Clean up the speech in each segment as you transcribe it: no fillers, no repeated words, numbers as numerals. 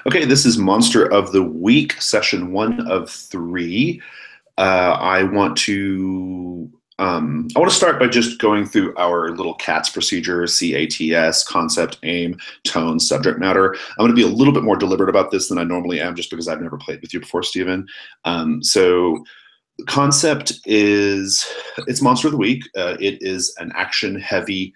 Okay, this is Monster of the Week, session 1 of 3. I want to start by just going through our little CATS procedure: CATS, concept, aim, tone, subject matter. I'm going to be a little bit more deliberate about this than I normally am, just because I've never played with you before, Stephen. So the concept is it's Monster of the Week. It is an action-heavy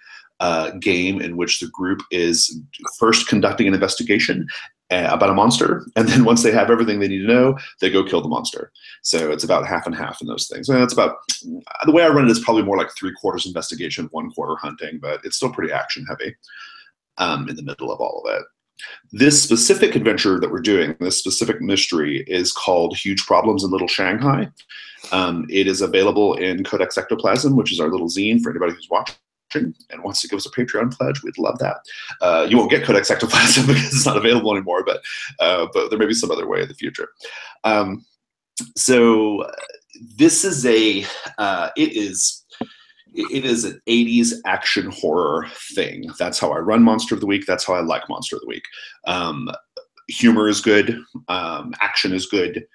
game in which the group is first conducting an investigation about a monster, and then once they have everything they need to know, they go kill the monster. So it's about half and half in those things. And it's about, the way I run it is probably more like 3/4 investigation, 1/4 hunting, but it's still pretty action heavy in the middle of all of it. This specific adventure that we're doing, this specific mystery, is called Huge Problems in Little Shanghai. It is available in Codex Ectoplasm, which is our little zine for anybody who's watching and wants to give us a Patreon pledge. We'd love that. You won't get Codex Ectoplasm because it's not available anymore, but there may be some other way in the future. So this is it is an 80s action horror thing. That's how I run Monster of the Week. That's how I like Monster of the Week. Humor is good. Action is good.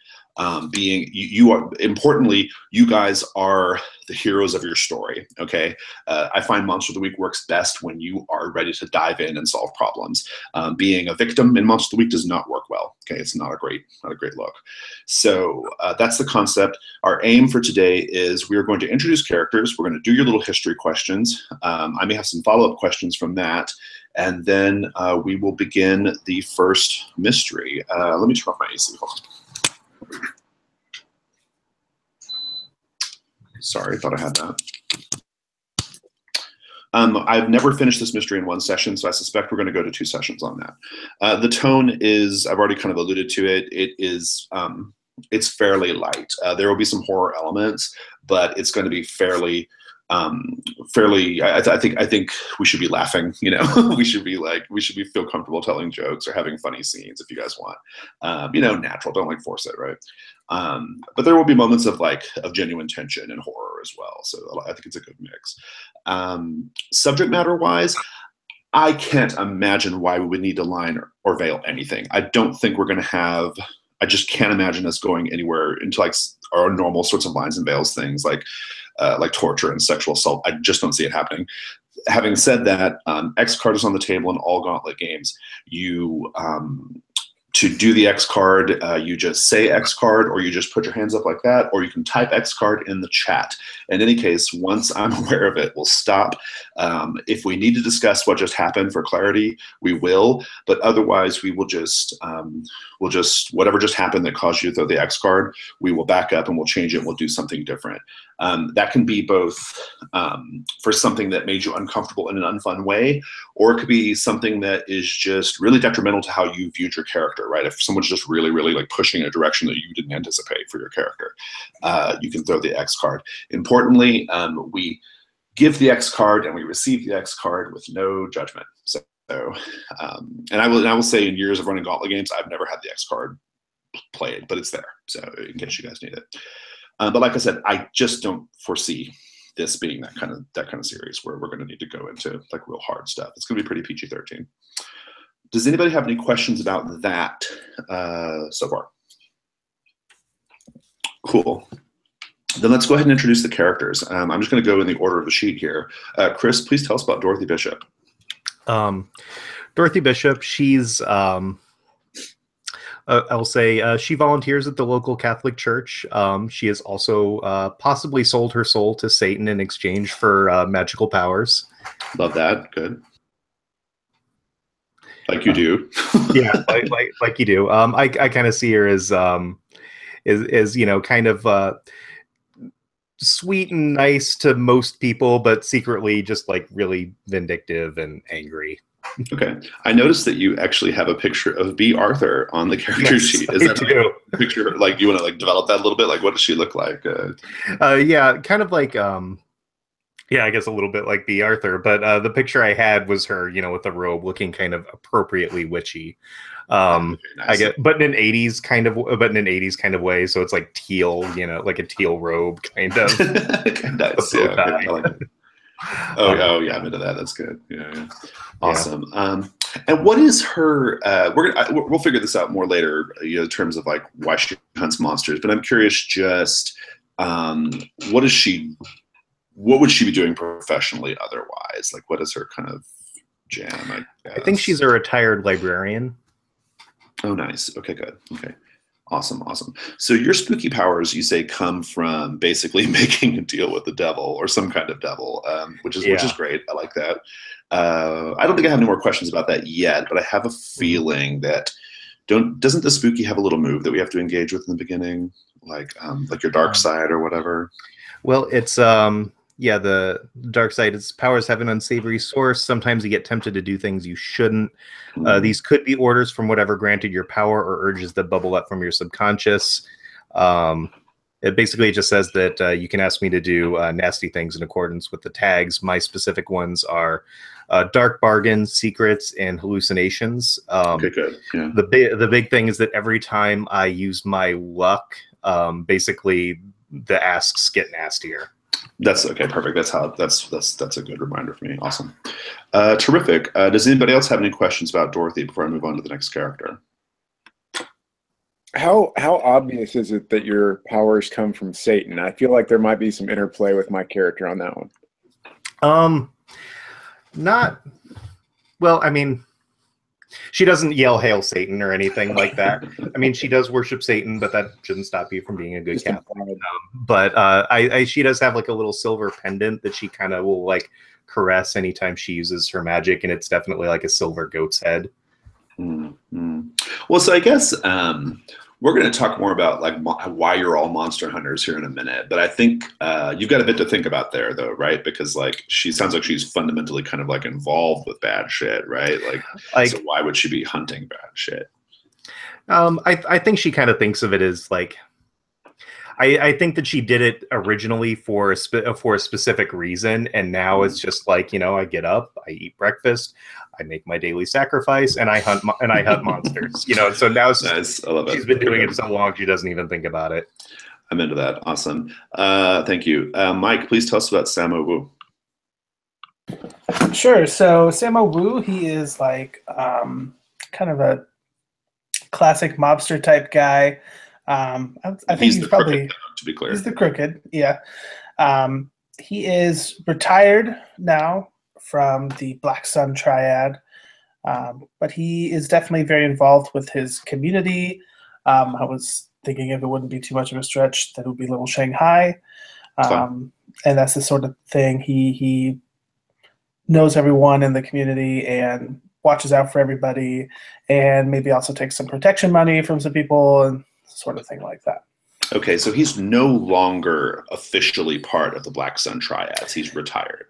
Importantly, you guys are the heroes of your story. Okay, I find Monster of the Week works best when you are ready to dive in and solve problems. Being a victim in Monster of the Week does not work well. Okay, it's not a great look. So that's the concept. Our aim for today is we are going to introduce characters. We're going to do your little history questions. I may have some follow-up questions from that. And then we will begin the first mystery. Let me turn off my AC. Hold on. Sorry, I thought I had that. I've never finished this mystery in one session, so I suspect we're going to go to 2 sessions on that. The tone is, I've already kind of alluded to it, it's fairly light. There will be some horror elements, but it's going to be fairly, I think we should be laughing, you know. we should feel comfortable telling jokes or having funny scenes if you guys want. Natural, don't like force it, right? But there will be moments of genuine tension and horror as well. So I think it's a good mix. Subject matter wise, I can't imagine why we would need to line or veil anything. I don't think we're going to have, I just can't imagine us going anywhere into our normal sorts of lines and veils things like torture and sexual assault. I just don't see it happening. Having said that, X card is on the table in all Gauntlet games. To do the X card, you just say X card, or you just put your hands up like that, or you can type X card in the chat. In any case, once I'm aware of it, we'll stop. If we need to discuss what just happened for clarity, we will. But otherwise, we will just, whatever just happened that caused you to throw the X card, we will back up and we'll change it and we'll do something different. That can be both for something that made you uncomfortable in an unfun way, or it could be something that is just really detrimental to how you viewed your character, right? If someone's just really, really pushing in a direction that you didn't anticipate for your character, you can throw the X card. Importantly, we give the X card and we receive the X card with no judgment. So, and I will say, in years of running Gauntlet games, I've never had the X card played, but it's there. So in case you guys need it. But like I said, I just don't foresee this being that kind of series where we're going to need to go into real hard stuff. It's going to be pretty PG-13. Does anybody have any questions about that so far? Cool. Then let's go ahead and introduce the characters. I'm just going to go in the order of the sheet here. Chris, please tell us about Dorothy Bishop. Dorothy Bishop, she's... I'll say she volunteers at the local Catholic Church. She has also possibly sold her soul to Satan in exchange for magical powers. Love that. Good. Like you do. Yeah, like you do. I kind of see her as kind of sweet and nice to most people, but secretly just really vindictive and angry. Okay. I noticed that you actually have a picture of B. Arthur on the character sheet. Is that a picture, you want to develop that a little bit? What does she look like? Yeah, kind of yeah, I guess a little bit like B. Arthur, but the picture I had was her, with a robe looking kind of appropriately witchy. Nice. I get, but in an 80s kind of way. So it's teal, like a teal robe kind of. Nice. Yeah, okay. I like it. Oh yeah, I'm into that. That's good. Yeah. Awesome. Yeah. And what is her? We'll figure this out more later, in terms of like why she hunts monsters. But I'm curious, just what is she? What would she be doing professionally otherwise? Like, what is her kind of jam? I guess. I think she's a retired librarian. Oh, nice. Okay, good. Okay. Awesome, awesome. So your spooky powers, you say, come from basically making a deal with the devil or some kind of devil, which is great. I like that. I don't think I have any more questions about that yet, but I have a feeling that doesn't the spooky have a little move that we have to engage with in the beginning, like your dark side or whatever? Well, it's the dark side. Its powers have an unsavory source. Sometimes you get tempted to do things you shouldn't. These could be orders from whatever granted your power or urges that bubble up from your subconscious. It basically just says that you can ask me to do nasty things in accordance with the tags. My specific ones are dark bargains, secrets, and hallucinations. Okay, good. Yeah. The big thing is that every time I use my luck, basically the asks get nastier. That's okay. Perfect. That's a good reminder for me. Awesome. Terrific. Does anybody else have any questions about Dorothy before I move on to the next character? How obvious is it that your powers come from Satan? I feel like there might be some interplay with my character on that one. Not well. I mean, she doesn't yell "Hail Satan" or anything like that. I mean, she does worship Satan, but that shouldn't stop you from being a good Catholic. But she does have like a little silver pendant that she kind of will like caress anytime she uses her magic, and it's definitely like a silver goat's head. Mm-hmm. Well, so I guess we're going to talk more about like why you're all monster hunters here in a minute. But I think you've got a bit to think about there, though, right? Because like she sounds like she's fundamentally kind of like involved with bad shit, right? Like so why would she be hunting bad shit? I think she kind of thinks of it as like. I think that she did it originally for a specific reason, and now it's just like, I get up, I eat breakfast, I make my daily sacrifice, and I hunt monsters. So now nice. I love it. She's been doing it so long she doesn't even think about it. I'm into that. Awesome. Thank you, Mike. Please tell us about Sammo Wu. Sure. So Sammo Wu, he is like kind of a classic mobster type guy. I think he's probably crooked, to be clear. He's the crooked, yeah. He is retired now from the Black Sun Triad, but he is definitely very involved with his community. I was thinking if it wouldn't be too much of a stretch, that it would be Little Shanghai, and that's the sort of thing. He knows everyone in the community and watches out for everybody, and maybe also takes some protection money from some people and sort of thing like that. Okay, so he's no longer officially part of the Black Sun Triads. He's retired.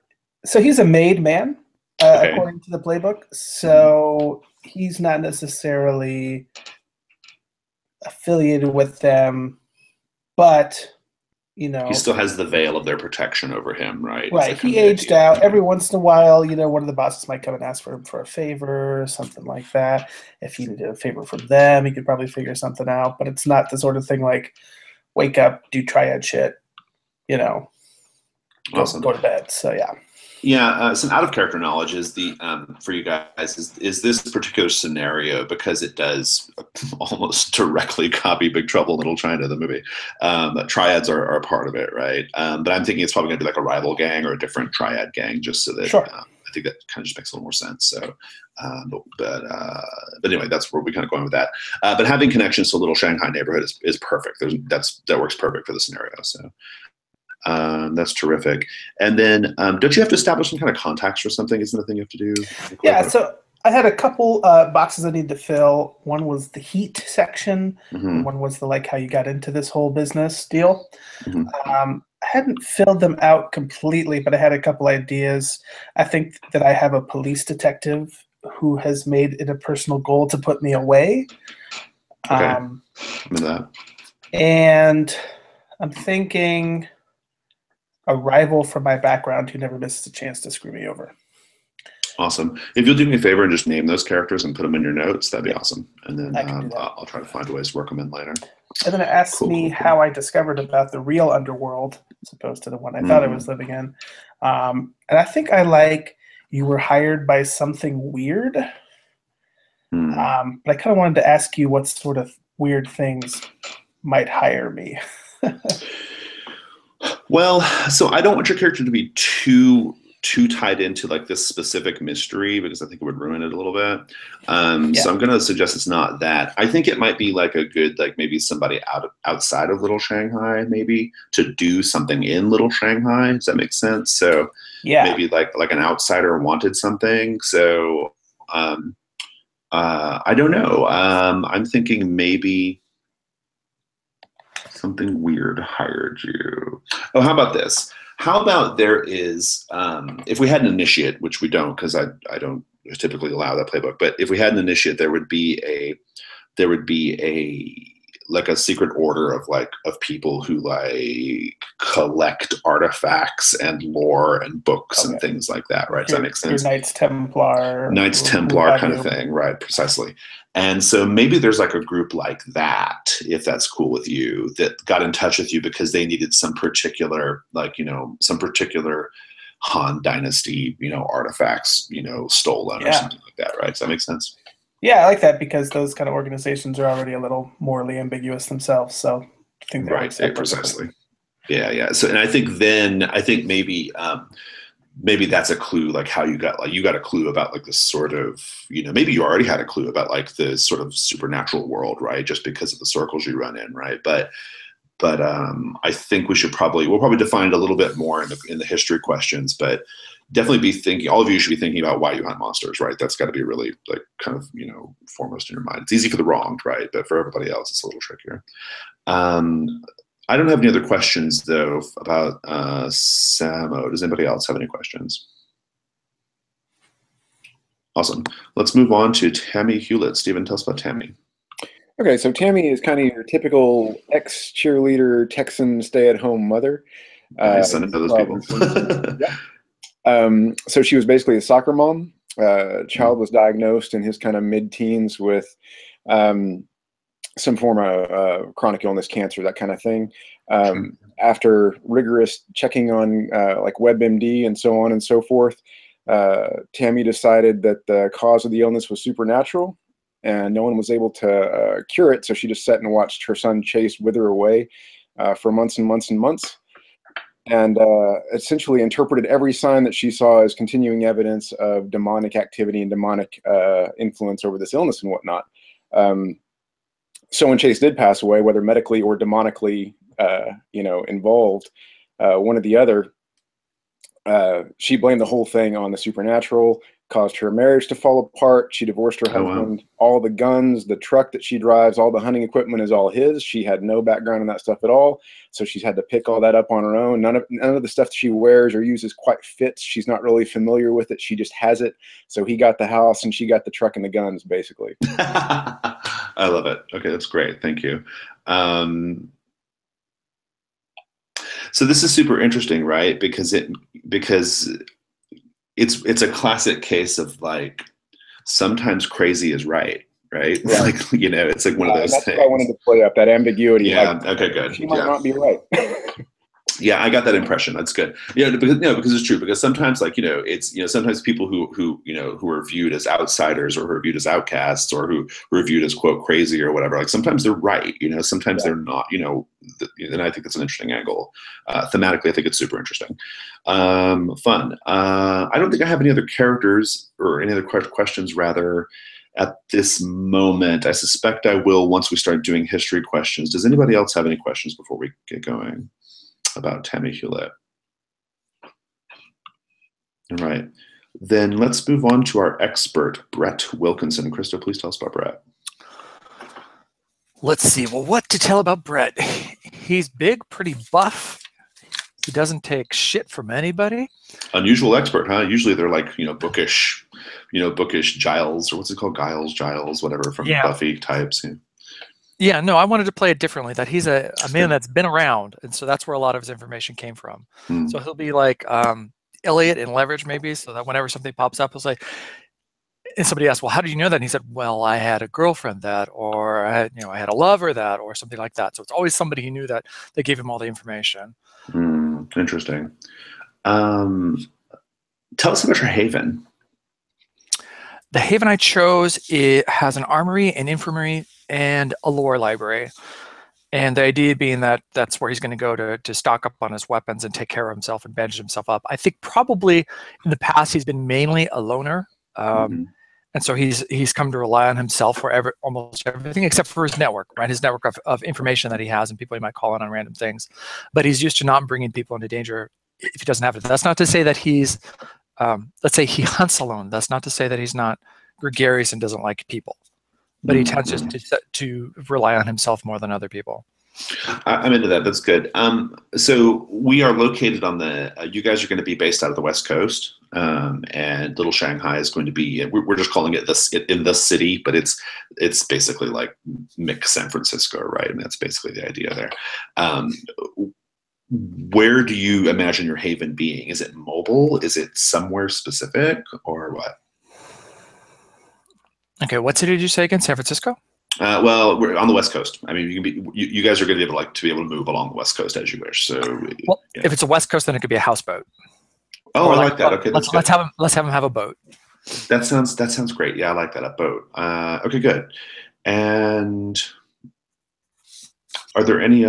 So he's a made man, according to the playbook. So he's not necessarily affiliated with them, but he still has the veil of their protection over him, right? Right. He aged out. Every once in a while, one of the bosses might come and ask for him for a favor or something like that. If he needed a favor from them, he could probably figure something out. But it's not the sort of thing like wake up, do triad shit, Awesome. Go to bed. So yeah. Yeah, some out of character knowledge is the for you guys is this particular scenario, because it does almost directly copy Big Trouble in Little China, the movie. Triads are a part of it, right? But I'm thinking it's probably going to be like a rival gang or a different triad gang, just so that sure. I think that kind of just makes a little more sense. So, but anyway, that's where we're kind of going with that. But having connections to Little Shanghai neighborhood is perfect. That works perfect for the scenario. So. That's terrific. And then don't you have to establish some kind of contacts or something? Isn't that the thing you have to do? Yeah, so I had a couple boxes I need to fill. One was the heat section. And one was the how you got into this whole business deal. I hadn't filled them out completely, but I had a couple ideas. I think that I have a police detective who has made it a personal goal to put me away. Okay. I'm into that. And I'm thinking a rival from my background who never misses a chance to screw me over. Awesome. If you'll do me a favor and just name those characters and put them in your notes, that'd be awesome. And then I'll try to find ways to work them in later. And then it asked me how I discovered about the real underworld as opposed to the one I thought I was living in. And I think I you were hired by something weird. But I kind of wanted to ask you what sort of weird things might hire me. Well, so I don't want your character to be too tied into like this specific mystery because I think it would ruin it a little bit. So I'm going to suggest it's not that. I think it might be like a good, like maybe somebody outside of Little Shanghai, maybe to do something in Little Shanghai. Does that make sense? So maybe like an outsider wanted something. So I don't know. I'm thinking maybe something weird hired you. Oh, how about this? How about there is, if we had an initiate, which we don't, because I don't typically allow that playbook, but if we had an initiate, there would be a like a secret order of people who like collect artifacts and lore and books and things like that, right? Does that make sense? Your Knights Templar. Knights Templar kind of thing, right? Precisely. And so maybe there's like a group like that, if that's cool with you, that got in touch with you because they needed some particular, like, some particular Han Dynasty, artifacts, stolen or something like that, right? Does that make sense? Yeah, I like that because those kind of organizations are already a little morally ambiguous themselves. So I think that right, precisely. Yeah. So, and I think maybe that's a clue, like how you got a clue about like this sort of, maybe you already had a clue about like the sort of supernatural world, right? Just because of the circles you run in, right? But I think we'll probably define it a little bit more in the history questions, but definitely all of you should be thinking about why you hunt monsters, right? That's got to be really like kind of, foremost in your mind. It's easy for the wronged, right? But for everybody else, it's a little trickier. I don't have any other questions though about Samo. Does anybody else have any questions? Awesome. Let's move on to Tammy Hewlett. Stephen, tell us about Tammy. Okay, so Tammy is kind of your typical ex-cheerleader Texan stay-at-home mother. Nice, I know those people. So she was basically a soccer mom. Child was diagnosed in his kind of mid-teens with some form of chronic illness, cancer, that kind of thing. After rigorous checking on like WebMD and so on and so forth, Tammy decided that the cause of the illness was supernatural and no one was able to cure it. So she just sat and watched her son Chase wither away for months and months and months, and essentially interpreted every sign that she saw as continuing evidence of demonic activity and demonic influence over this illness and whatnot. So when Chase did pass away, whether medically or demonically, involved, one or the other, she blamed the whole thing on the supernatural, caused her marriage to fall apart. She divorced her husband. All the guns, the truck that she drives, all the hunting equipment is all his. She had no background in that stuff at all, so she's had to pick all that up on her own. None of the stuff she wears or uses quite fits. She's not really familiar with it. She just has it. So he got the house and she got the truck and the guns, basically. I love it. Okay, that's great. Thank you. So this is super interesting, right? Because it's a classic case of like sometimes crazy is right? Like it's like one of those that's things. What I wanted to play up, that ambiguity. Yeah. Like, okay. Good. She might not be right. Yeah, I got that impression. That's good. Because it's true. Because sometimes, like it's sometimes people who are viewed as outsiders or who are viewed as outcasts or who are viewed as quote crazy or whatever. Like sometimes they're right. Sometimes they're not. And I think that's an interesting angle. Thematically, I think it's super interesting. Fun. I don't think I have any other characters or any other questions. Rather, at this moment, I suspect I will once we start doing history questions. Does anybody else have any questions before we get going about Tammy Hewlett? All right, then let's move on to our expert, Brett Wilkinson. Krista, please tell us about Brett. Let's see. Well, what to tell about Brett? He's big, pretty buff. He doesn't take shit from anybody. Unusual expert, huh? Usually they're like, bookish, bookish Giles, or what's it called? Giles, whatever, from Buffy types. Yeah, no, I wanted to play it differently, that he's a man that's been around, and so that's where a lot of his information came from. So he'll be like Elliot in Leverage, maybe, so that whenever something pops up, he'll say, and somebody asks, well, how did you know that? And he said, well, I had a girlfriend that, or I had a lover that, or something like that. So it's always somebody he knew that gave him all the information. Interesting. Tell us about your haven. The haven I chose, it has an armory, an infirmary, and a lore library. And the idea being that that's where he's going to go to stock up on his weapons and take care of himself and bandage himself up. I think probably in the past he's been mainly a loner. And so he's come to rely on himself for almost everything except for his network, right? His network of information that he has and people he might call on random things. But he's used to not bringing people into danger if he doesn't have to. That's not to say that he's, let's say he hunts alone. That's not to say that he's not gregarious and doesn't like people. But he tends just to rely on himself more than other people. I'm into that. That's good. So we are located on the. You guys are going to be based out of the West Coast, and Little Shanghai is going to be. We're just calling it in the city, but it's basically like mix San Francisco, right? And that's basically the idea there. Where do you imagine your haven being? Is it mobile? Is it somewhere specific, or what? Okay, what city did you say again? San Francisco? Well, we're on the West Coast. I mean, you guys are going to be able to be able to move along the West Coast as you wish. So, well, if it's a West Coast, then it could be a houseboat. Oh, I like that. Okay, let's have him have a boat. That sounds great. Yeah, I like that, a boat. Okay, good. And are there any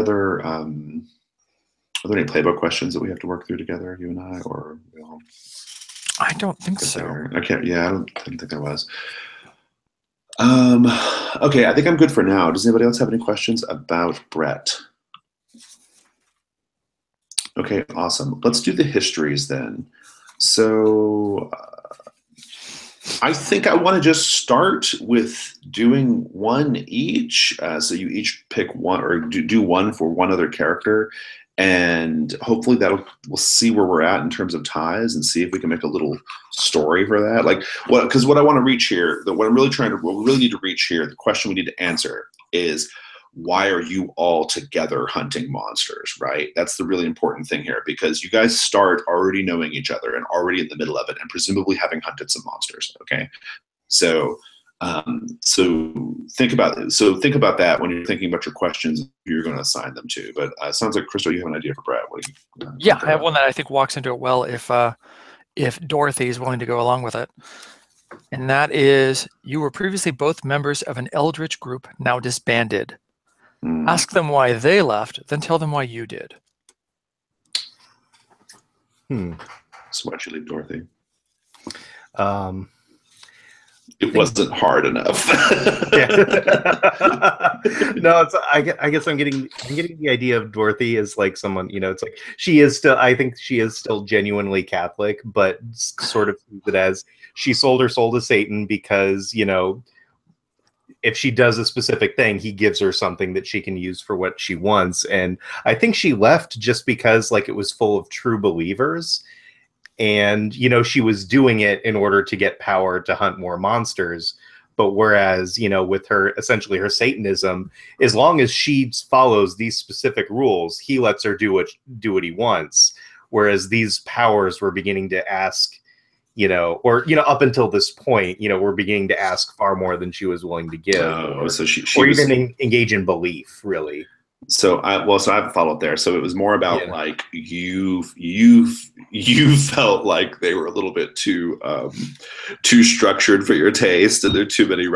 playbook questions that we have to work through together, you and I, or I don't think so. I can't. Yeah, I didn't think there was. Okay, I think I'm good for now. Does anybody else have any questions about Brett? Okay, awesome. Let's do the histories then. So I think I want to just start with doing one each. So you each pick one, or do one for one other character. And hopefully we'll see where we're at in terms of ties and see if we can make a little story for that. Like because what I want to reach here, what we really need to reach here, the question we need to answer is, why are you all together hunting monsters, right? That's the really important thing here, because you guys start already knowing each other and already in the middle of it and presumably having hunted some monsters, okay? So think about that when you're thinking about your questions, who you're going to assign them to. But it sounds like, Crystal, you have an idea for Brett. What do you? Yeah, I have one that I think walks into it well if Dorothy is willing to go along with it. And that is, you were previously both members of an eldritch group, now disbanded. Ask them why they left, then tell them why you did. So why'd you leave Dorothy? It wasn't hard enough. No, I guess I'm getting the idea of Dorothy as like someone, it's like I think she is still genuinely Catholic, but sort of sees it as she sold her soul to Satan because, if she does a specific thing, he gives her something that she can use for what she wants. And I think she left just because like it was full of true believers. And, she was doing it in order to get power to hunt more monsters. But whereas, with essentially her Satanism, as long as she follows these specific rules, he lets her do what he wants. Whereas these powers were beginning to ask, up until this point, we're beginning to ask far more than she was willing to give. So she or was, even engage in belief, really. So I have a follow-up there. So it was more about like you felt like they were a little bit too structured for your taste, and there are too many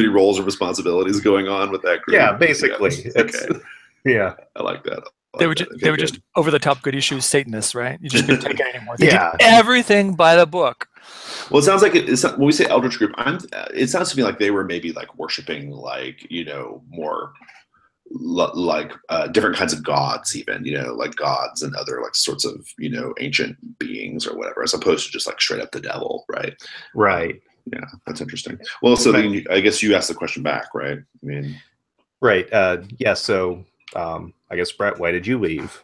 roles and responsibilities going on with that group. Yeah, basically. Okay. Yeah, I like that. They were just over the top goody shoes Satanists, right? You just couldn't take it anymore. They did everything by the book. Well, it sounds like when we say eldritch group, it sounds to me like they were maybe like worshiping more like different kinds of gods, even like gods and other like sorts of ancient beings or whatever, as opposed to just like straight up the devil, right? Right. Yeah, that's interesting. Well, so then I guess you asked the question back, right? I mean, right. Yeah. So I guess Brett, why did you leave?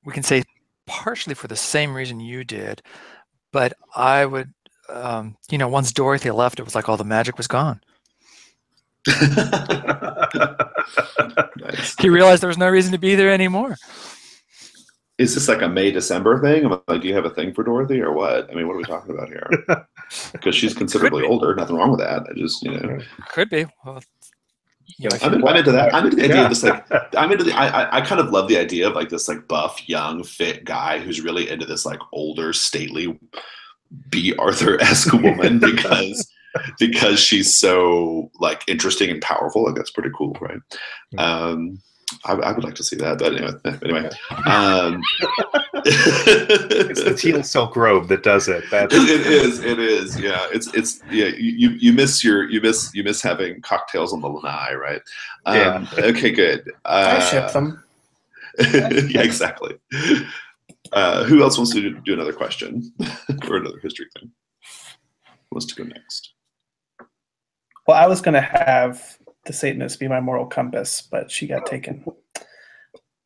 We can say partially for the same reason you did, but I would. Once Dorothy left, it was like all the magic was gone. Nice. He realized there was no reason to be there anymore. Is this like a May-December thing? Like, do you have a thing for Dorothy or what? I mean, what are we talking about here? Because she's considerably older. Nothing wrong with that. I just, Could be. Well, You know, I'm into that. I'm into the idea of this, like, I'm into the, I kind of love the idea of like this, like, buff, young, fit guy who's really into this, like, older, stately, B. Arthur-esque woman because she's so, like, interesting and powerful. Like, that's pretty cool, right? I would like to see that, but anyway. It's the teal silk robe that does it. It is. Yeah, it's yeah. You miss having cocktails on the lanai, right? Yeah. Okay, good. I ship them. Yeah, exactly. Who else wants to do another question or another history thing? Who wants to go next? Well, I was going to have the Satanist be my moral compass, but she got taken.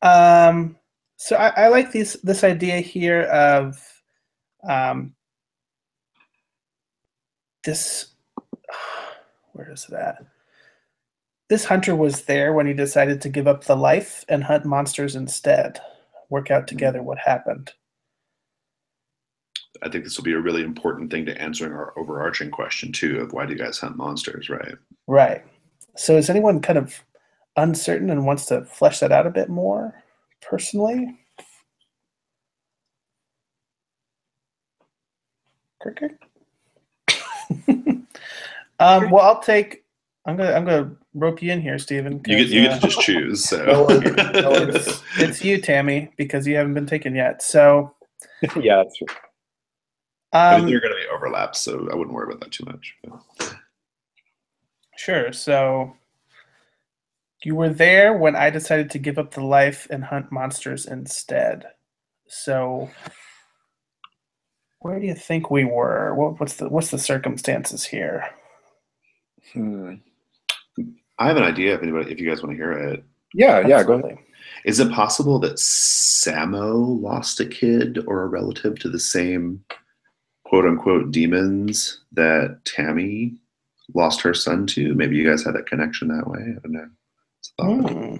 So I like this idea here of this. Where is it at? This hunter was there when he decided to give up the life and hunt monsters instead. Work out together what happened. I think this will be a really important thing to answering our overarching question too of why do you guys hunt monsters, right? Right. So is anyone kind of uncertain and wants to flesh that out a bit more personally? Cricket? Well, I'll take. I'm gonna rope you in here, Stephen. You get to just choose. So it's you, Tammy, because you haven't been taken yet. So Yeah, that's true. I mean, there are going to be overlaps, so I wouldn't worry about that too much. Sure. So you were there when I decided to give up the life and hunt monsters instead. So where do you think we were? What's the circumstances here? I have an idea if you guys want to hear it. Yeah, go ahead. Is it possible that Samo lost a kid or a relative to the same quote unquote demons that Tammy lost her son to? Maybe you guys had that connection that way. I don't know.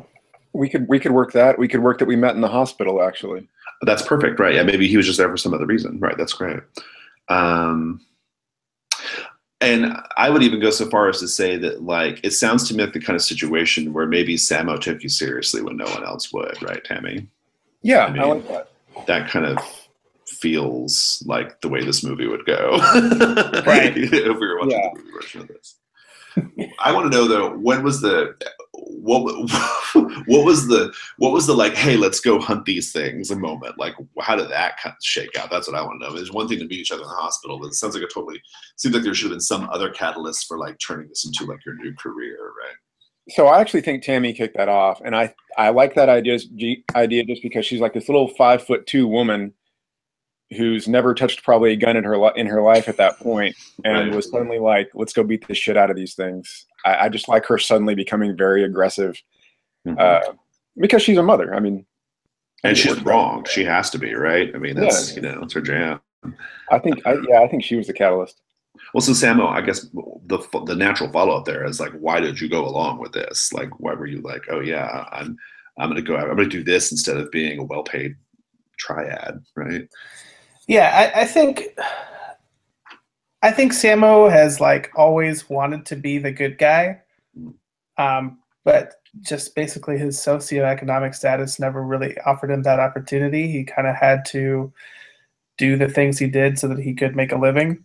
We could work that. We could work that we met in the hospital, actually. That's perfect, right? Yeah, maybe he was just there for some other reason. Right, that's great. And I would even go so far as to say that, like, it sounds to me like the kind of situation where maybe Samo took you seriously when no one else would, right, Tammy? Yeah, I mean, I like that. That kind of feels like the way this movie would go. Right. If we were watching the movie version of this. I want to know though, what was the like, hey, let's go hunt these things a moment? Like, how did that kind of shake out? That's what I want to know. There's one thing to meet each other in the hospital, but it sounds like seems like there should have been some other catalyst for like turning this into like your new career, right? So I actually think Tammy kicked that off, and I like that idea just because she's like this little 5'2" woman who's never touched probably a gun in her life at that point, and was suddenly like, let's go beat the shit out of these things. I just like her suddenly becoming very aggressive, because she's a mother. I mean, and she's wrong. She has to be, right? I mean, that's it's her jam. I think she was the catalyst. Well, so Samo, I guess the natural follow up there is like, why did you go along with this? Like, why were you like, oh yeah, I'm gonna do this instead of being a well paid triad, right? Yeah, I think Samo has like always wanted to be the good guy, but just basically his socioeconomic status never really offered him that opportunity. He kind of had to do the things he did so that he could make a living,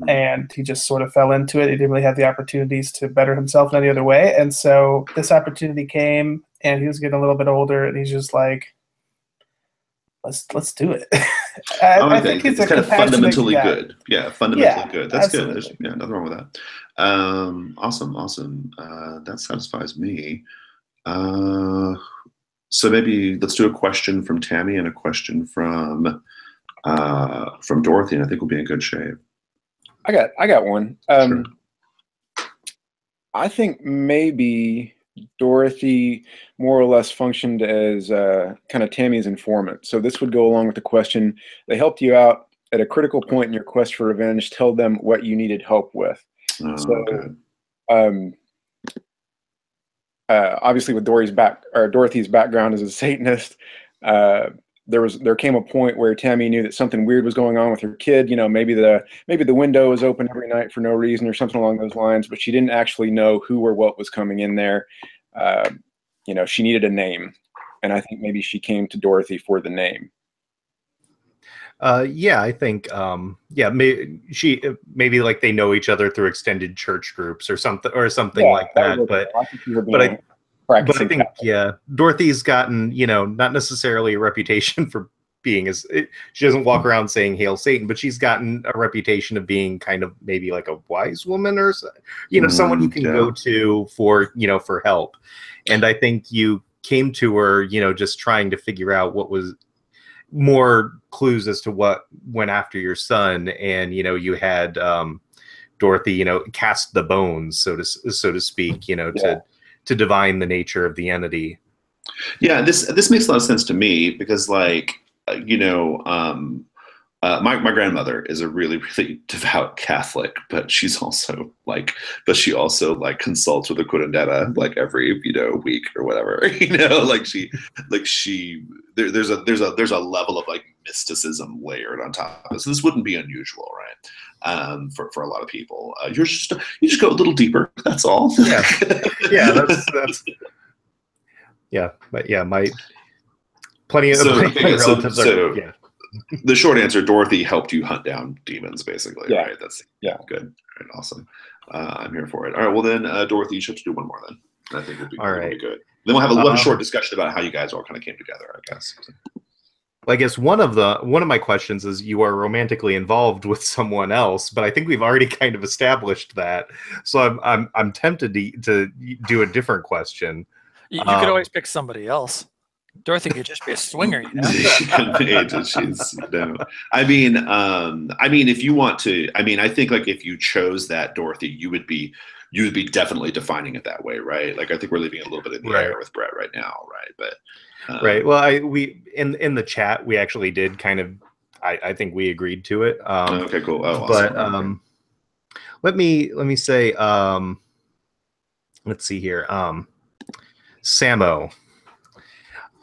and he just sort of fell into it. He didn't really have the opportunities to better himself in any other way, and so this opportunity came, and he was getting a little bit older, and he's just like, let's do it. I think it's kind of fundamentally good. Yeah, fundamentally good. That's absolutely good. There's nothing wrong with that. Awesome. That satisfies me. So maybe let's do a question from Tammy and a question from Dorothy, and I think we'll be in good shape. I got one. Sure. I think maybe Dorothy more or less functioned as kind of Tammy's informant. So this would go along with the question. They helped you out at a critical point in your quest for revenge. Tell them what you needed help with. Obviously with Dorothy's background as a Satanist, there came a point where Tammy knew that something weird was going on with her kid. You know, maybe the window was open every night for no reason or something along those lines, but she didn't actually know who or what was coming in there. You know, she needed a name, and I think maybe she came to Dorothy for the name. Yeah, I think maybe like they know each other through extended church groups or something like that. But I think Dorothy's gotten, you know, not necessarily a reputation for being she doesn't walk around saying "Hail Satan," but she's gotten a reputation of being kind of maybe like a wise woman or, you know, someone you can go to for, you know, for help. And I think you came to her, you know, just trying to figure out what was more clues as to what went after your son, and, you know, you had Dorothy, you know, cast the bones, so to speak, you know, to divine the nature of the entity. Yeah, this makes a lot of sense to me because, like, you know, my grandmother is a really, really devout Catholic, but she also consults with a curandera like every, you know, week or whatever. You know, there's a level of like mysticism layered on top of it. So this wouldn't be unusual, right? For a lot of people, you just go a little deeper. That's all. Yeah, yeah, that's yeah, but yeah, my plenty of relatives are, yeah. The short answer, Dorothy helped you hunt down demons, basically. Yeah. Right? That's good. Right, awesome. I'm here for it. All right. Well, then, Dorothy, you should do one more then. I think we'll be good. Then we'll have a short discussion about how you guys all kind of came together, I guess. I guess one of my questions is, you are romantically involved with someone else, but I think we've already kind of established that. So I'm tempted to do a different question. You could always pick somebody else. Dorothy could just be a swinger, you know. She's, you know. I mean, if you want to, I mean, I think like if you chose that Dorothy, you would be definitely defining it that way, right? Like I think we're leaving it a little bit in the air with Brett right now, right? But right. Well, we in the chat we actually did kind of, I think we agreed to it. Okay, cool. Oh, but awesome. let me say, let's see here, Samo.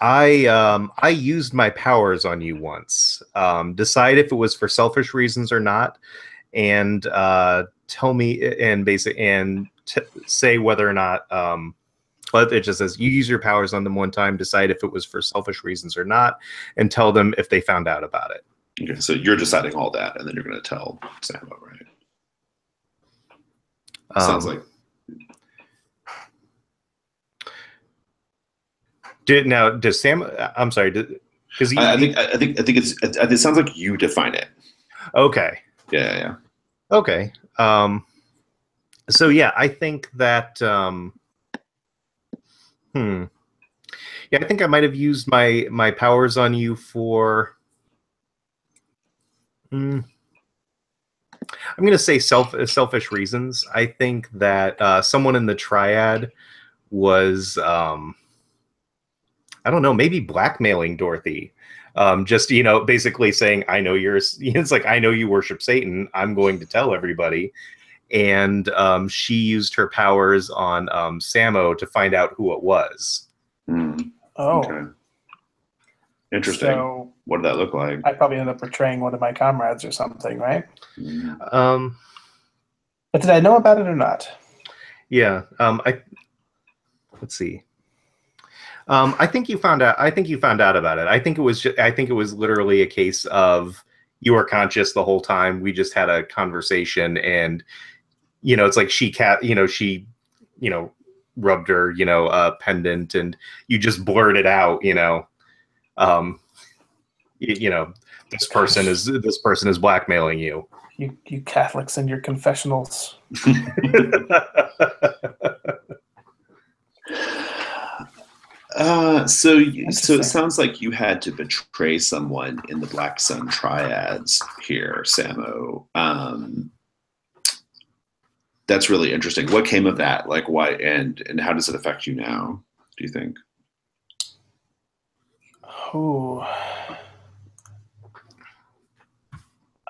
I used my powers on you once. Decide if it was for selfish reasons or not, and tell me and say whether or not. But it just says you use your powers on them one time. Decide if it was for selfish reasons or not, and tell them if they found out about it. Okay, so you're deciding all that, and then you're going to tell Samo, right? Sounds like. Does Sam? I'm sorry. Because I think it sounds like you define it. Okay. Yeah. Okay. So yeah, I think that. Yeah, I think I might have used my powers on you for. I'm going to say selfish reasons. I think that someone in the triad was. I don't know, maybe blackmailing Dorothy. Just, you know, basically saying, I know it's like, I know you worship Satan. I'm going to tell everybody. And she used her powers on Samo to find out who it was. Oh. Okay. Interesting. So, what did that look like? I probably ended up betraying one of my comrades or something, right? But did I know about it or not? Yeah. Let's see. I think you found out. I think you found out about it. I think it was literally a case of you were conscious the whole time. We just had a conversation, and you know, it's like she rubbed her pendant, and you just blurted out, this person is blackmailing you. You Catholics and your confessionals. So it sounds like you had to betray someone in the Black Sun Triads here, Samo. That's really interesting. What came of that? Like, why and how does it affect you now, do you think? Oh.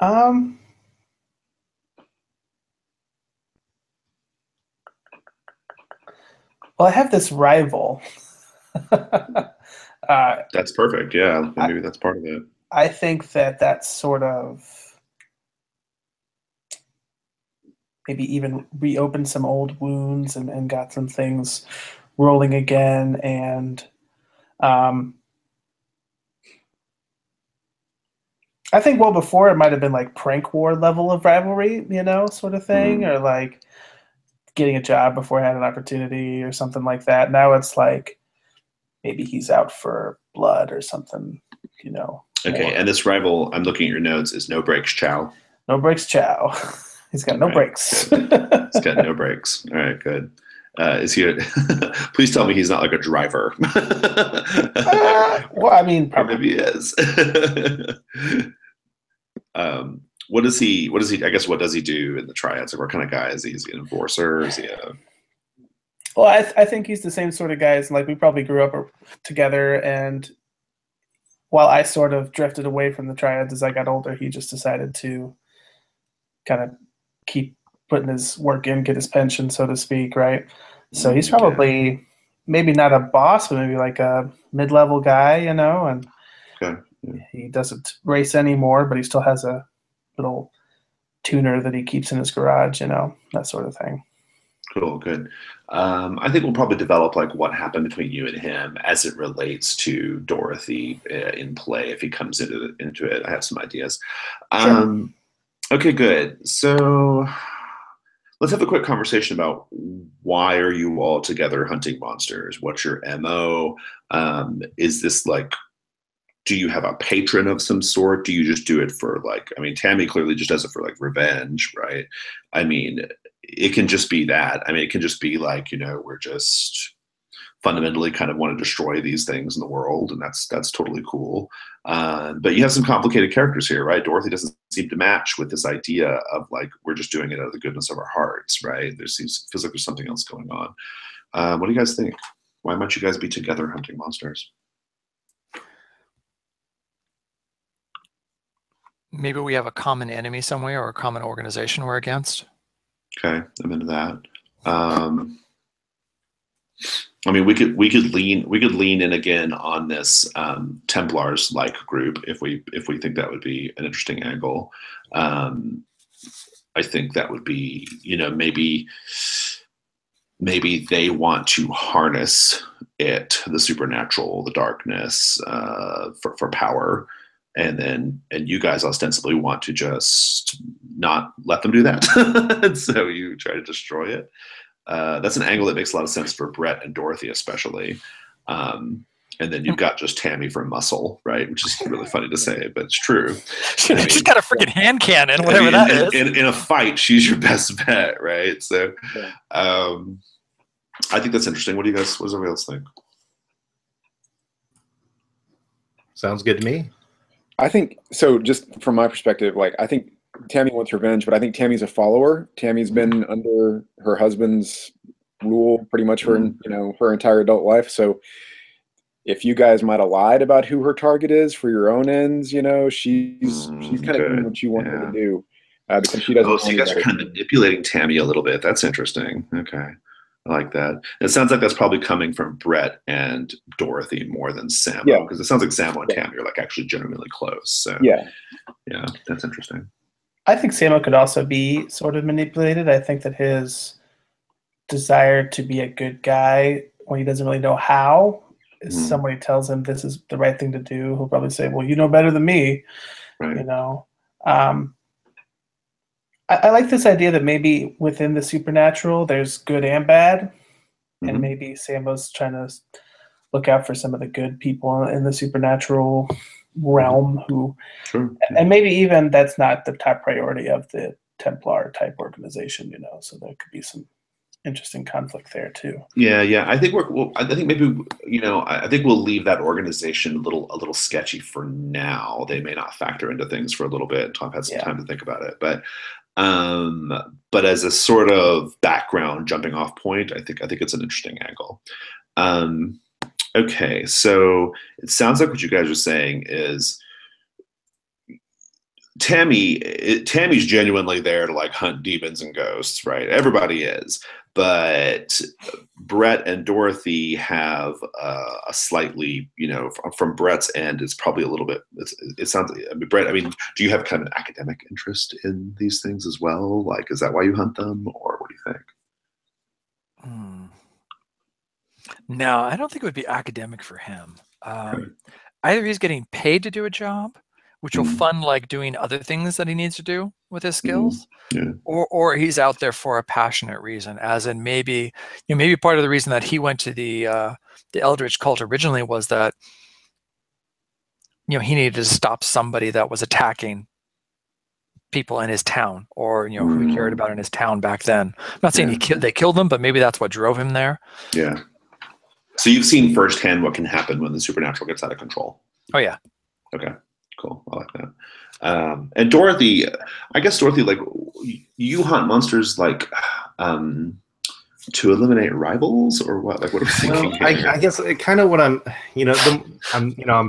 Well, I have this rival That's perfect. Yeah, maybe that's part of it. I think that that's sort of maybe even reopened some old wounds and got some things rolling again. And I think well before it might have been like prank war level of rivalry, sort of thing, or like getting a job before I had an opportunity or something like that. Now it's like maybe he's out for blood or something, Okay, more. And this rival, I'm looking at your notes, is No Breaks Chow. No Breaks Chow. He's got no breaks. He's got no breaks. All right, good. Is he? Please tell me he's not like a driver. Well, I mean, probably. Or maybe he is. What does he? I guess what does he do in the triads? Like, what kind of guy is he? Is he an enforcer? Is he a? Well, I think he's the same sort of guy. Like we probably grew up together, and while I sort of drifted away from the triads as I got older, he just decided to kind of keep putting his work in, get his pension, so to speak, right? So he's probably maybe not a boss, but maybe like a mid-level guy, and he doesn't race anymore, but he still has a little tuner that he keeps in his garage, that sort of thing. Cool, good. I think we'll probably develop like what happened between you and him as it relates to Dorothy in play if he comes into it. I have some ideas. Sure. Okay, good. So let's have a quick conversation about why are you all together hunting monsters? What's your MO? Is this like, do you have a patron of some sort? Do you just do it for like, I mean, Tammy clearly just does it for like revenge, right? I mean, it can just be that. I mean, it can just be like, we're just fundamentally kind of want to destroy these things in the world, and that's totally cool. But you have some complicated characters here, right? Dorothy doesn't seem to match with this idea of like we're just doing it out of the goodness of our hearts, right? Feels like there's something else going on. What do you guys think? Why might you guys be together hunting monsters? Maybe we have a common enemy somewhere or a common organization we're against. Okay, I'm into that. I mean, we could lean in again on this Templars like group if we think that would be an interesting angle. I think that would be maybe they want to harness the supernatural, the darkness for power, and you guys ostensibly want to just not let them do that, and so you try to destroy it. That's an angle that makes a lot of sense for Brett and Dorothy, especially. And then you've got just Tammy for muscle, right? Which is really funny to say, but it's true. She's got a freaking hand cannon, whatever that is. In a fight, she's your best bet, right? So I think that's interesting. What does everybody else think? Sounds good to me. I think so. Just from my perspective, like I think Tammy wants revenge, but I think Tammy's a follower. Tammy's been under her husband's rule pretty much her her entire adult life. So if you guys might have lied about who her target is for your own ends, she's kind of doing what you want her to do because she doesn't. Oh, so you guys are kind of manipulating Tammy a little bit. That's interesting. Okay. I like that. It sounds like that's probably coming from Brett and Dorothy more than Samo. Yeah. Because it sounds like Samo and Tammy are like actually genuinely close. So yeah, that's interesting. I think Samo could also be sort of manipulated. I think that his desire to be a good guy when he doesn't really know how, if somebody tells him this is the right thing to do, he'll probably say, well, you know better than me. Right. I like this idea that maybe within the supernatural, there's good and bad. And maybe Samo's trying to look out for some of the good people in the supernatural realm and maybe even that's not the top priority of the Templar type organization, so there could be some interesting conflict there too. Yeah. I think I think we'll leave that organization a little sketchy for now. They may not factor into things for a little bit until I've had some time to think about it. But as a sort of background jumping off point, I think it's an interesting angle. Okay, so it sounds like what you guys are saying is Tammy's genuinely there to like hunt demons and ghosts, right? Everybody is. but Brett and Dorothy have a slightly, from Brett's end, it's probably a little bit. It sounds. I mean, Brett. I mean, do you have kind of an academic interest in these things as well? Like, is that why you hunt them, or what do you think? No, I don't think it would be academic for him. Either he's getting paid to do a job, which will fund like doing other things that he needs to do with his skills, or he's out there for a passionate reason, as in maybe maybe part of the reason that he went to the Eldritch cult originally was that he needed to stop somebody that was attacking people in his town, or who he cared about in his town back then. I'm not saying they killed them, but maybe that's what drove him there. Yeah. So you've seen firsthand what can happen when the supernatural gets out of control. Oh yeah. Okay. Cool. I like that. And Dorothy, I guess Dorothy, like, you hunt monsters like to eliminate rivals, or what? Like, what are we thinking? I guess kind of what I'm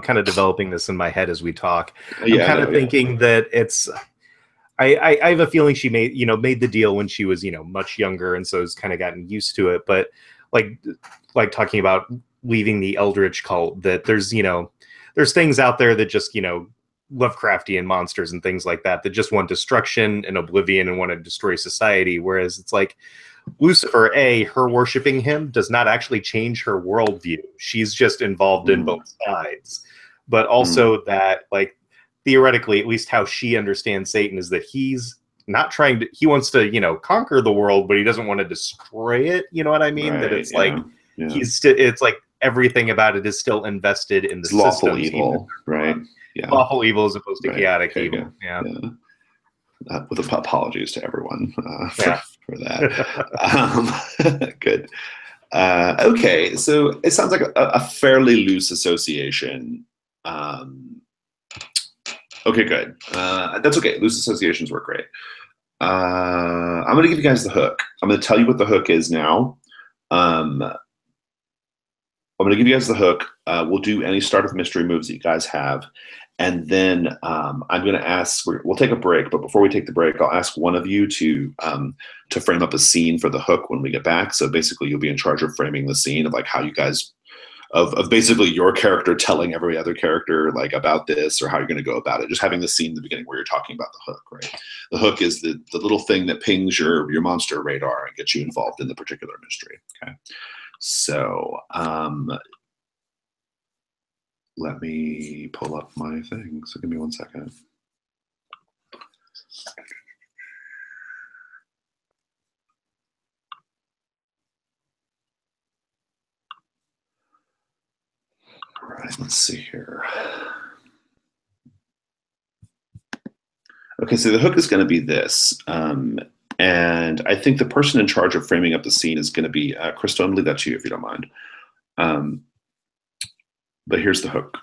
kind of developing this in my head as we talk. I'm kind of thinking that it's. I have a feeling she made the deal when she was much younger, and so has kind of gotten used to it. But like talking about leaving the Eldritch cult, that there's things out there that just Lovecraftian monsters and things like that just want destruction and oblivion and want to destroy society. Whereas it's like Lucifer, her worshiping him does not actually change her worldview. She's just involved in both sides. But also that, like, theoretically, at least how she understands Satan is that he's not trying to, he wants to, conquer the world, but he doesn't want to destroy it. You know what I mean? Right, that it's it's like everything about it is still invested in the lawful evil, right? Yeah. Lawful evil as opposed to chaotic evil. Yeah. With apologies to everyone for that. Good. Okay, so it sounds like a fairly loose association. Okay, good. That's okay. Loose associations work great. I'm going to give you guys the hook. I'm going to tell you what the hook is now. I'm going to give you guys the hook. We'll do any start of mystery moves that you guys have. And then I'm going to ask, we'll take a break, but before we take the break, I'll ask one of you to frame up a scene for the hook when we get back. So basically you'll be in charge of framing the scene of like how you guys, of basically your character telling every other character like about this or how you're going to go about it. Just having the scene in the beginning where you're talking about the hook, right? The hook is the little thing that pings your monster radar and gets you involved in the particular mystery, okay? So let me pull up my thing. So give me 1 second. All right, let's see here. Okay, so the hook is going to be this. And I think the person in charge of framing up the scene is going to be Crystal. I'm going to leave that to you if you don't mind. But here's the hook.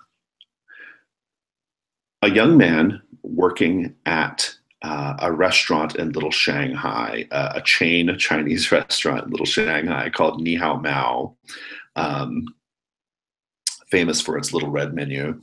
A young man working at a restaurant in Little Shanghai, a chain Chinese restaurant in Little Shanghai called Ni Hao Mao, famous for its little red menu.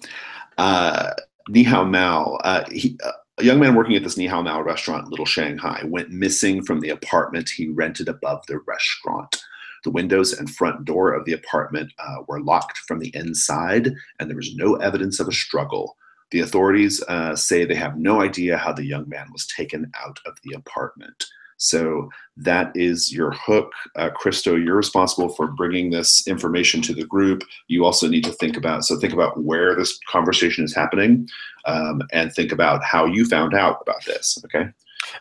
Ni Hao Mao, a young man working at this Ni Hao Mao restaurant in Little Shanghai went missing from the apartment he rented above the restaurant. The windows and front door of the apartment were locked from the inside, and there was no evidence of a struggle. The authorities say they have no idea how the young man was taken out of the apartment. So that is your hook. Christo, you're responsible for bringing this information to the group. You also need to think about where this conversation is happening, and think about how you found out about this, okay?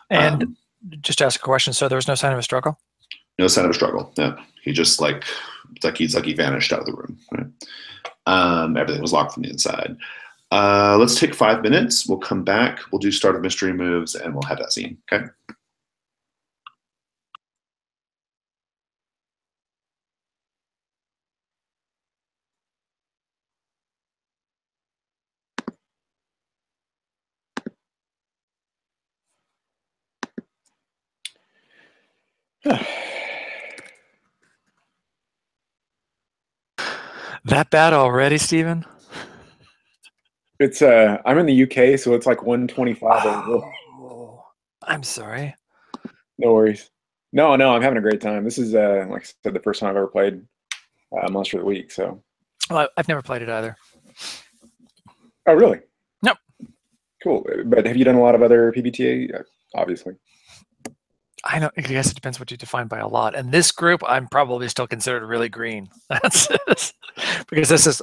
And just to ask a question, so there was no sign of a struggle? No sign of a struggle, no. He just he vanished out of the room, right? Everything was locked from the inside. Let's take 5 minutes. We'll come back. We'll do start of mystery moves, and we'll have that scene, okay? That bad already, Stephen? It's I'm in the UK, so it's like 125. Oh, I'm sorry. No worries. No, I'm having a great time. This is, like I said, the first time I've ever played Monster of the Week. So. Well, I've never played it either. Oh, really? Nope. Cool. But have you done a lot of other PBTA? Obviously. I guess it depends what you define by a lot. And this group, I'm probably still considered really green. That's because this is,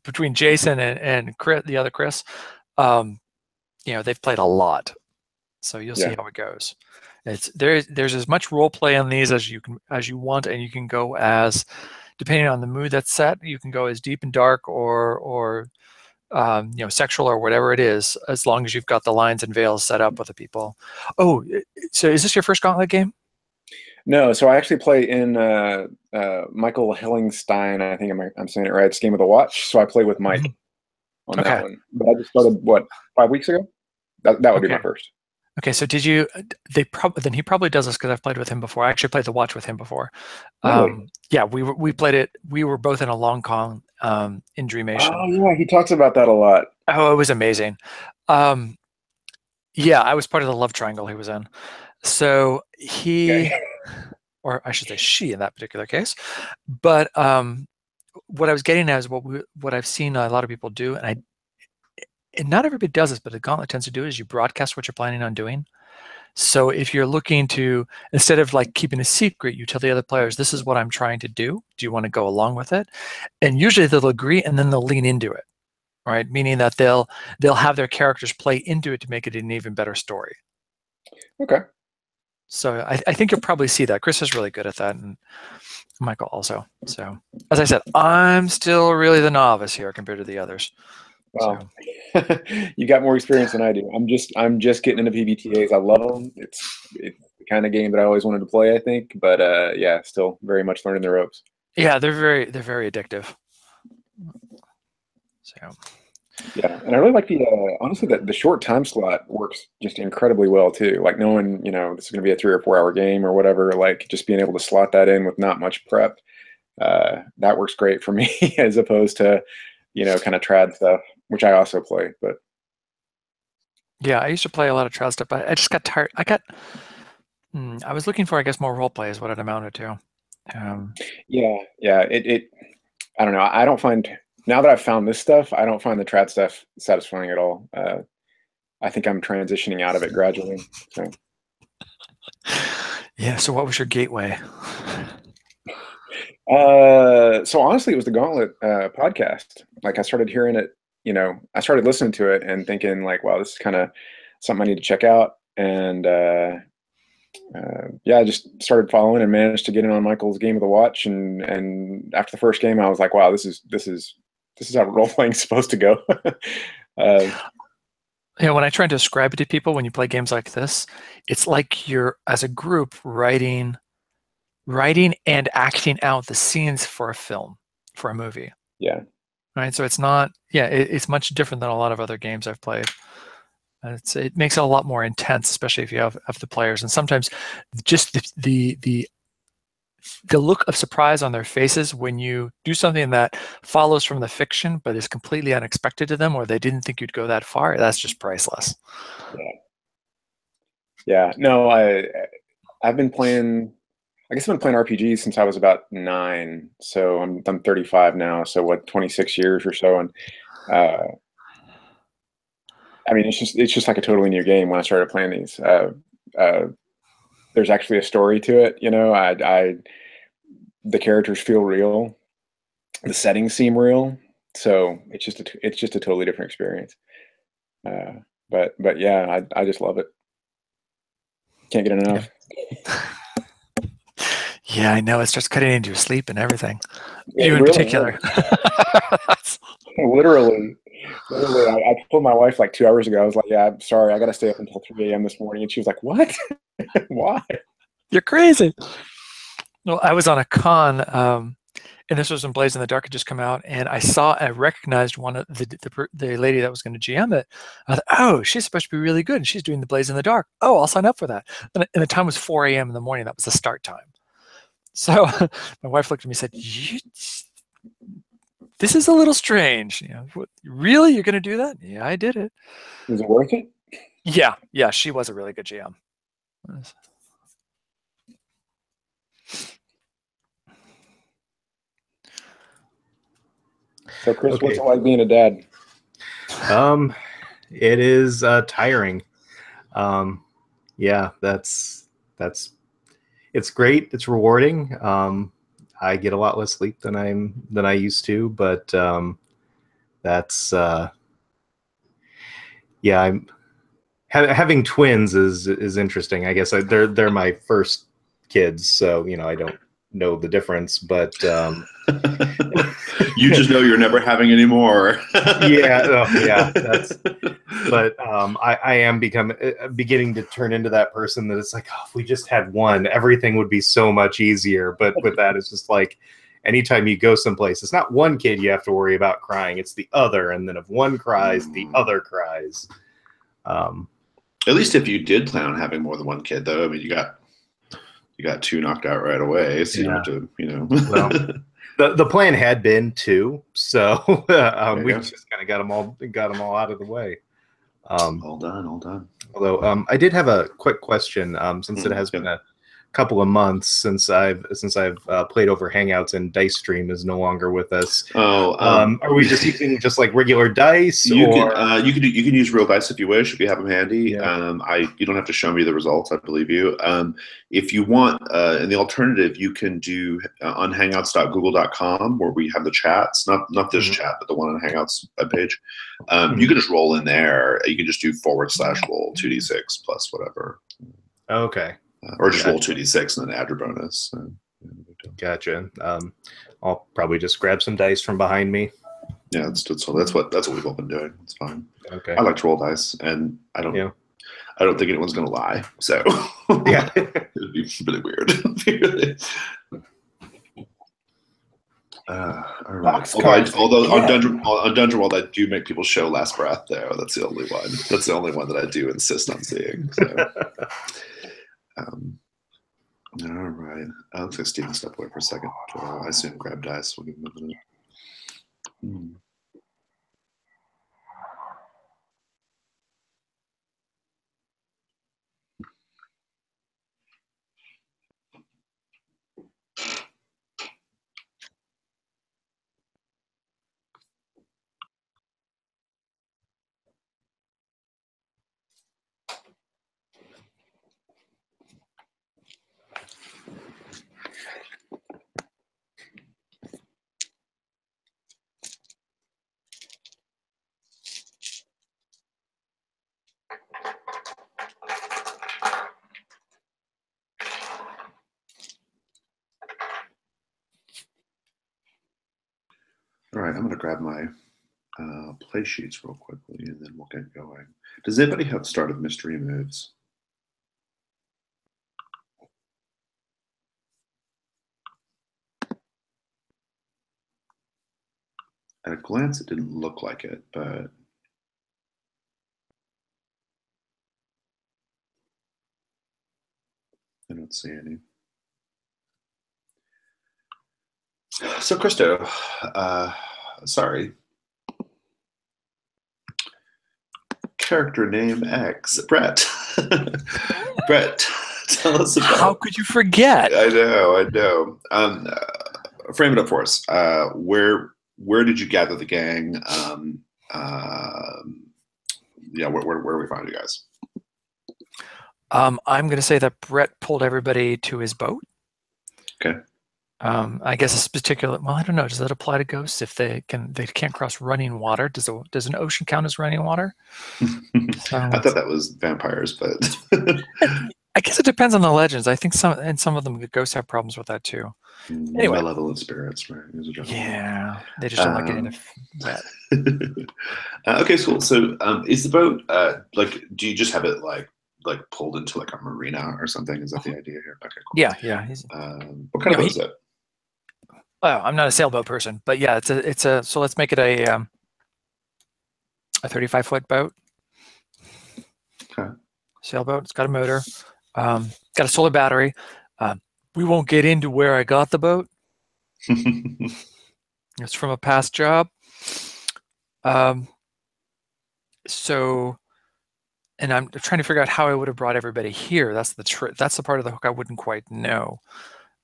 between Jason and Chris, the other Chris, they've played a lot. So you'll see how it goes. There's as much role play on these as you want, and you can go as, depending on the mood that's set, you can go as deep and dark or sexual or whatever it is, as long as you've got the lines and veils set up with the people. Oh, so is this your first Gauntlet game? No, so I actually play in Michael Hellingstein. I think I'm saying it right. It's Game of the Watch. So I play with Mike on that one. But I just started 5 weeks ago. That would be my first. Okay, so did you? Then he probably does this because I've played with him before. I actually played the Watch with him before. Really? Yeah, we played it. We were both in a long con in Dreamation. Oh yeah, he talks about that a lot. Oh, it was amazing. Yeah, I was part of the love triangle he was in. So he, or I should say she in that particular case. But what I was getting at is what I've seen a lot of people do, and not everybody does this, but the Gauntlet tends to do is you broadcast what you're planning on doing. So if you're looking to, instead of like keeping a secret, you tell the other players, this is what I'm trying to do. Do you want to go along with it? And usually they'll agree and then they'll lean into it, right? Meaning that they'll have their characters play into it to make it an even better story. Okay. So I think you'll probably see that. Chris is really good at that, and Michael also. So as I said, I'm still really the novice here compared to the others. Well, so. You got more experience than I do. I'm just getting into PBTAs. I love them. It's the kind of game that I always wanted to play, I think. But yeah, still very much learning the ropes. Yeah, they're very addictive. So. Yeah, and I really like the honestly the short time slot works just incredibly well too. Like knowing this is going to be a 3 or 4 hour game or whatever. Like just being able to slot that in with not much prep, that works great for me as opposed to kind of trad stuff, which I also play. But yeah, I used to play a lot of trad stuff, but I just got tired. I was looking for, I guess, more role play is what it amounted to. Yeah. It I don't know. I don't find, now that I've found this stuff, I don't find the trad stuff satisfying at all. I think I'm transitioning out of it gradually. So. Yeah. So what was your gateway? So honestly, it was the Gauntlet podcast. Like I started hearing it, I started listening to it and thinking like, wow, this is kind of something I need to check out. And yeah, I just started following and managed to get in on Michael's Game of the Watch. And after the first game, I was like, wow, this is how role playing is supposed to go. Yeah, when I try to describe it to people, when you play games like this, it's like you're, as a group, writing and acting out the scenes for a film, for a movie. Yeah. Right. So it's not. Yeah, it's much different than a lot of other games I've played. It makes it a lot more intense, especially if you have the players, and sometimes just the look of surprise on their faces when you do something that follows from the fiction but is completely unexpected to them, or they didn't think you'd go that far. That's just priceless. Yeah. No, I've been playing. I guess I've been playing RPGs since I was about 9. So I'm 35 now. So 26 years or so. And I mean, it's just like a totally new game when I started playing these. There's actually a story to it. The characters feel real. The settings seem real. So it's just a totally different experience. But yeah, I just love it. Can't get enough. Yeah, I know. It starts cutting into your sleep and everything. Yeah, you in really, particular. Literally, I told my wife like 2 hours ago. I was like, "Yeah, I'm sorry, I got to stay up until 3 a.m. this morning," and she was like, "What? Why?" You're crazy. Well, I was on a con, and this was when Blaze in the Dark had just come out, and I recognized one of the lady that was going to GM it. I thought, oh, she's supposed to be really good, and she's doing the Blaze in the Dark. Oh, I'll sign up for that. And the time was 4 a.m. in the morning. That was the start time. So my wife looked at me and said, this is a little strange. Really? You're going to do that? Yeah, I did it. Was it worth it? Yeah. She was a really good GM. So, Chris, Okay. what's it like being a dad? It is tiring. Yeah, that's it's great. It's rewarding. I get a lot less sleep than I used to, but that's yeah. Having twins is interesting. I guess they're my first kids, so I don't know the difference, but you just know you're never having any more. yeah. But I am beginning to turn into that person that it's like, oh, if we just had one, everything would be so much easier. But with that, it's just like, anytime you go someplace, it's not one kid you have to worry about crying, it's the other, and then if one cries, the other cries. At least if you did plan on having more than one kid, though, I mean, you got two knocked out right away, so you don't have to, Well, the plan had been two, so we just kind of got them all out of the way. All done. Although I did have a quick question, since it has been a couple of months since I've played over Hangouts and Dice Stream is no longer with us. Are we just using just like regular dice? You can use real dice if you wish, if you have them handy. Yeah. You don't have to show me the results. I believe you. If you want, in the alternative, you can do on Hangouts.google.com where we have the chats. Not this chat, but the one on Hangouts webpage. You can just roll in there. You can just do /roll 2d6 plus whatever. Okay. Or just roll 2d6 and then add your bonus. Gotcha. I'll probably just grab some dice from behind me. Yeah, that's what we've all been doing. It's fine. Okay. I like to roll dice, and I don't think anyone's gonna lie. So yeah, it'd be really weird. All right. Although on Dungeon World, I do make people show Last Breath. Though that's the only one. That's the only one that I do insist on seeing. So. All right. Looks like Steven stepped away for a second. I assume grab dice. We'll give him a minute. All right, I'm going to grab my play sheets real quickly, and then we'll get going. Does anybody have start of mystery moves? At a glance, it didn't look like it, but I don't see any. So, Christo, sorry. Character name X. Brett. Brett, tell us about. How could you forget? I know. Frame it up for us. Where did you gather the gang? Where do we find you guys? I'm going to say that Brett pulled everybody to his boat. Okay. I guess this particular. Well, I don't know. Does that apply to ghosts if they can't cross running water? Does an ocean count as running water? I thought that was vampires, but I guess it depends on the legends. I think some of them, the ghosts have problems with that too. Anyway, malevolent spirits, right? Yeah, they just don't like getting wet. Okay, cool. So, is the boat do you just have it like pulled into like a marina or something? Is that the idea here? Okay, cool. Yeah. What kind of boat is it? Oh, I'm not a sailboat person, but yeah, it's a. So let's make it a 35-foot boat. Okay. Sailboat. It's got a motor. Got a solar battery. We won't get into where I got the boat. It's from a past job. So, and I'm trying to figure out how I would have brought everybody here. That's the part of the hook I wouldn't quite know.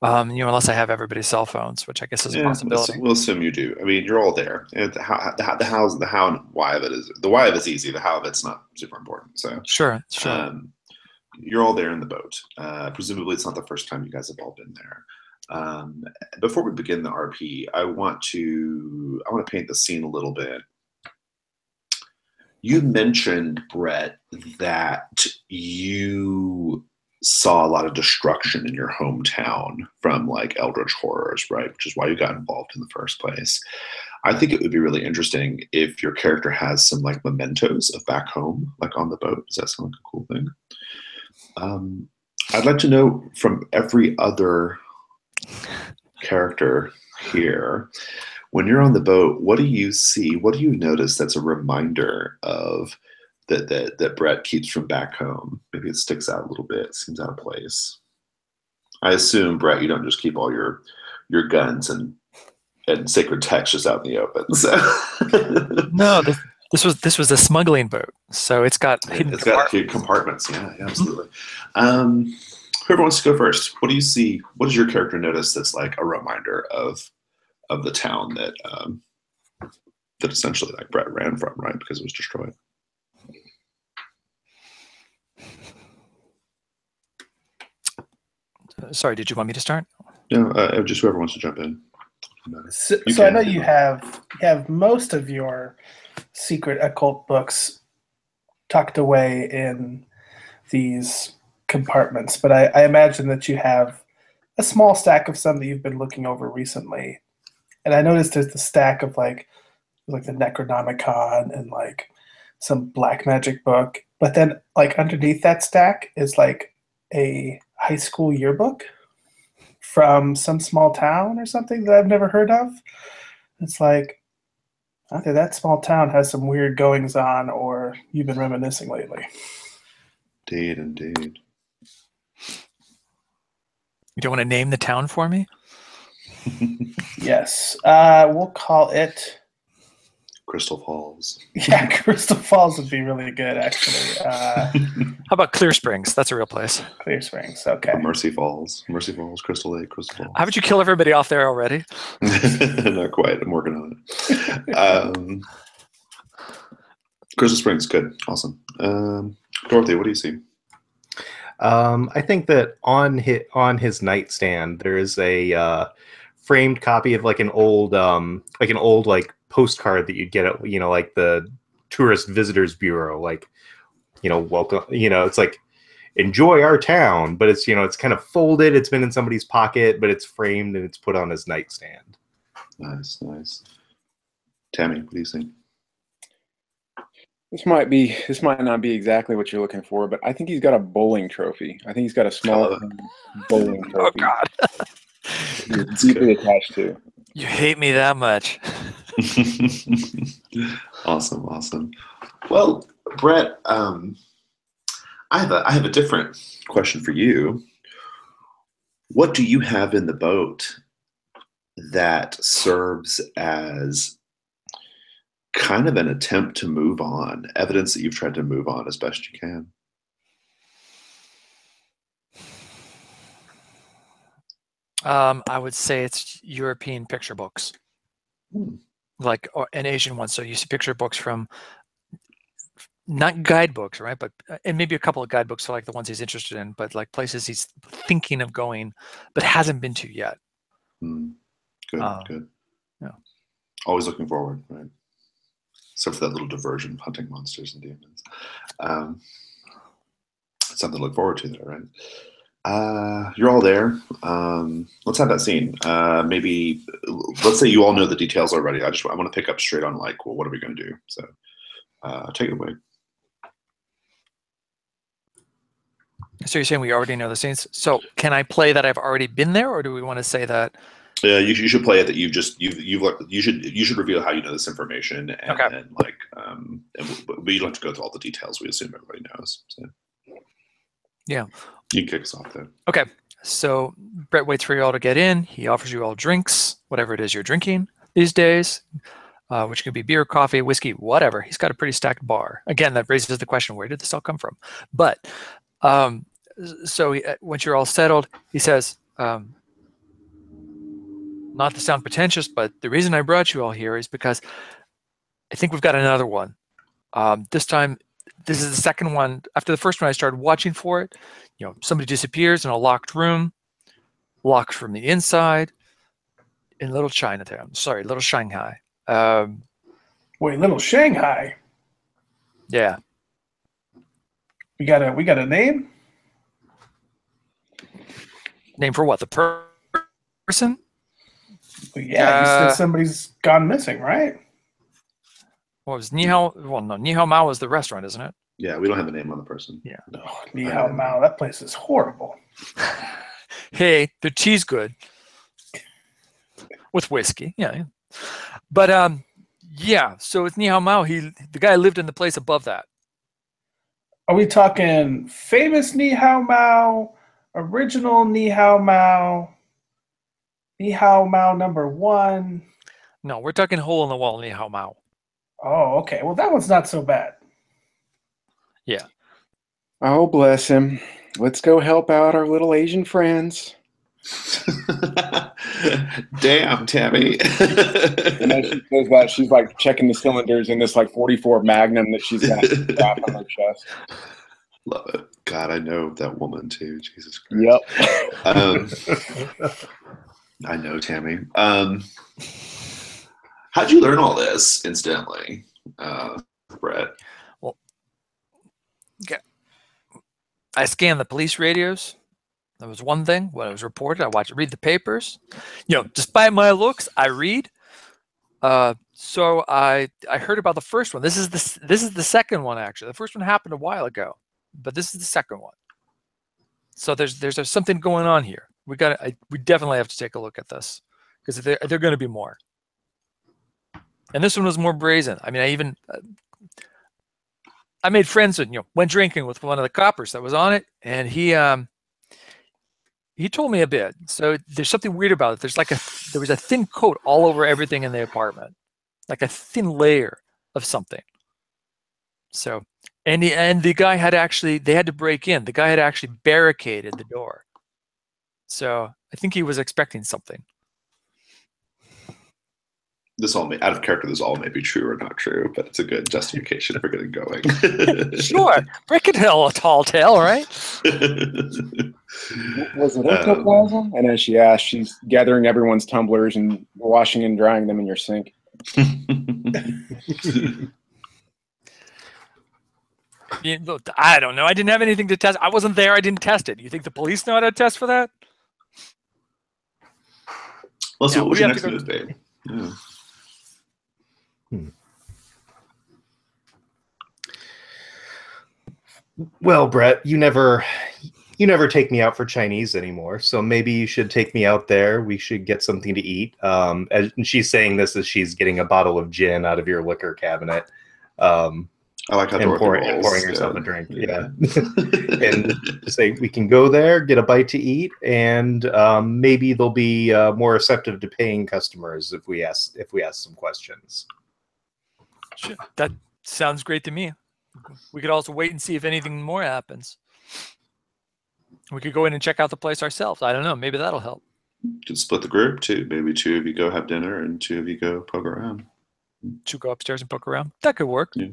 Unless I have everybody's cell phones, which I guess is a possibility. We'll assume you do. I mean, you're all there. The how and why of it is the why of it's easy. The how of it's not super important. So sure. You're all there in the boat. Presumably, it's not the first time you guys have all been there. Before we begin the RP, I want to paint the scene a little bit. You mentioned, Brett, that you saw a lot of destruction in your hometown from like eldritch horrors, right? Which is why you got involved in the first place. I think it would be really interesting if your character has some like mementos of back home, like on the boat. Does that sound like a cool thing? I'd like to know from every other character here, when you're on the boat, what do you see? What do you notice that's a reminder of that Brett keeps from back home? Maybe it sticks out a little bit, seems out of place. I assume, Brett, you don't just keep all your guns and sacred texts just out in the open. So. No, this was a smuggling boat, so it's got hidden compartments. Yeah, absolutely. Whoever wants to go first, what do you see? What does your character notice that's like a reminder of the town that essentially like Brett ran from, right? Because it was destroyed. Sorry, did you want me to start? No, just whoever wants to jump in. So I know you have most of your secret occult books tucked away in these compartments, but I imagine that you have a small stack of some that you've been looking over recently. And I noticed there's the stack of like the Necronomicon and like some black magic book, but then like underneath that stack is like a high school yearbook from some small town or something that I've never heard of. It's like, either that small town has some weird goings on or you've been reminiscing lately. Indeed. You don't want to name the town for me? Yes. We'll call it Crystal Falls. Yeah, Crystal Falls would be really good, actually. How about Clear Springs? That's a real place. Clear Springs, okay. Mercy Falls, Crystal Lake, Crystal Falls. Haven't you killed everybody off there already? Not quite. I'm working on it. Crystal Springs, good, awesome. Dorothy, what do you see? I think that on his nightstand there is a framed copy of like an old postcard that you'd get at like the Tourist Visitors Bureau, like welcome. It's like enjoy our town, but it's it's kind of folded. It's been in somebody's pocket, but it's framed and it's put on his nightstand. Nice. Tammy, what do you think? This might not be exactly what you're looking for, but I think he's got a bowling trophy. I think he's got a small bowling trophy. Oh God! He's deeply attached to. You hate me that much. Awesome. Well, Brett, I have a different question for you. What do you have in the boat that serves as kind of an attempt to move on, evidence that you've tried to move on as best you can? I would say it's European picture books, like an Asian one. So you see picture books from not guidebooks, right? But and maybe a couple of guidebooks for like the ones he's interested in, but like places he's thinking of going, but hasn't been to yet. Good. Yeah. Always looking forward, right? Except for that little diversion of hunting monsters and demons. Something to look forward to there, right? You're all there. Let's have that scene. Maybe let's say you all know the details already. I want to pick up straight on like, well, what are we going to do? So take it away. So you're saying we already know the scenes. So can I play that I've already been there, or do we want to say that? Yeah, you should play it that you should reveal how you know this information, and then like but you don't have to go through all the details. We assume everybody knows. So. Yeah, you can kick us off then. Okay, so Brett waits for you all to get in. He offers you all drinks, whatever it is you're drinking these days, which could be beer, coffee, whiskey, whatever. He's got a pretty stacked bar. Again, that raises the question: where did this all come from? But so once you're all settled, he says. not to sound pretentious, but the reason I brought you all here is because I think we've got another one. This time, this is the second one. After the first one, I started watching for it. You know, somebody disappears in a locked room, locked from the inside, in Little Chinatown. Sorry, Little Shanghai. Wait, Little Shanghai. Yeah. We got a name? Name for what? The person? Well, yeah, you said somebody's gone missing, right? What was Ni Hao? Well, no, Ni Hao Mao is the restaurant, isn't it? Yeah, we don't have a name on the person. Yeah. Oh, Ni Hao Mao. That place is horrible. Hey, the tea's good. With whiskey, yeah. But yeah, so with Ni Hao Mao, the guy lived in the place above that. Are we talking famous Ni Hao Mao, original Ni Hao Mao, Ni Hao Mao #1? No, we're talking hole in the wall Ni Hao Mao. Oh, okay. Well, that one's not so bad. Yeah. Oh, bless him. Let's go help out our little Asian friends. Damn, Tammy. And then she goes back, she's like checking the cylinders in this like 44 Magnum that she's got wrapped on her chest. Love it. God, I know that woman too. Jesus Christ. Yep. I know, Tammy. How'd you learn all this incidentally, Brett? Well, I scanned the police radios. That was one thing. When it was reported, I read the papers. You know, despite my looks, I read. So I heard about the first one. This is the second one actually. The first one happened a while ago, but this is the second one. So there's something going on here. We definitely have to take a look at this because they're going to be more. And this one was more brazen. I mean, I made friends and went drinking with one of the coppers that was on it, and he told me a bit. So there's something weird about it. There was a thin coat all over everything in the apartment, like a thin layer of something. So, and the guy they had to break in. The guy had actually barricaded the door. So I think he was expecting something. This all out of character. This all may be true or not true, but it's a good justification for getting going. Sure, Brick can tell a tall tale, right? Was it Ectoplasm? And as she asked, she's gathering everyone's tumblers and washing and drying them in your sink. I don't know. I didn't have anything to test. I wasn't there. I didn't test it. You think the police know how to test for that? Well, so what was your next move, babe? Yeah. Well, Brett, you never take me out for Chinese anymore, so maybe you should take me out there. We should get something to eat. And she's saying this as she's getting a bottle of gin out of your liquor cabinet. I like how and pouring herself a drink. Yeah. And say we can go there, get a bite to eat, and maybe they'll be more receptive to paying customers if we ask some questions. Sure. That sounds great to me. We could also wait and see if anything more happens. We could go in and check out the place ourselves. I don't know. Maybe that'll help. You could split the group too. Maybe 2 of you go have dinner and 2 of you go poke around. 2 go upstairs and poke around. That could work. Yeah.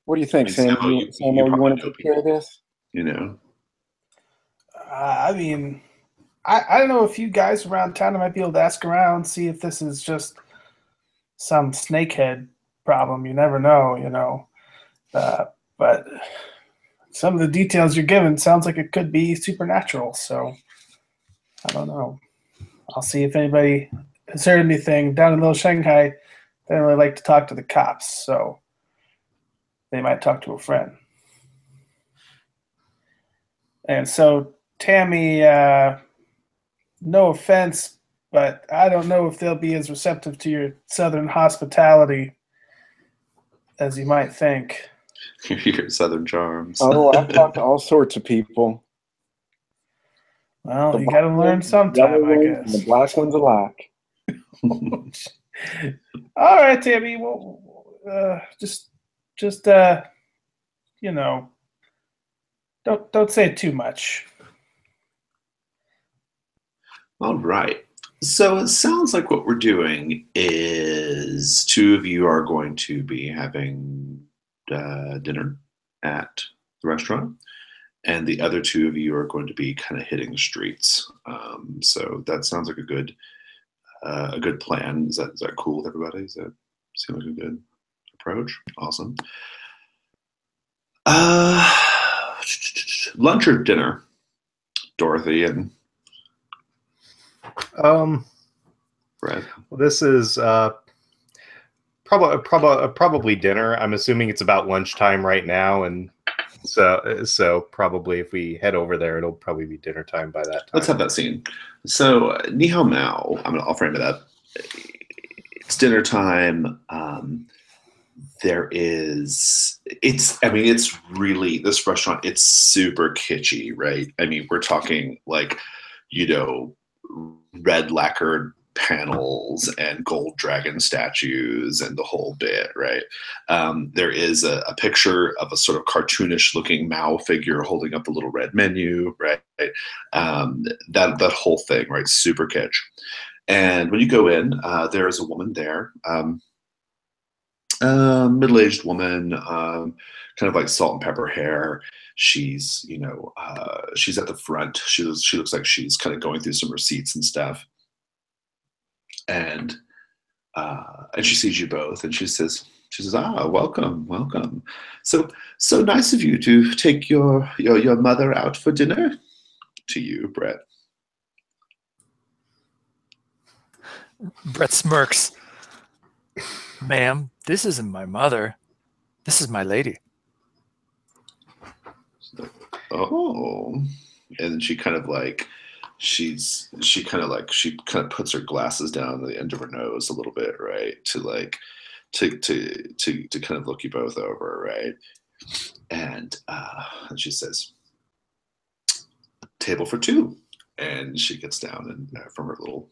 What do you think, Sam? Sam, you want to take care of this? You know. I mean, I don't know if you guys around town might be able to ask around, see if this is just some snakehead problem. You never know, but some of the details you're given sounds like it could be supernatural. So I don't know. I'll see if anybody has heard anything down in Little Shanghai. They don't really like to talk to the cops, so they might talk to a friend. And so, Tammy, no offense, but I don't know if they'll be as receptive to your southern hospitality as you might think. Your southern charms. Oh, I've talked to all sorts of people. Well, you got to learn sometime, I guess. And the black ones alike. All right, Tammy. Well, just don't say too much. All right. So it sounds like what we're doing is two of you are going to be having dinner at the restaurant, and the other two of you are going to be kind of hitting the streets. So that sounds like a good plan. Is that cool with everybody? Does that seem like a good approach? Awesome. Lunch or dinner, Dorothy and Brett? Well, this is probably dinner. I'm assuming it's about lunchtime right now, and so probably if we head over there, it'll probably be dinner time by that time. Let's have that scene. So Ni Hao Mao, I'll frame it up. It's dinner time. It's really, this restaurant, it's super kitschy, right? I mean, we're talking like, red lacquered panels and gold dragon statues and the whole bit, right? There is a picture of a sort of cartoonish looking Mao figure holding up the little red menu, right? That whole thing, right? Super kitsch. And when you go in, there is a woman there, middle-aged woman, kind of like salt and pepper hair. She's, she's at the front. She looks like she's kind of going through some receipts and stuff. And she sees you both, and she says, welcome. So nice of you to take your mother out for dinner. To you, Brett. Brett smirks. Ma'am, this isn't my mother. This is my lady. Oh. And she kind of she kind of puts her glasses down at the end of her nose a little bit, right? To kind of look you both over, right? And she says, "Table for two." And she gets down and from her little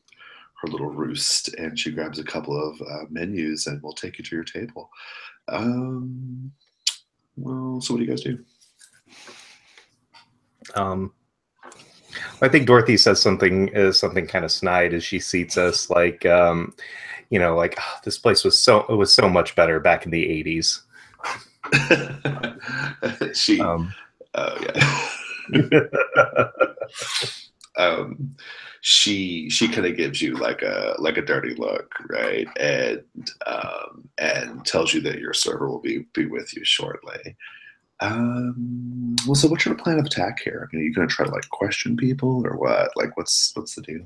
roost, and she grabs a couple of menus, and we'll take you to your table. Well, so what do you guys do? I think Dorothy says something kind of snide as she seats us, like, this place was so much better back in the 80s. She kind of gives you like a dirty look, right? And tells you that your server will be with you shortly. Well, so what's your plan of attack here? I mean, are you going to try to question people or what? Like, what's the deal?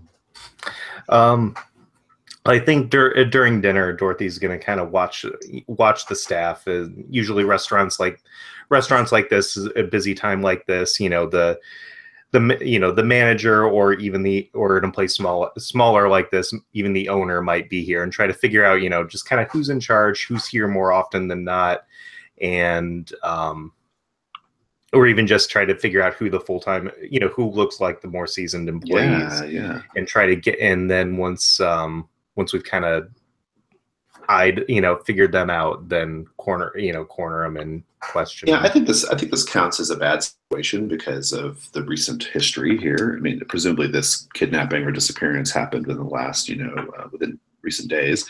I think during dinner, Dorothy's going to kind of watch the staff. Usually, restaurants like this, a busy time like this, the manager or in a place smaller like this, even the owner might be here, and try to figure out, just kind of who's in charge, who's here more often than not, and or even just try to figure out who the full-time, who looks like the more seasoned employees, and try to get in. Then once we've kind of figured them out, then corner them and question. Yeah, I think this counts as a bad situation because of the recent history here. I mean, presumably this kidnapping or disappearance happened within the last, within recent days.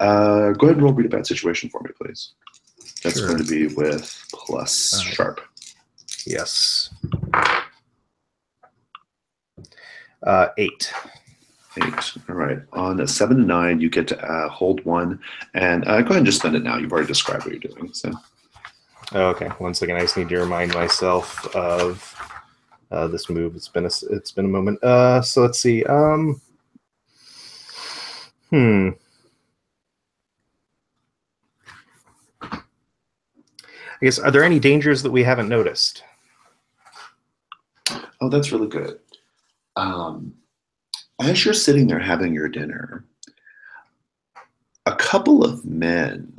Go ahead and roll read a bad situation for me, please. That's going to be with plus sharp. Yes. 8. 8. All right. On a 7 to 9, you get to hold 1, and go ahead and just spend it now. You've already described what you're doing. So. Okay. One second. I just need to remind myself of this move. It's been a moment. So let's see. I guess, are there any dangers that we haven't noticed? Oh, that's really good. As you're sitting there having your dinner, a couple of men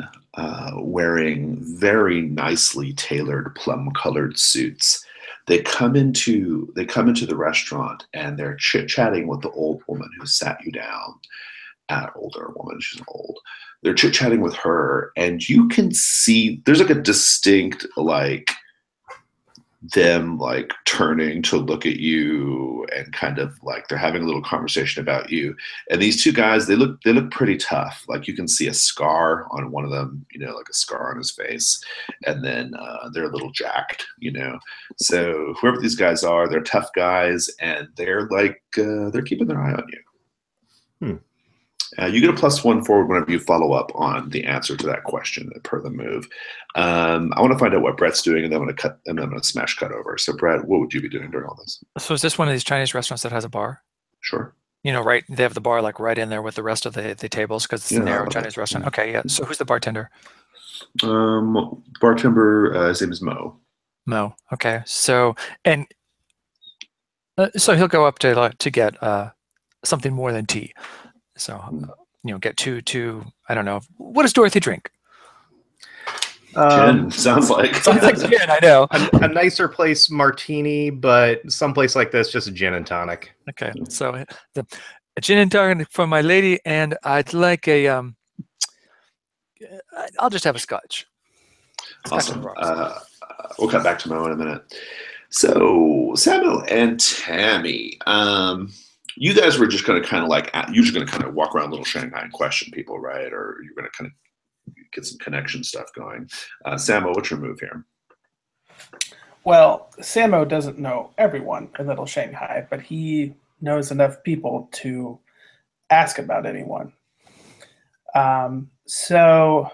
wearing very nicely tailored plum-colored suits, they come into the restaurant, and they're chit-chatting with the old woman who sat you down. Older woman, she's old. They're chit-chatting with her, and you can see there's like a distinct them like turning to look at you and kind of like they're having a little conversation about you. And these two guys, they look pretty tough. Like you can see a scar on one of them, you know, like a scar on his face, and then they're a little jacked, you know. So whoever these guys are, they're tough guys, and they're like they're keeping their eye on you. You get a +1 forward whenever you follow up on the answer to that question per the move. I want to find out what Brett's doing, and then I'm going to cut, and then I'm going to smash cut over. So, Brett, what would you be doing during all this? So, is this one of these Chinese restaurants that has a bar? Sure. You know, right? They have the bar like right in there with the rest of the tables because it's a narrow Chinese restaurant. Okay, yeah. So, who's the bartender? Bartender, his name is Mo. Mo. Okay. So, and so he'll go up to get something more than tea. So, you know, get two. I don't know. What does Dorothy drink? Gin, sounds like gin. I know. A nicer place martini, but someplace like this, just a gin and tonic. Okay, so a gin and tonic for my lady, and I'd like a I'll just have a scotch. Awesome. We'll cut back to Mo in a minute. So, Samuel and Tammy, you guys were just going to kind of like, you're just going to kind of walk around Little Shanghai and question people, right? Or you're going to kind of get some connection stuff going. Samo, what's your move here? Well, Samo doesn't know everyone in Little Shanghai, but he knows enough people to ask about anyone. So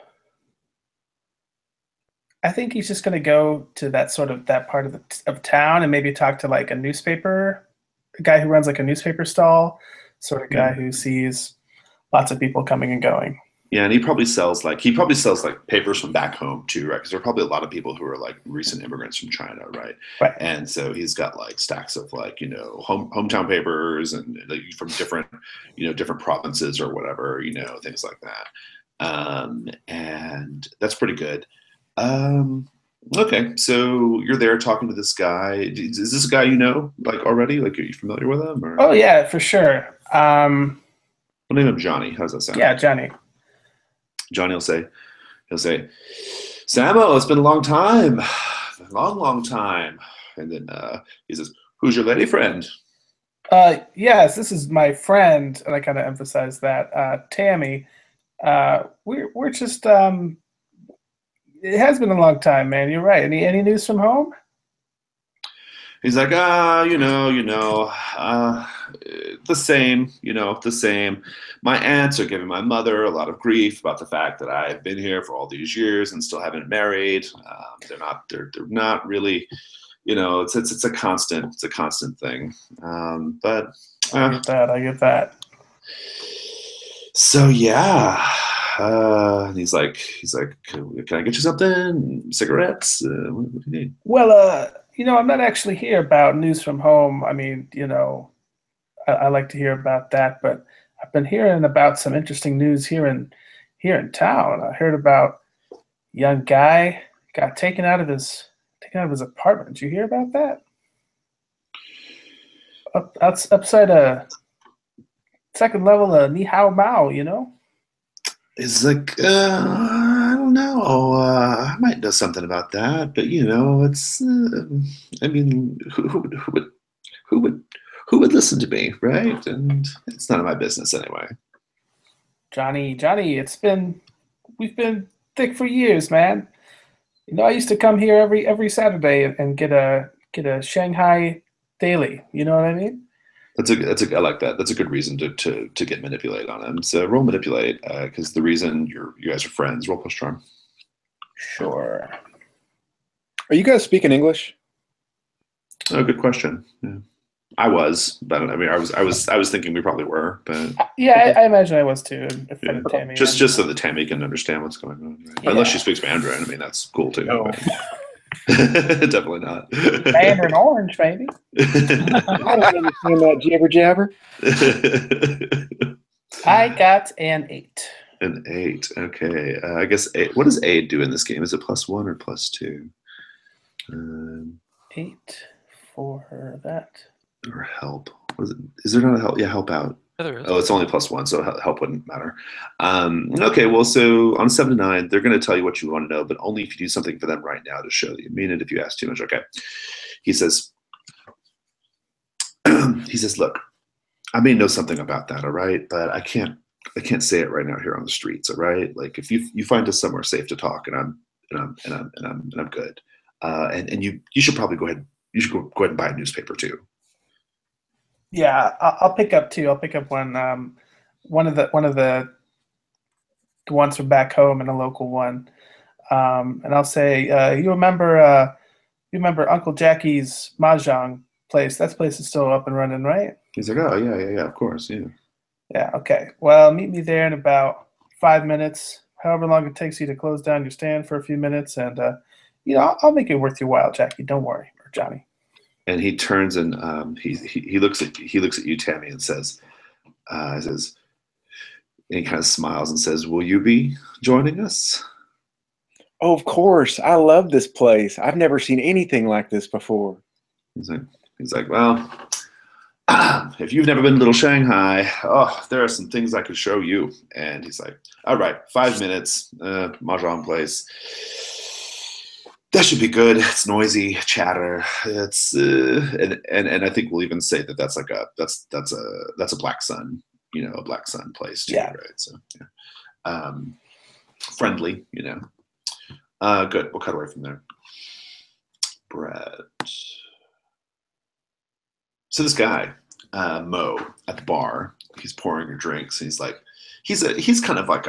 I think he's just going to go to that part of town and maybe talk to like a guy who runs like a newspaper stall, sort of guy who sees lots of people coming and going. Yeah, and he probably sells like papers from back home too, right? Because there are probably a lot of people who are like recent immigrants from China, right? Right. And so he's got like stacks of like, you know, hometown papers and like from different provinces or whatever, you know, things like that. And that's pretty good. Okay, so you're there talking to this guy. Is this a guy you know like already? Like, are you familiar with him? Or? Oh yeah, for sure. We'll name him Johnny. How's that sound? Yeah, Johnny. Johnny will say, Samo, it's been a long time, long time. And then he says, who's your lady friend? Yes, this is my friend, and I kind of emphasize that. Tammy. We're just it has been a long time, man. You're right. Any news from home? He's like, the same, the same. My aunts are giving my mother a lot of grief about the fact that I've been here for all these years and still haven't married. They're not really, it's a constant thing. But I get that. So yeah. He's like, can I get you something? Cigarettes? What do you need? Well, I'm not actually here about news from home. I mean, I like to hear about that, but I've been hearing about some interesting news here in town. I heard about a young guy got taken out of his apartment. Did you hear about that? Upside a second level of Ni Hao Mao, It's like, I don't know. I might know something about that, but it's. I mean, who would listen to me, right? And it's none of my business anyway. Johnny, we've been thick for years, man. I used to come here every Saturday and get a Shanghai daily. You know what I mean? I like that. That's a good reason to get manipulate on him. So roll manipulate, because the reason you guys are friends. Roll plus charm. Sure. Are you guys speaking English? Oh, good question. Yeah. I was, but I mean, I was thinking we probably were, but yeah, I imagine I was too. Yeah. Tammy, just so that Tammy can understand what's going on. Right? Yeah. Unless she speaks Mandarin, I mean, that's cool too. No. Definitely not. Mandarin orange, baby. I don't understand that jibber jabber. I got an 8. An 8. Okay. I guess 8. What does aid do in this game? Is it +1 or +2? 8 for that. Or help. What is it? Is there not a help? Yeah, help out. Yeah, there is. Oh, it's only +1, so help wouldn't matter. Okay, well, so on 7 to 9, they're going to tell you what you want to know, but only if you do something for them right now to show that you mean it. If you ask too much, okay. He says, look, I may know something about that, all right, but I can't say it right now here on the streets, all right. Like if you find us somewhere safe to talk, and I'm good, and you should probably go ahead. You should go ahead and buy a newspaper too. Yeah, I'll pick up two. I'll pick up one of the ones from back home and a local one. And I'll say, you remember Uncle Jackie's mahjong place? That place is still up and running, right? He's like, oh yeah, of course, yeah. Yeah. Okay. Well, meet me there in about 5 minutes, however long it takes you to close down your stand for a few minutes, and I'll make it worth your while, Jackie. Don't worry, or Johnny. And he turns and he looks at you, Tammy, and says, and he kind of smiles and says, "Will you be joining us?" Oh, of course. I love this place. I've never seen anything like this before. He's like, well, if you've never been to Little Shanghai, there are some things I could show you. And he's like, all right, 5 minutes, mahjong place. That should be good. It's noisy, chatter. It's and I think we'll even say that that's like that's a Black Sun, a Black Sun place too, yeah. right? So yeah, friendly, good. We'll cut away from there. Brett. So this guy, Mo, at the bar, he's pouring your drinks, and he's like, he's kind of like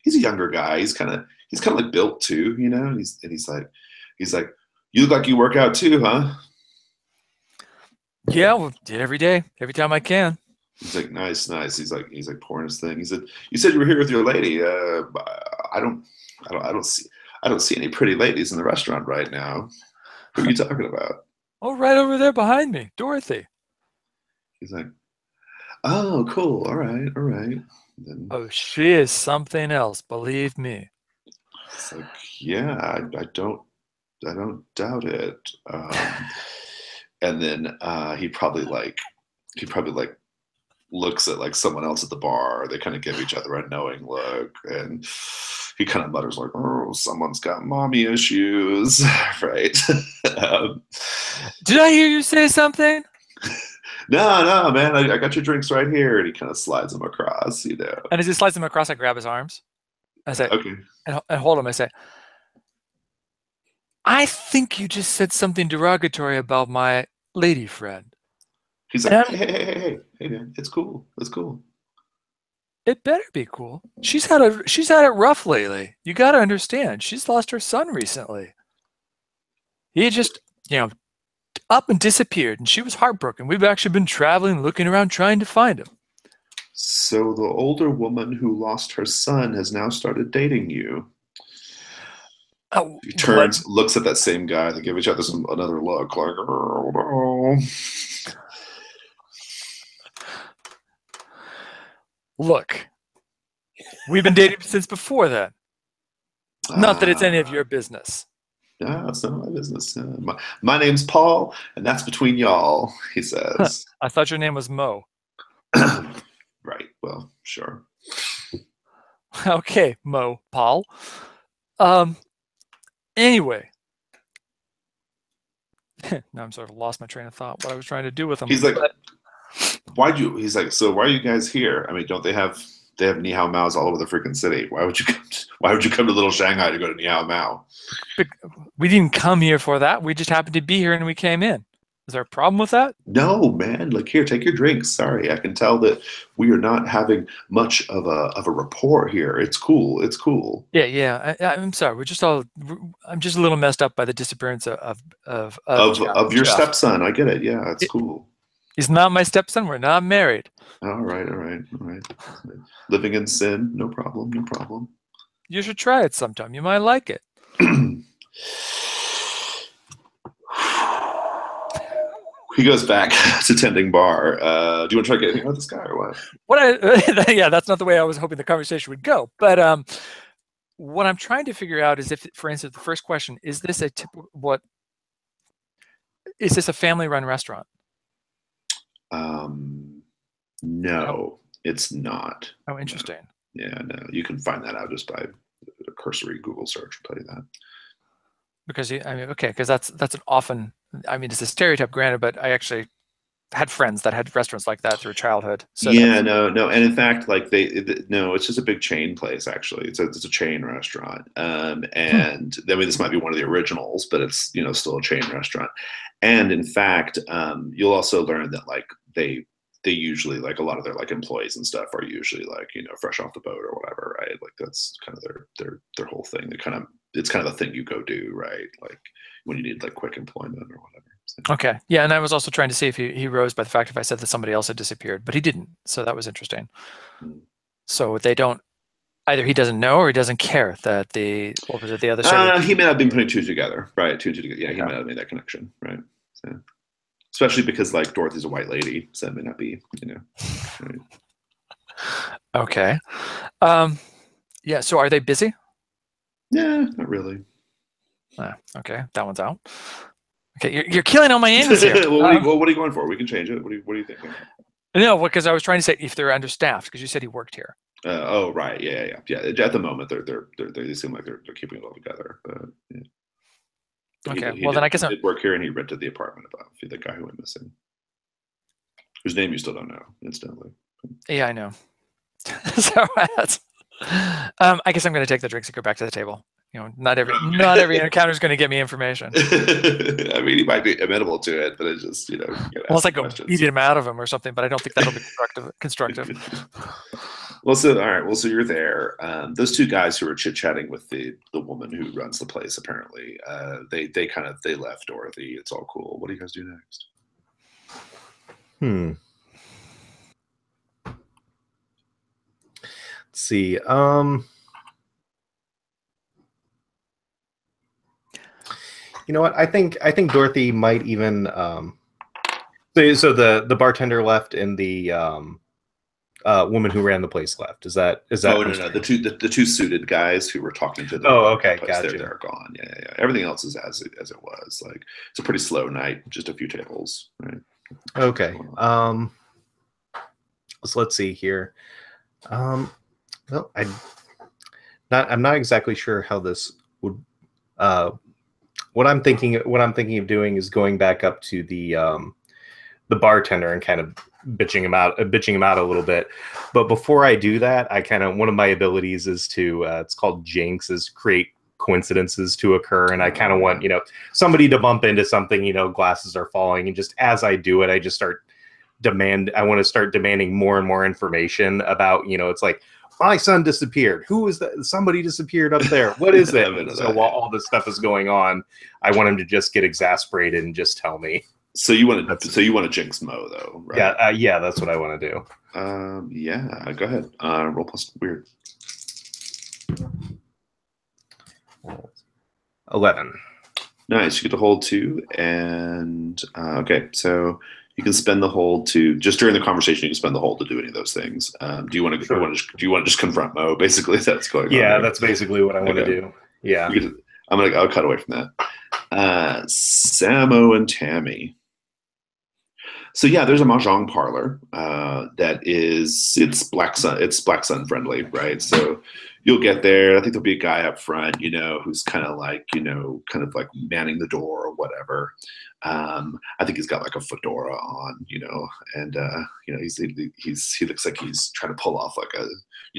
he's a younger guy. He's kind of like built too, and he's like, you look like you work out too, huh? Yeah, well, every day, every time I can. He's like, nice. He's like pouring his thing. He said, you said you were here with your lady. I don't see any pretty ladies in the restaurant right now. Who are you talking about? Oh, right over there behind me, Dorothy. He's like, oh, cool. All right. Then, oh, she is something else, believe me. It's like, yeah, I don't doubt it. And then he probably looks at like someone else at the bar. They kind of give each other a knowing look, and he kind of mutters like, "Oh, someone's got mommy issues," right? Did I hear you say something? No, man. I got your drinks right here, and he kind of slides them across, And as he slides them across, I grab his arms. I say, okay, and hold him. I say, I think you just said something derogatory about my lady friend. He's like, hey, man, it's cool. It better be cool. She's had it rough lately. You got to understand. She's lost her son recently. He just, up and disappeared, and she was heartbroken. We've actually been traveling, looking around, trying to find him. So the older woman who lost her son has now started dating you. He turns, looks at that same guy. They give each other another look, like, oh no. Look, we've been dating since before then. Not that it's any of your business. No, it's none of my business. My name's Paul, and that's between y'all, he says. I thought your name was Mo. Right, well, sure. Okay, Mo, Paul. Anyway. Now I'm sort of lost my train of thought, what I was trying to do with him. He's like, so why are you guys here? I mean, don't they have Ni Hao Maos all over the freaking city? Why would you come to Little Shanghai to go to Ni Hao Mao? We didn't come here for that. We just happened to be here and we came in. Is there a problem with that? No, man. Like, here, take your drinks. Sorry, I can tell that we are not having much of a rapport here. It's cool. Yeah. I'm sorry. I'm just a little messed up by the disappearance of your stepson. I get it. Yeah, it's cool. He's not my stepson. We're not married. All right. Living in sin, no problem. You should try it sometime. You might like it. He goes back to tending bar. Do you want to try to get anything with this guy or what? Yeah, that's not the way I was hoping the conversation would go. But what I'm trying to figure out is if, for instance, the first question, is this a family-run restaurant? No, it's not. Oh, interesting. No. Yeah, no. You can find that out just by a cursory Google search. I'll tell you that. Because I mean, okay, because that's an often. I mean, it's a stereotype, granted, but I actually had friends that had restaurants like that through childhood. So yeah, no, and in fact, like no, it's just a big chain place. Actually, it's a chain restaurant, and I mean, this might be one of the originals, but it's still a chain restaurant. And in fact, you'll also learn that like they usually, like, a lot of their like employees and stuff are usually like fresh off the boat or whatever, right? Like that's kind of their whole thing. It's kind of a thing you go do, right? Like when you need like quick employment or whatever. So. Okay, yeah, and I was also trying to see if he rose by the fact if I said that somebody else had disappeared, but he didn't. So that was interesting. So they don't, either he doesn't know or he doesn't care that what was it, the other side? He may not have been putting two together, right? Two together. Yeah, he may not have made that connection, right? So, especially because like Dorothy's a white lady, so it may not be, Right. Okay. Yeah. So are they busy? Yeah, not really. Okay, that one's out. Okay, you're killing all my angles here. Well, what are you going for? We can change it. What are you thinking? No, because I was trying to say if they're understaffed, because you said he worked here. Oh, right. Yeah. At the moment, they seem like they're keeping it all together. But yeah. Okay. Then I guess he did work here, and he rented the apartment above. The guy who went missing, whose name you still don't know, incidentally. Yeah, I know. So I guess I'm going to take the drinks and go back to the table. Not every encounter is going to get me information. I mean, he might be amenable to it, but it's just well, it's like beat him out of him or something. But I don't think that'll be constructive. Well, so all right. Well, so you're there. Those two guys who were chit chatting with the woman who runs the place, apparently, they left Dorothy. It's all cool. What do you guys do next? Let's see. You know what? I think Dorothy might even. So the bartender left and the woman who ran the place left. Is that? Oh, no. The two suited guys who were talking to them. Oh, okay, gotcha. They're gone. Yeah. Everything else is as it was. Like, it's a pretty slow night. Just a few tables, right? Okay. So let's see here. Well, I'm not exactly sure how this would. What I'm thinking of doing is going back up to the bartender and kind of bitching him out a little bit. But before I do that, one of my abilities is to it's called Jinx, is create coincidences to occur, and I kind of want somebody to bump into something, glasses are falling, and just as I do it, I just I want to start demanding more and more information about, it's like, my son disappeared. Who is that? Somebody disappeared up there. What is it? So while all this stuff is going on, I want him to just get exasperated and just tell me. So you want to jinx Mo though, right? Yeah, that's what I want to do. Yeah, go ahead. Roll plus weird. 11. Nice. You get to hold 2, and okay, so you can spend the hold to just during the conversation. You can spend the hold to do any of those things. Do you want to? Sure. Do you want to just confront Mo? Basically, that's going on. Yeah, that's basically what I want to do. Yeah, I'll cut away from that. Samo and Tammy. So yeah, there's a mahjong parlor it's Black Sun friendly, right? So you'll get there. I think there'll be a guy up front, who's kind of like manning the door or whatever. I think he's got like a fedora on, and he looks like he's trying to pull off like a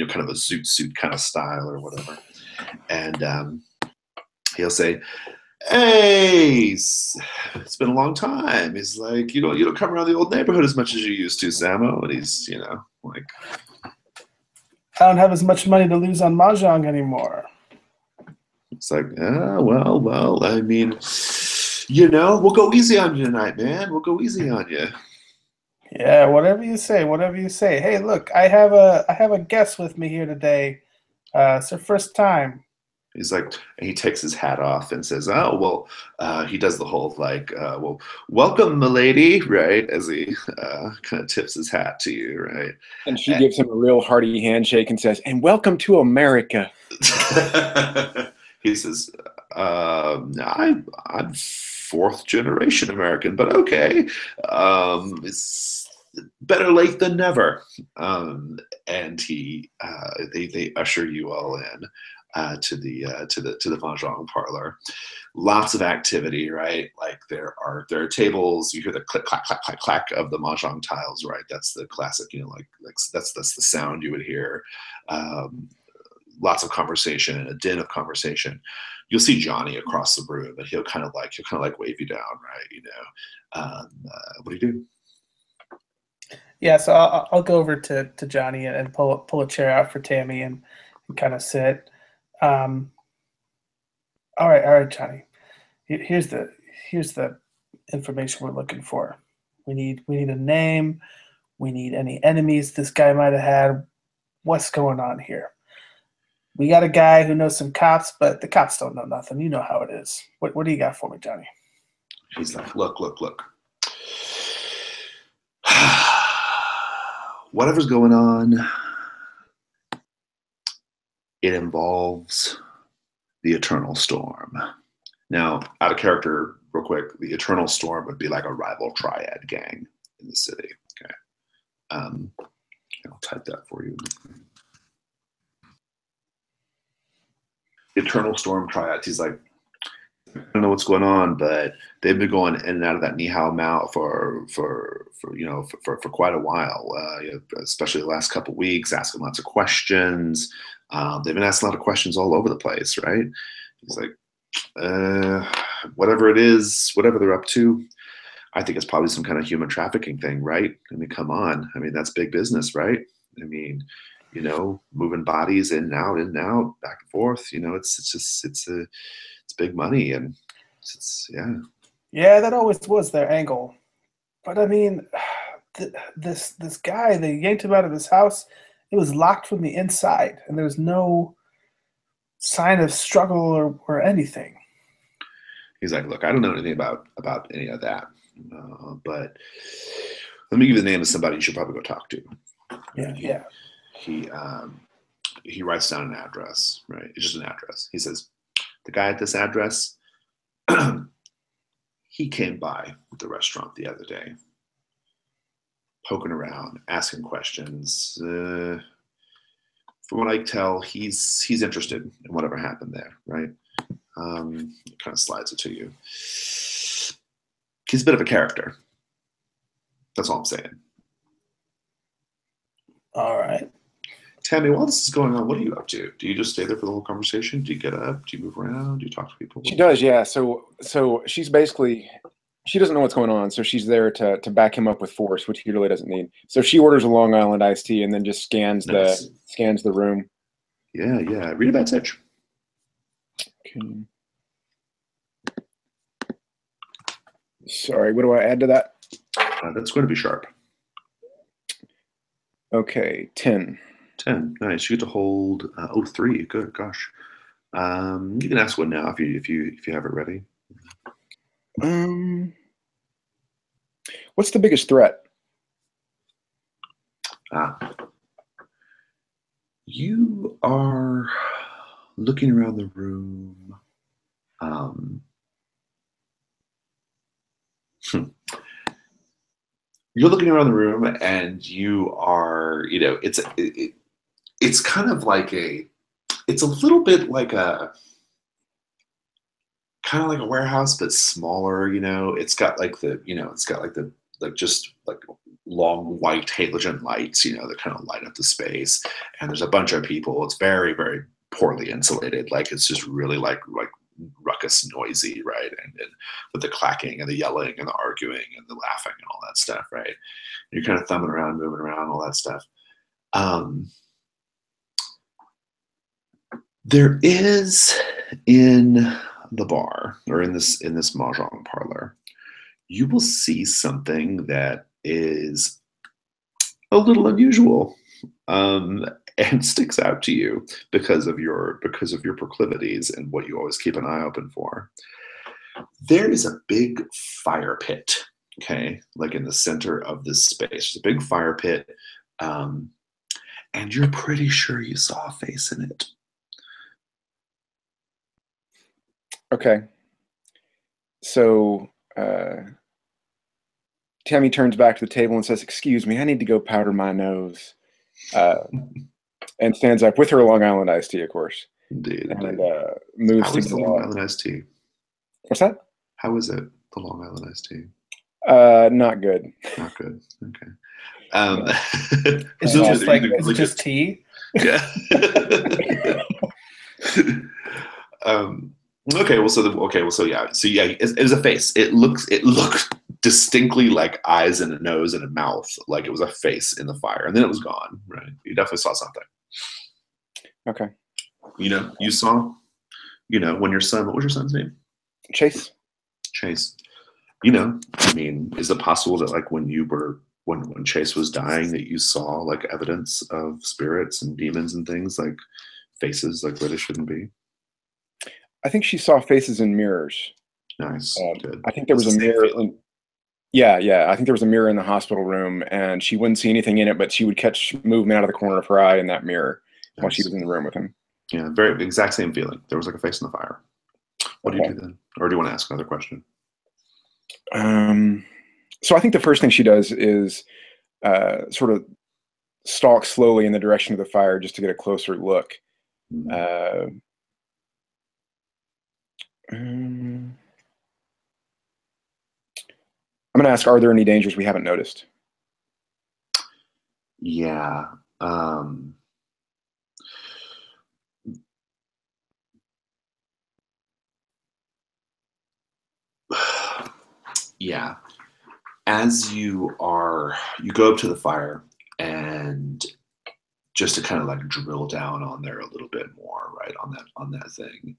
kind of a zoot suit kind of style or whatever. And he'll say, "Hey, it's been a long time." He's like, you don't come around the old neighborhood as much as you used to, Samo. And he's, like, I don't have as much money to lose on mahjong anymore. It's like, well, I mean, we'll go easy on you tonight, man. We'll go easy on you. Yeah, whatever you say. Hey, look, I have a guest with me here today. It's her first time. He's like, and he takes his hat off and says, "Oh, well," he does the whole like, "Well, welcome, milady," right? As he kind of tips his hat to you, right? And she gives him a real hearty handshake and says, "And welcome to America." He says, I'm 4th generation American, but okay. better late than never. And they usher you all in to the mahjong parlor. Lots of activity, right? Like there are tables. You hear the click, clack, clack, clack, clack of the mahjong tiles, right? That's the classic, like that's the sound you would hear. Lots of conversation, a din of conversation. You'll see Johnny across the room, and he'll kind of like wave you down, right? What do you do? Yeah, so I'll go over to Johnny and pull a chair out for Tammy and kind of sit. All right, Johnny. Here's the information we're looking for. We need a name. We need any enemies this guy might have had. What's going on here? We got a guy who knows some cops, but the cops don't know nothing. You know how it is. What do you got for me, Johnny? He's like, look. Whatever's going on, it involves the Eternal Storm. Now, out of character, real quick, the Eternal Storm would be like a rival triad gang in the city. Okay. I'll type that for you. Eternal Storm triads. He's like, I don't know what's going on, but they've been going in and out of that Nihao Mount for quite a while, especially the last couple of weeks, asking lots of questions. They've been asking a lot of questions all over the place, right? He's like, whatever it is, whatever they're up to, I think it's probably some kind of human trafficking thing, right? I mean, come on. I mean, that's big business, right? I mean, moving bodies in and out, back and forth. It's big money, and yeah. Yeah, that always was their angle. But I mean, this guy, they yanked him out of his house. It was locked from the inside, and there was no sign of struggle or anything. He's like, look, I don't know anything about any of that, but let me give you the name of somebody you should probably go talk to. Yeah. He writes down an address, right? It's just an address. He says, the guy at this address, he came by the restaurant the other day, poking around, asking questions. From what I can tell, he's interested in whatever happened there, right? It kind of slides it to you. He's a bit of a character. That's all I'm saying. All right. Tammy, while this is going on, what are you up to? Do you just stay there for the whole conversation? Do you get up? Do you move around? Do you talk to people? She does, yeah. So she's basically, she doesn't know what's going on, so she's there to back him up with force, which he really doesn't need. So she orders a Long Island iced tea and then just scans the room. Yeah. Read a message. Okay. Sorry, what do I add to that? That's going to be sharp. Okay, 10. 10. Nice. You get to hold 3. Good. Gosh. You can ask one now if you have it ready. What's the biggest threat? You are looking around the room. You're looking around the room, and you are, it's kind of like it's a little bit like a kind of like a warehouse, but smaller. It's got like just like long white halogen lights, that kind of light up the space. And there's a bunch of people. It's very, very poorly insulated. Like it's just really like ruckus noisy, right? And with the clacking and the yelling and the arguing and the laughing and all that stuff, right? You're kind of thumbing around, moving around, all that stuff. There is in the bar, or in this mahjong parlor, you will see something that is a little unusual, and sticks out to you because of your proclivities and what you always keep an eye open for. There is a big fire pit, okay, like in the center of this space. There's a big fire pit, and you're pretty sure you saw a face in it. Okay. So Tammy turns back to the table and says, "Excuse me, I need to go powder my nose," and stands up with her Long Island iced tea, of course. Indeed. And moves How to is the Long Island iced tea? What's that? How is it, the Long Island iced tea? Not good. Not good. Okay. Is it just tea? Yeah. Okay. Well, so yeah. So yeah, it was a face. It looked distinctly like eyes and a nose and a mouth, like it was a face in the fire, and then it was gone. Right. You definitely saw something. Okay. You saw. When your son. What was your son's name? Chase. Chase. I mean, is it possible that like when Chase was dying that you saw like evidence of spirits and demons and things, like faces like where they shouldn't be? I think she saw faces in mirrors. Nice. Good. I think there was a mirror. Yeah. I think there was a mirror in the hospital room, and she wouldn't see anything in it, but she would catch movement out of the corner of her eye in that mirror while she was in the room with him. Yeah, very exact same feeling. There was like a face in the fire. What do you do then? Or do you want to ask another question? So I think the first thing she does is sort of stalk slowly in the direction of the fire just to get a closer look. I'm going to ask, are there any dangers we haven't noticed? Yeah. Yeah. As you go up to the fire, and just to kind of like drill down on there a little bit more, right, on that thing,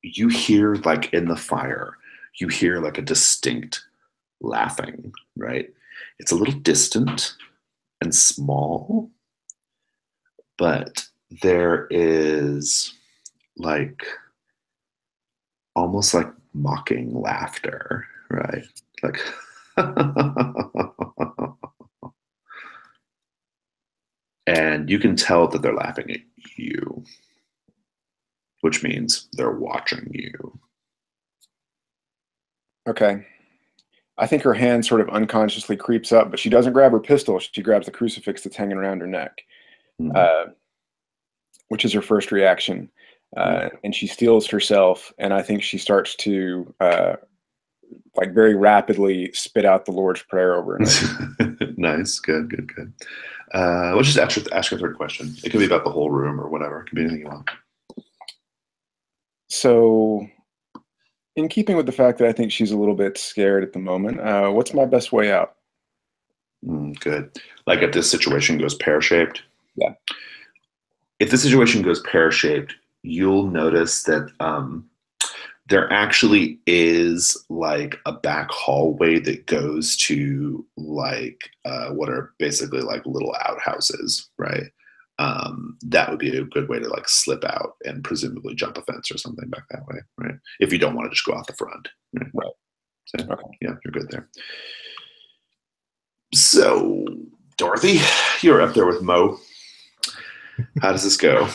you hear like in the fire, you hear like a distinct laughing, right? It's a little distant and small, but there is like almost like mocking laughter, right? Like and you can tell that they're laughing at you, which means they're watching you. Okay. I think her hand sort of unconsciously creeps up, but she doesn't grab her pistol. She grabs the crucifix that's hanging around her neck, which is her first reaction. And she steels herself, and I think she starts to like very rapidly spit out the Lord's Prayer over her. Nice, good. Let's just ask her third question. It could be about the whole room or whatever. It could be anything you want. So, in keeping with the fact that I think she's a little bit scared at the moment, what's my best way out? Good. Like if this situation goes pear-shaped? Yeah. If the situation goes pear-shaped, you'll notice that there actually is like a back hallway that goes to like what are basically like little outhouses, right? That would be a good way to like slip out and presumably jump a fence or something back that way, right? If you don't want to just go out the front, right? So, okay. Yeah, you're good there. So, Dorothy, you're up there with Mo. How does this go?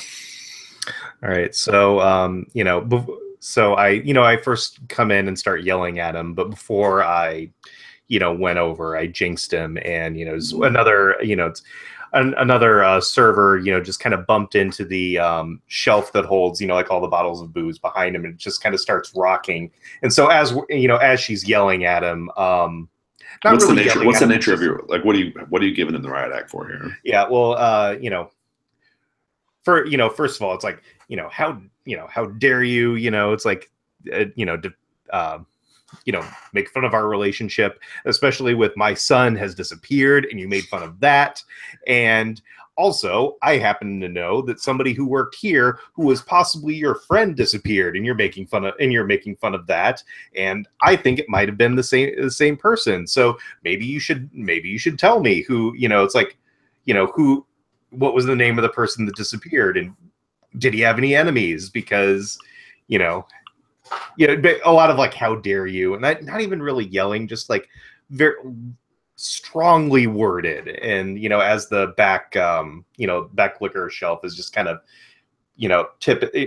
All right. So, I first come in and start yelling at him, but before I, went over, I jinxed him, and, another server, just kind of bumped into the shelf that holds, like all the bottles of booze behind him, and it just kind of starts rocking. And so as she's yelling at him, what's the nature of your, like, what are you giving him the riot act for here? Yeah, well, first of all, it's like, how dare you, it's like, make fun of our relationship, especially with my son has disappeared and you made fun of that. And also, I happen to know that somebody who worked here who was possibly your friend disappeared, and you're making fun of that. And I think it might have been the same person. So maybe you should tell me who, it's like, what was the name of the person that disappeared, and did he have any enemies? Because, a lot of like, how dare you, and not even really yelling, just like very strongly worded. And as the back liquor shelf is just kind of you know,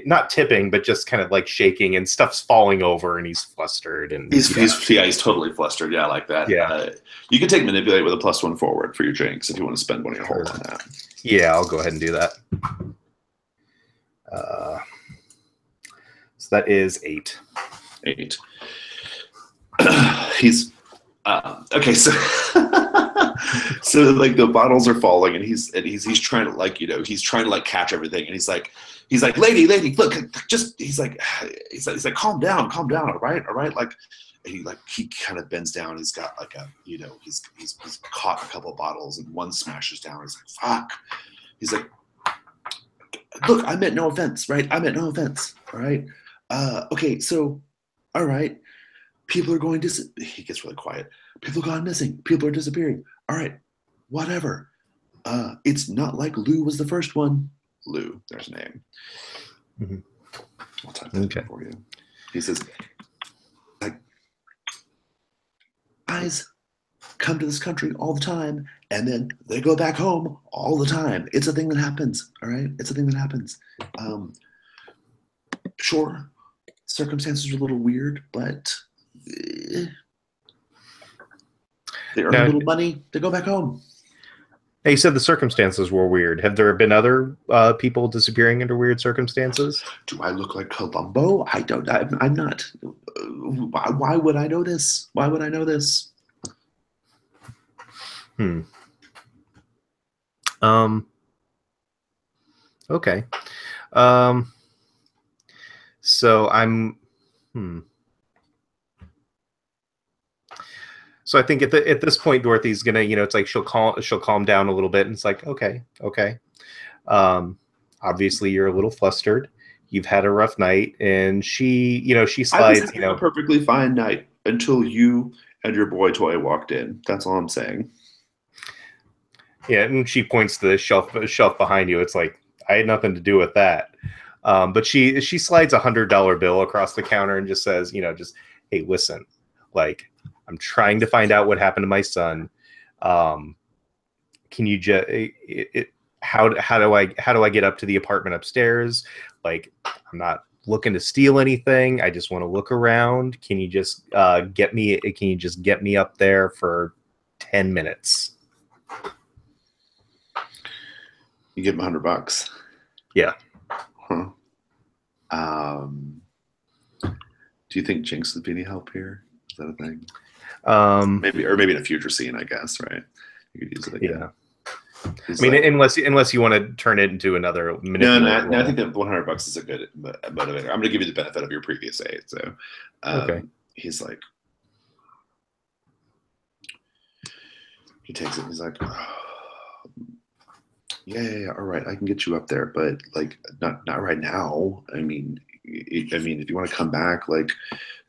not tipping, but just kind of like shaking, and stuff's falling over, and he's flustered, and he's totally flustered. Yeah, like that. Yeah. You can take manipulate with a +1 forward for your jinx if you want to spend one of your hold on that. Yeah, I'll go ahead and do that. So that is 8. 8. He's okay. So so like the bottles are falling, and he's trying to like, you know, he's trying to like catch everything, and he's like, lady, look, just he's like calm down, all right, like he kind of bends down. He's got like a, you know, he's caught a couple of bottles, and one smashes down. He's like, fuck. He's like, look, I meant no offense, right? I meant no offense, all right? Okay, so, all right, people are going to, he gets really quiet. People gone missing. People are disappearing. All right, whatever. It's not like Lou was the first one. Lou, there's a name. I'll type that for you. He says, like, guys come to this country all the time, and then they go back home all the time. It's a thing that happens, all right? It's a thing that happens. Sure, circumstances are a little weird, but they earn a little money, they go back home. Hey, you said the circumstances were weird. Have there been other people disappearing under weird circumstances? Do I look like Columbo? I don't. I'm not. Why would I know this? Why would I know this? Okay. So I'm. So I think at this point, Dorothy's gonna, you know, it's like she'll calm down a little bit, and it's like, okay. Obviously, you're a little flustered. You've had a rough night, and she slides. I was having a perfectly fine night until you and your boy toy walked in. That's all I'm saying. Yeah, and she points to the shelf behind you. It's like, I had nothing to do with that. But she slides $100 bill across the counter and just says, you know, just, hey, listen, like, I'm trying to find out what happened to my son. Can you just how do I get up to the apartment upstairs? Like, I'm not looking to steal anything. I just want to look around. Can you just get me up there for 10 minutes? You give him $100. Yeah. Huh. Do you think Jinx would be any help here? Is that a thing? Maybe in a future scene, I guess, right? You could use it again. Yeah. I mean, like, unless you want to turn it into another manipulator. No, I think that $100 is a good motivator. I'm going to give you the benefit of your previous aid. So, okay. He's like, he takes it. And he's like, yeah, all right, I can get you up there, but like, not right now. I mean, if you want to come back, like,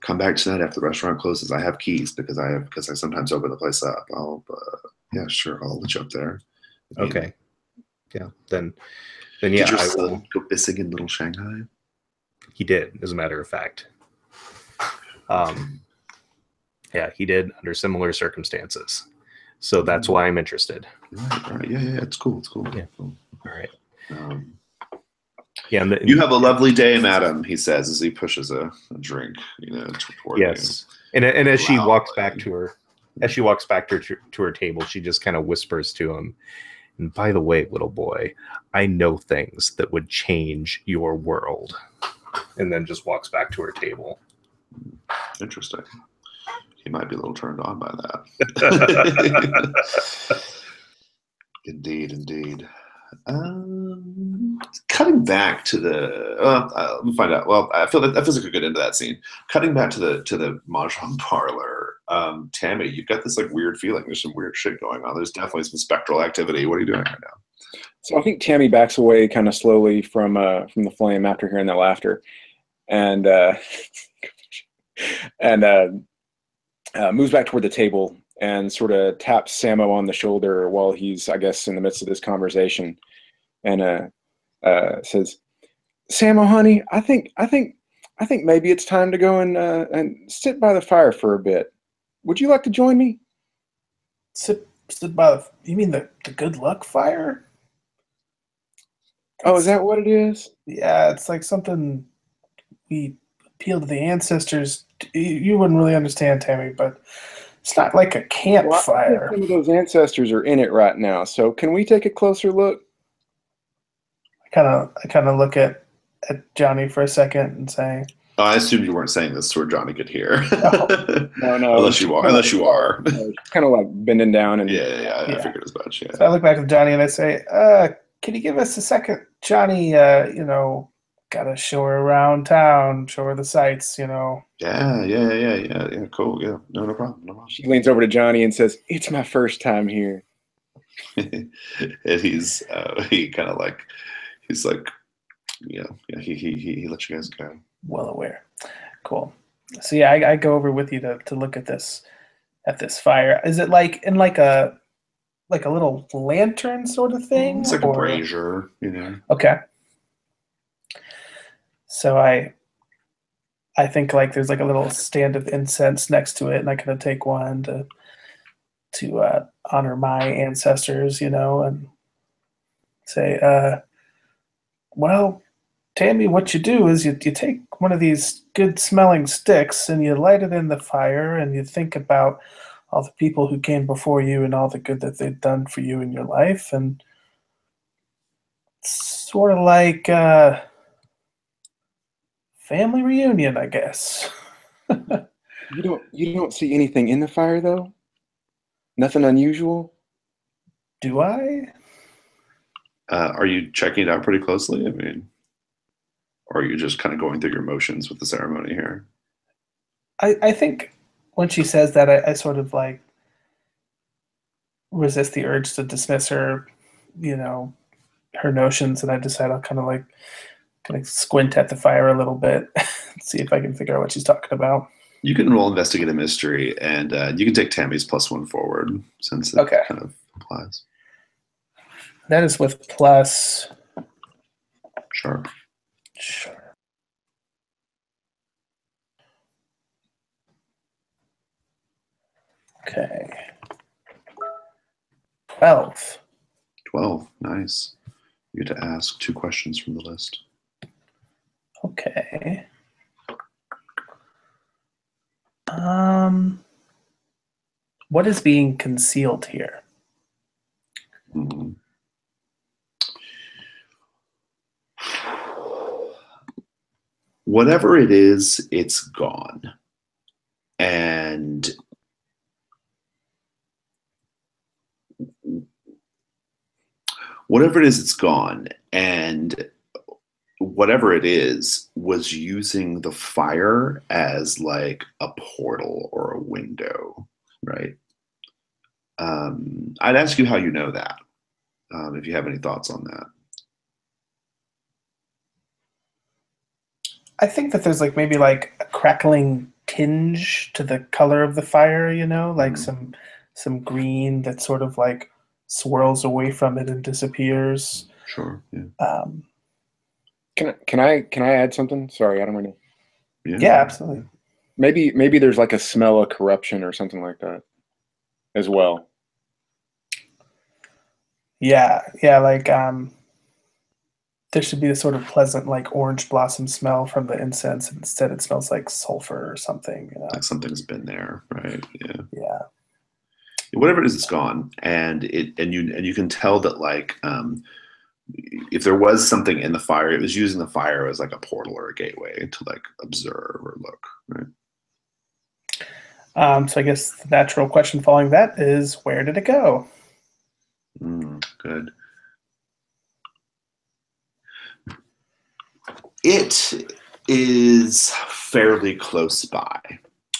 come back tonight after the restaurant closes. I have keys because I sometimes open the place up. Yeah, sure, I'll let you up there. Okay. Yeah. Then Did yeah. your son go missing in Little Shanghai? He did, as a matter of fact. Yeah, he did under similar circumstances. So that's why I'm interested. Right. Yeah. It's cool. Yeah. Cool. All right. Yeah. You have a lovely day, madam, he says as he pushes a drink, you know, toward yes. You. And as she walks back to her, to her table, she just kind of whispers to him, and by the way, little boy, I know things that would change your world. And then just walks back to her table. Interesting. He might be a little turned on by that. Indeed. Cutting back to the let me find out. Well, I feel that feels like a good end to that scene. Cutting back to the mahjong parlor. Tammy, you've got this like weird feeling. There's some weird shit going on. There's definitely some spectral activity. What are you doing right now? So I think Tammy backs away kind of slowly from the flame after hearing that laughter, and moves back toward the table and sort of taps Samo on the shoulder while he's, I guess, in the midst of this conversation, and says, "Samo, honey, I think maybe it's time to go and sit by the fire for a bit. Would you like to join me?" Sit by the. You mean the good luck fire? Oh, is that what it is? Yeah, it's like something we appeal to the ancestors. You wouldn't really understand, Tammy, but it's not like a Well, I think campfire. some of those ancestors are in it right now. So can we take a closer look? I kind of look at Johnny for a second and say, Oh, I assumed you weren't saying this so Johnny could hear. No. Unless you are. Unless you are. Kind of like bending down and Yeah. I Yeah. figured as much. Yeah. So I look back at Johnny and I say, can you give us a second? Johnny, gotta show her around town, show her the sights, Yeah. Cool. Yeah. No problem. she leans over to Johnny and says, "It's my first time here." And he's he lets you guys go. Well aware. Cool. So yeah, I go over with you to look at this fire. Is it like in like a little lantern sort of thing? It's like a brazier, Okay. So I think like there's like a little stand of incense next to it, and I kind of take one to honor my ancestors, and say, well, Tammy, what you do is you take one of these good smelling sticks and you light it in the fire and you think about all the people who came before you and all the good that they've done for you in your life, and it's sort of like family reunion, I guess. You don't see anything in the fire though? Nothing unusual? Do I? Are you checking it out pretty closely? I mean, or are you just kind of going through your motions with the ceremony here? I think when she says that, I sort of like resist the urge to dismiss her, her notions, and I decide I'll kind of squint at the fire a little bit, see if I can figure out what she's talking about. You can roll investigate a mystery, and you can take Tammy's +1 forward since it kind of applies. That is with plus Sharp. Sure. Okay. 12. 12. Nice. You get to ask 2 questions from the list. Okay. What is being concealed here? Mm-hmm. Whatever it is, it's gone. And whatever it is, it's gone. And whatever it is was using the fire as like a portal or a window, right? I'd ask you how you know that, if you have any thoughts on that. I think that there's like maybe like a crackling tinge to the color of the fire, like some green that sort of like swirls away from it and disappears. Sure. Yeah. Can I add something? Sorry, I don't really. Yeah, absolutely. Maybe there's like a smell of corruption or something like that as well. Yeah, like there should be a sort of pleasant like orange blossom smell from the incense, and instead it smells like sulfur or something, Like something's been there, right? Yeah. Whatever it is, it's gone, and you can tell that like if there was something in the fire, it was using the fire as like a portal or a gateway to like observe or look, right? So I guess the natural question following that is, where did it go? Good. It is fairly close by.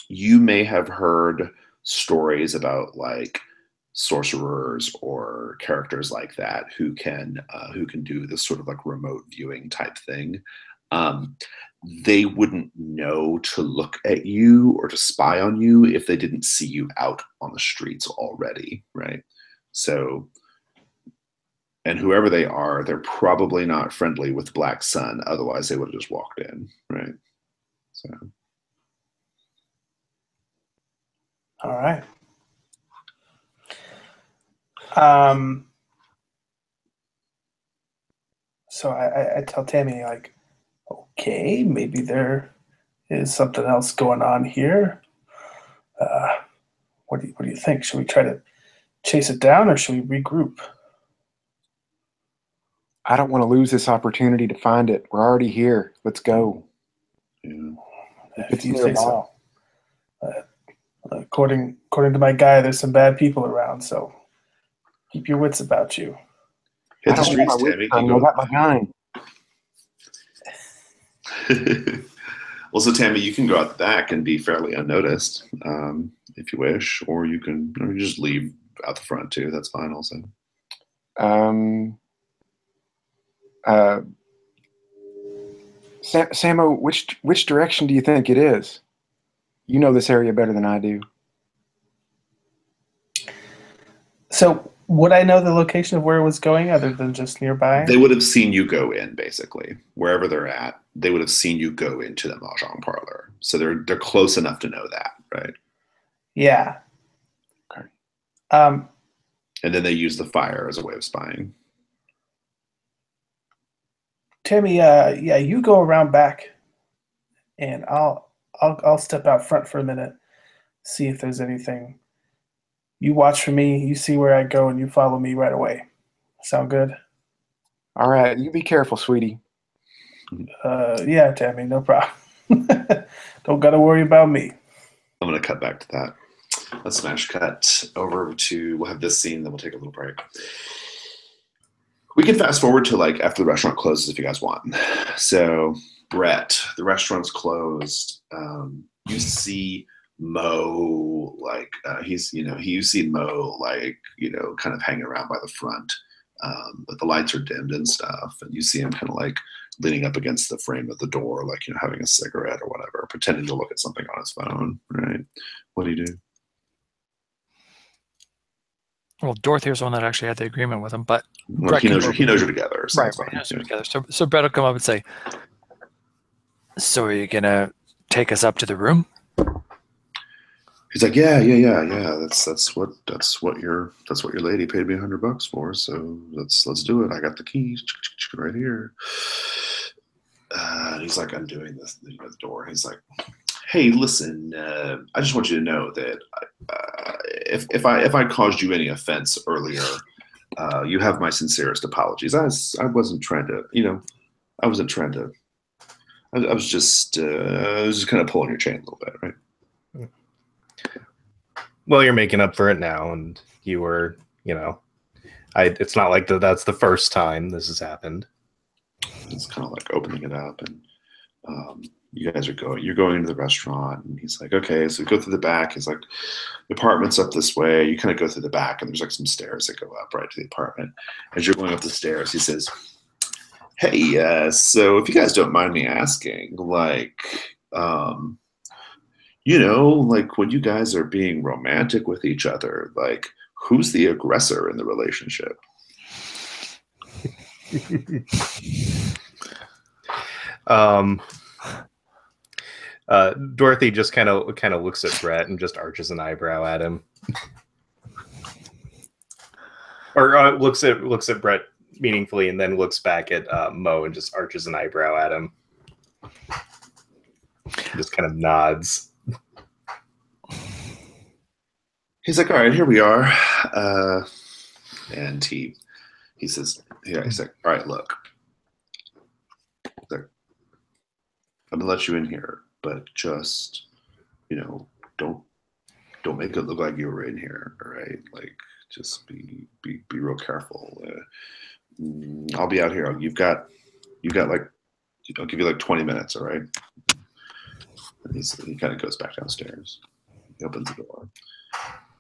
You may have heard stories about like sorcerers or characters like that who can do this sort of like remote viewing type thing. They wouldn't know to look at you or to spy on you if they didn't see you out on the streets already, right? So, and whoever they are, they're probably not friendly with Black Sun. Otherwise, they would have just walked in, right? So. All right. So I tell Tammy, like, okay, maybe there is something else going on here. What do you think? Should we try to chase it down, or should we regroup? I don't want to lose this opportunity to find it. We're already here. Let's go. Yeah. If you say so. According to my guy, there's some bad people around, so keep your wits about you. Hit the streets, Tammy. I got my gun. Well, so Tammy, you can go out the back and be fairly unnoticed, if you wish, or you can just leave out the front too. That's fine, also. Samo, which direction do you think it is? You know this area better than I do. So would I know the location of where it was going other than just nearby? They would have seen you go in, basically. Wherever they're at, they would have seen you go into the mahjong parlor. So they're close enough to know that, right? Yeah. Okay. And then they use the fire as a way of spying. Tammy, yeah, you go around back, and I'll step out front for a minute, see if there's anything. You watch for me, you see where I go, and you follow me right away. Sound good? All right, you be careful, sweetie. Yeah, Tammy, no problem. Don't gotta worry about me. I'm gonna cut back to that. Let's smash cut over to, we'll have this scene, then we'll take a little break. We can fast forward to like after the restaurant closes if you guys want. So Brett, the restaurant's closed. You see Mo, like you see Mo like, kind of hanging around by the front. But the lights are dimmed and stuff. And you see him kind of like leaning up against the frame of the door, like, having a cigarette or whatever, pretending to look at something on his phone, right? What do you do? Well, Dorothy's the one that actually had the agreement with him, but well, he knows you're together. So right, he knows you're together. So Brett will come up and say, "So are you gonna take us up to the room?" He's like, yeah. That's what your lady paid me $100 for. So let's do it. I got the keys right here. He's like, I'm doing this. The door. He's like, hey, listen. I just want you to know that if I caused you any offense earlier, you have my sincerest apologies. I wasn't trying to, I wasn't trying to. I was just kind of pulling your chain a little bit, right? Well, you're making up for it now, and you were, it's not like that's the first time this has happened. It's kind of like opening it up, and you guys you're going into the restaurant, and he's like, okay, so we go through the back. He's like, the apartment's up this way. You kind of go through the back, and there's like some stairs that go up right to the apartment. As you're going up the stairs, he says, hey, so if you guys don't mind me asking, like, like when you guys are being romantic with each other, like, who's the aggressor in the relationship? Dorothy just kind of looks at Brett and just arches an eyebrow at him, or looks at Brett meaningfully, and then looks back at Mo and just arches an eyebrow at him. Just kind of nods. He's like, all right, here we are. And he says, he's like, all right, look. Like, I'm gonna let you in here, but just, don't make it look like you were in here, all right? Like, just be real careful. I'll be out here. You've got like, I'll give you like 20 minutes, all right? And he kind of goes back downstairs. He opens the door.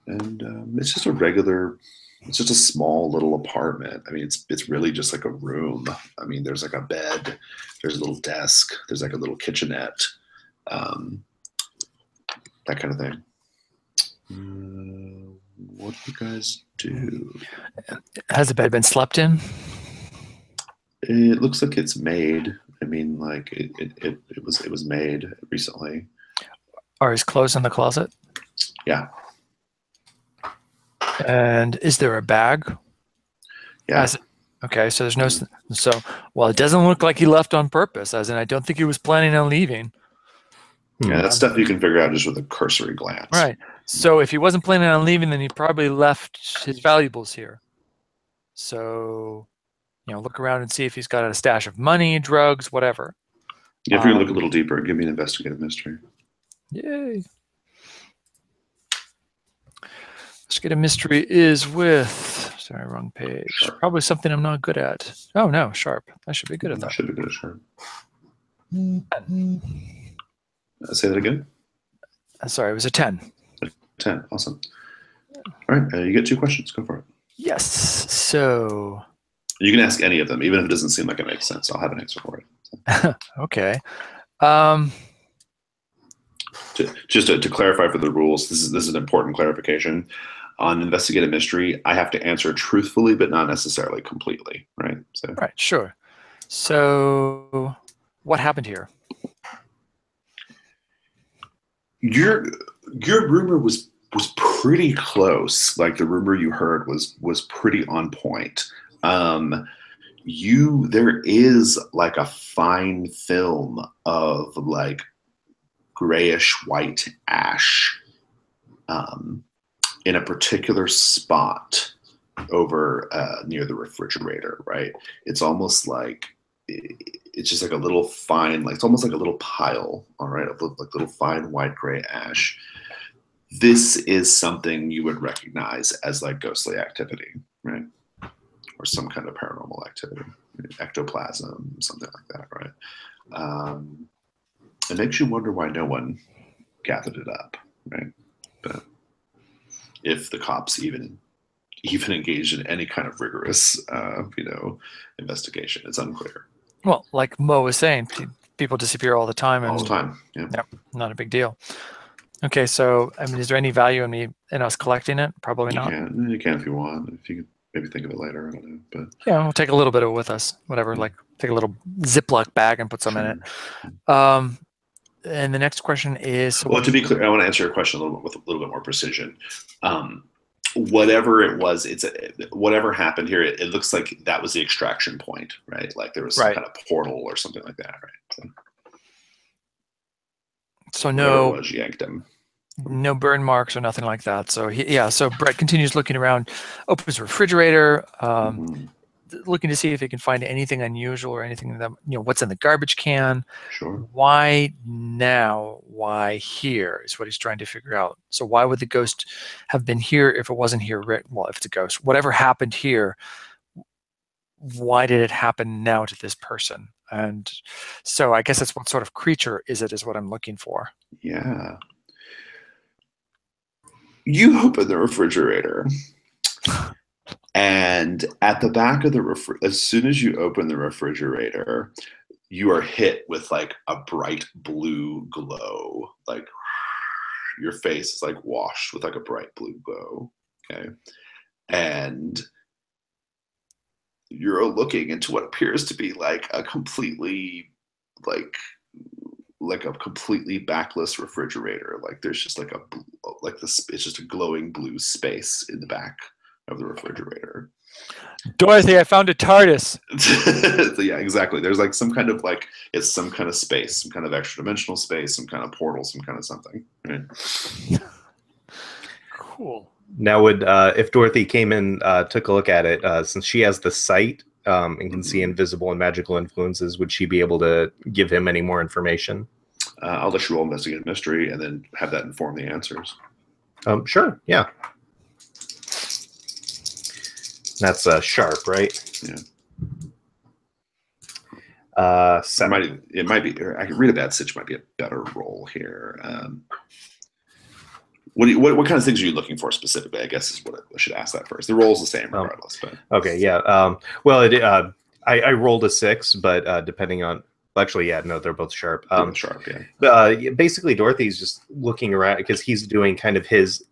And it's just a small little apartment. I mean, it's really just like a room. I mean, there's like a bed, there's a little desk, there's like a little kitchenette, that kind of thing. What do you guys do? Has the bed been slept in? It looks like it's made. I mean, like it was made recently. Are his clothes in the closet? Yeah. And is there a bag? Yeah. Okay, so there's no. So, well, it doesn't look like he left on purpose. As in, I don't think he was planning on leaving. Yeah, that's stuff you can figure out just with a cursory glance. Right. So if he wasn't planning on leaving, then he probably left his valuables here. So, look around and see if he's got a stash of money, drugs, whatever. Yeah, if you're gonna look a little deeper, give me an investigative mystery. Yay. Investigative mystery is with. Sorry, wrong page. Sharp. Probably something I'm not good at. Oh no, sharp. I should be good at that. Should be good at sharp. Say that again. Sorry, it was a 10. 10. Awesome. All right, you get 2 questions. Go for it. Yes. So you can ask any of them, even if it doesn't seem like it makes sense. I'll have an answer for it. So. Okay. Just to clarify for the rules, this is an important clarification. On investigative mystery, I have to answer truthfully, but not necessarily completely, right? So. Right. Sure. So, what happened here? Your rumor was pretty close. Like the rumor you heard was pretty on point. There is like a fine film of like grayish white ash in a particular spot over near the refrigerator, right? It's almost like it's just like a little fine, like it's almost like a little pile, all right, of like little fine white gray ash. This is something you would recognize as like ghostly activity, right? Or some kind of paranormal activity, ectoplasm, something like that, right? It makes you wonder why no one gathered it up, right? But if the cops even engaged in any kind of rigorous, investigation, it's unclear. Well, like Mo was saying, people disappear all the time. All the time, yeah. Yep, not a big deal. Okay, so I mean, is there any value in us collecting it? Probably not. You can if you want. If you could maybe think of it later, I don't know. But yeah, we'll take a little bit of it with us. Whatever, like take a little Ziploc bag and put some in it. And the next question is. Well, to be clear, I want to answer your question with a little bit more precision. Whatever it was, whatever happened here. It looks like that was the extraction point, right? Like there was some kind of portal or something like that, right? So no, it was, yanked him. No burn marks or nothing like that. So so Brett continues looking around, opens the refrigerator, looking to see if he can find anything unusual or anything that what's in the garbage can. Sure. Why now? Why here is what he's trying to figure out. So why would the ghost have been here if it wasn't here? Well, if it's a ghost, whatever happened here, why did it happen now to this person? And so I guess that's what sort of creature is what I'm looking for. Yeah. You open the refrigerator, and at the back of the as soon as you open the refrigerator, you are hit with like a bright blue glow. Like your face is like washed with like a bright blue glow. Okay. And you're looking into what appears to be like a completely completely backless refrigerator. Like there's just it's just a glowing blue space in the back of the refrigerator. Dorothy, I found a TARDIS. So yeah, exactly. There's like some kind of it's some kind of space, some kind of extra dimensional space, some kind of portal, some kind of something. Right? Cool. Now, if Dorothy came in, took a look at it, since she has the sight and can see invisible and magical influences, would she be able to give him any more information? I'll let you all investigate a mystery and then have that inform the answers. Sure. Yeah. That's sharp, right? Yeah. 7. It might be. I can read a bad stitch. Might be a better roll here. What kind of things are you looking for specifically? I guess is what I should ask that first. The roll's the same regardless. But. Okay, yeah. Well, I rolled a 6, but depending on, actually, yeah, no, they're both sharp. Both sharp, yeah. Basically, Dorothy's just looking around because he's doing kind of his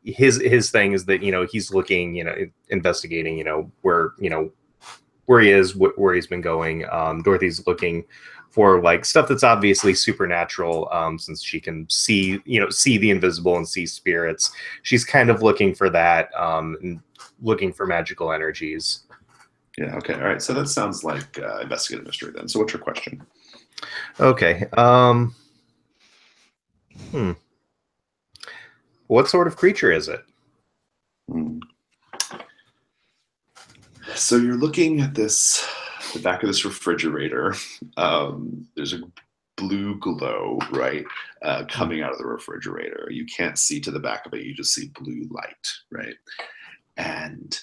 thing is that he's looking, investigating, where he is, where he's been going. Dorothy's looking for like stuff that's obviously supernatural, since she can see the invisible and see spirits. She's kind of looking for that, and looking for magical energies. Yeah. Okay. All right. So that sounds like investigative mystery then. So what's your question? Okay. What sort of creature is it? Hmm. So you're looking at this, the back of this refrigerator. There's a blue glow, right, coming out of the refrigerator. You can't see to the back of it. You just see blue light, right? And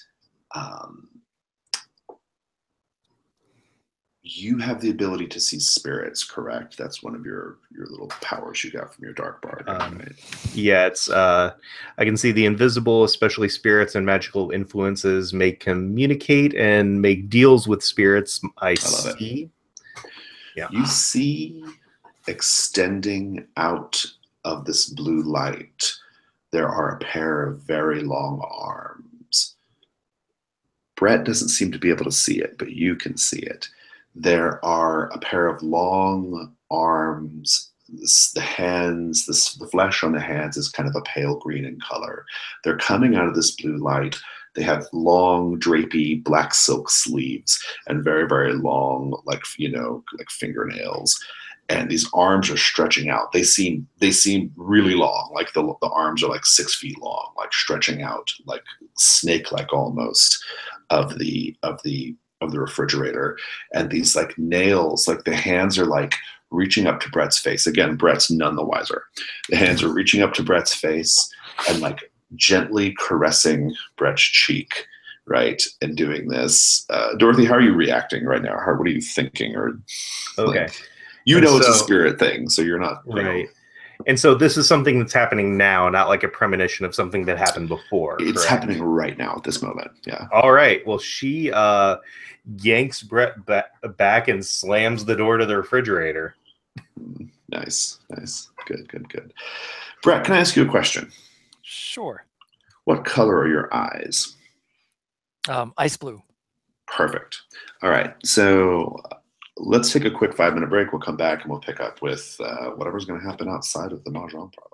you have the ability to see spirits, correct? That's one of your little powers you got from your dark bard, right? Yeah, it's I can see the invisible, especially spirits and magical influences, may communicate and make deals with spirits. I love it. see. Yeah. You see extending out of this blue light, there are a pair of very long arms. Brett doesn't seem to be able to see it, but you can see it. There are a pair of long arms. The hands, the flesh on the hands is kind of a pale green in color. They're coming out of this blue light. They have long, drapey black silk sleeves and very, very long, like fingernails. And these arms are stretching out. They seem really long. Like the arms are like 6 feet long, like stretching out, like snake-like almost of the refrigerator. And these like nails, like the hands are like reaching up to Brett's face. Again, Brett's none the wiser. The hands are reaching up to Brett's face and like gently caressing Brett's cheek, right? And doing this. Dorothy, how are you reacting right now? What are you thinking? Or Okay. Like, it's a spirit thing, so you're not right. And so this is something that's happening now, not like a premonition of something that happened before. It's correct? happening right now at this moment. Yeah. All right. Well, she yanks Brett back and slams the door to the refrigerator. Nice. Good. Brett, can I ask you a question? Sure. What color are your eyes? Ice blue. Perfect. All right. So let's take a quick 5-minute break. We'll come back and we'll pick up with whatever's going to happen outside of the Mahjong parlor.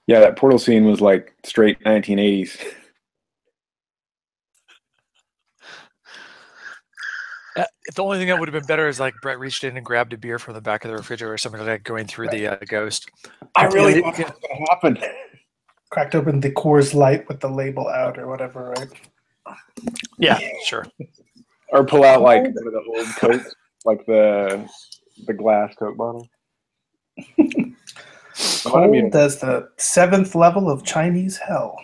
Yeah, that portal scene was like straight 1980s. The only thing that would have been better is like Brett reached in and grabbed a beer from the back of the refrigerator or something like that, going through the ghost. I really thought that was going to happen. Cracked open the Coors Light with the label out or whatever, right? Yeah, sure. Or pull out like one of the old Cokes, like the glass Coke bottle. Cold as the 7th level of Chinese hell.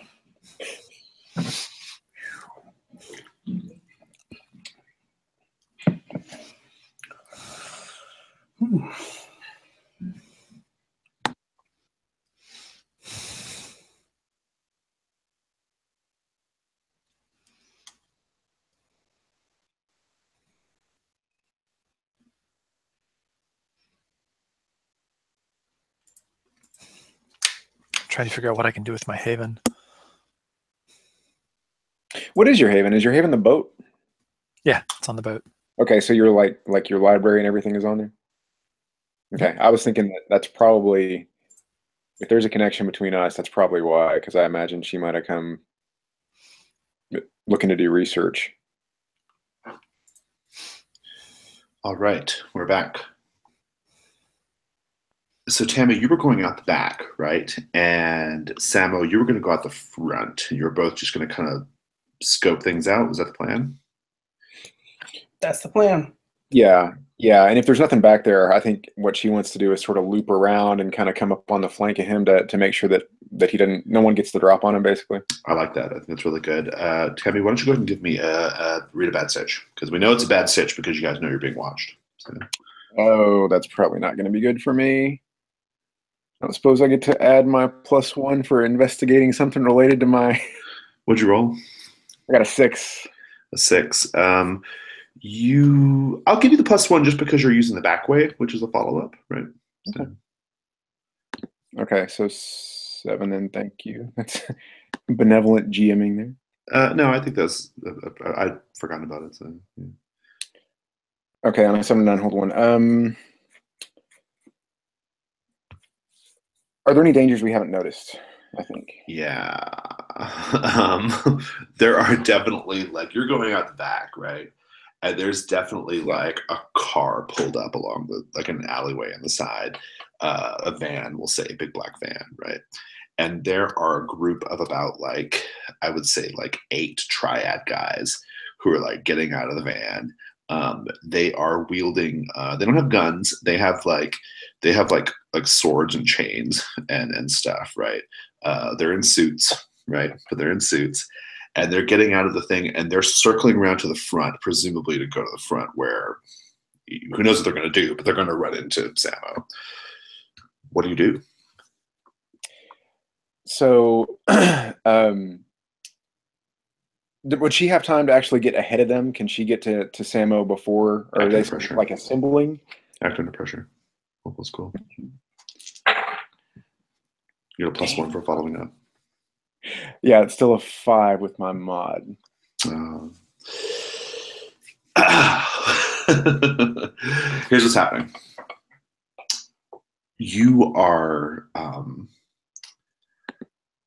Trying to figure out what I can do with my Haven. What is your Haven? Is your Haven the boat? Yeah, it's on the boat. Okay, so you're like your library and everything is on there? Okay, I was thinking that's probably, if there's a connection between us, that's probably why, because I imagine she might have come looking to do research. All right, we're back. So Tammy, you were going out the back, right? And Samo, you were going to go out the front. And you were both just going to kind of scope things out. Was that the plan? That's the plan. Yeah, yeah. And if there's nothing back there, I think what she wants to do is sort of loop around and kind of come up on the flank of him to make sure that he doesn't, no one gets the drop on him, basically. I like that. I think that's really good. Tammy, why don't you go ahead and give me read a bad stitch? Because we know it's a bad stitch because you guys know you're being watched. So. Oh, that's probably not going to be good for me. I don't suppose I get to add my +1 for investigating something related to my... What'd you roll? I got a 6. A 6. I'll give you the +1 just because you're using the back way, which is a follow-up, right? So. Okay, so 7 then, thank you. That's benevolent GMing there. No, I think that's... I'd forgotten about it, so... Yeah. Okay, on a 7 9, hold 1. Are there any dangers we haven't noticed? I think. Yeah. There are definitely, like, you're going out the back, right? And there's definitely like a car pulled up along the, like an alleyway on the side, a van, we'll say, a big black van, right? And there are a group of about, like, I would say like 8 triad guys who are like getting out of the van. They are wielding, they don't have guns. They have like swords and chains and stuff, right? They're in suits, right? But they're in suits, and they're getting out of the thing, and they're circling around to the front, presumably to go to the front where, who knows what they're going to do, but they're going to run into Samo. What do you do? So, would she have time to actually get ahead of them? Can she get to Samo before, or are they like assembling? Act under pressure. Almost cool. You get a +1 for following up. Yeah, it's still a 5 with my mod. Here's what's happening. You are,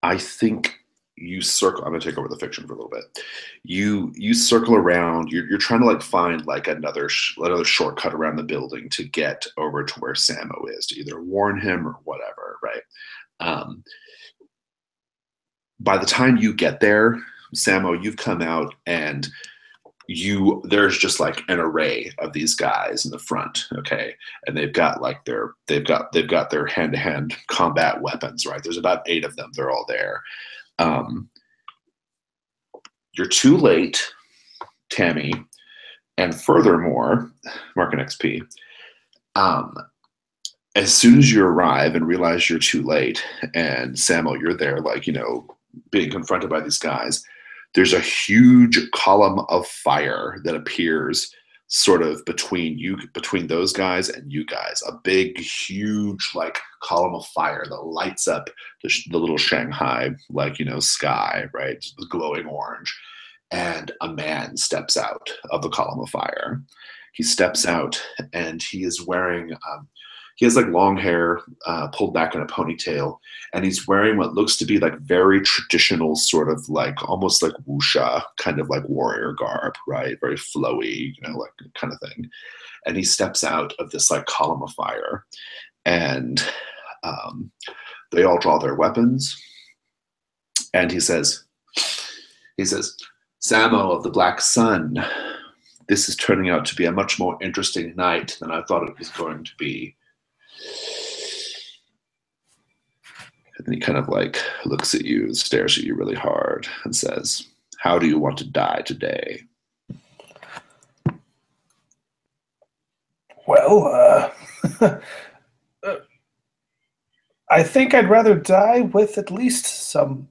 I think you circle. I'm gonna take over the fiction for a little bit. You circle around. You're trying to like find like another shortcut around the building to get over to where Samo is, to either warn him or whatever, right? By the time you get there, Samo, you've come out and there's just like an array of these guys in the front, okay, and they've got their hand-to-hand combat weapons, right? There's about 8 of them. They're all there. You're too late, Tammy, and furthermore, mark an XP. As soon as you arrive and realize you're too late, and Samo, you're there, like, you know, being confronted by these guys, there's a huge column of fire that appears sort of between those guys and you guys. A big, huge, like, column of fire that lights up the Little Shanghai, like, you know, sky, right? It's glowing orange. And a man steps out of the column of fire. He steps out and he is wearing, He has like long hair pulled back in a ponytail, and he's wearing what looks to be like very traditional sort of like almost like wuxia kind of like warrior garb, right? Very flowy, like kind of thing. And he steps out of this like column of fire, and they all draw their weapons, and he says, "Samo of the Black Sun, this is turning out to be a much more interesting night than I thought it was going to be." And then he kind of like looks at you, stares at you really hard, and says, "How do you want to die today?" Well, I think I'd rather die with at least some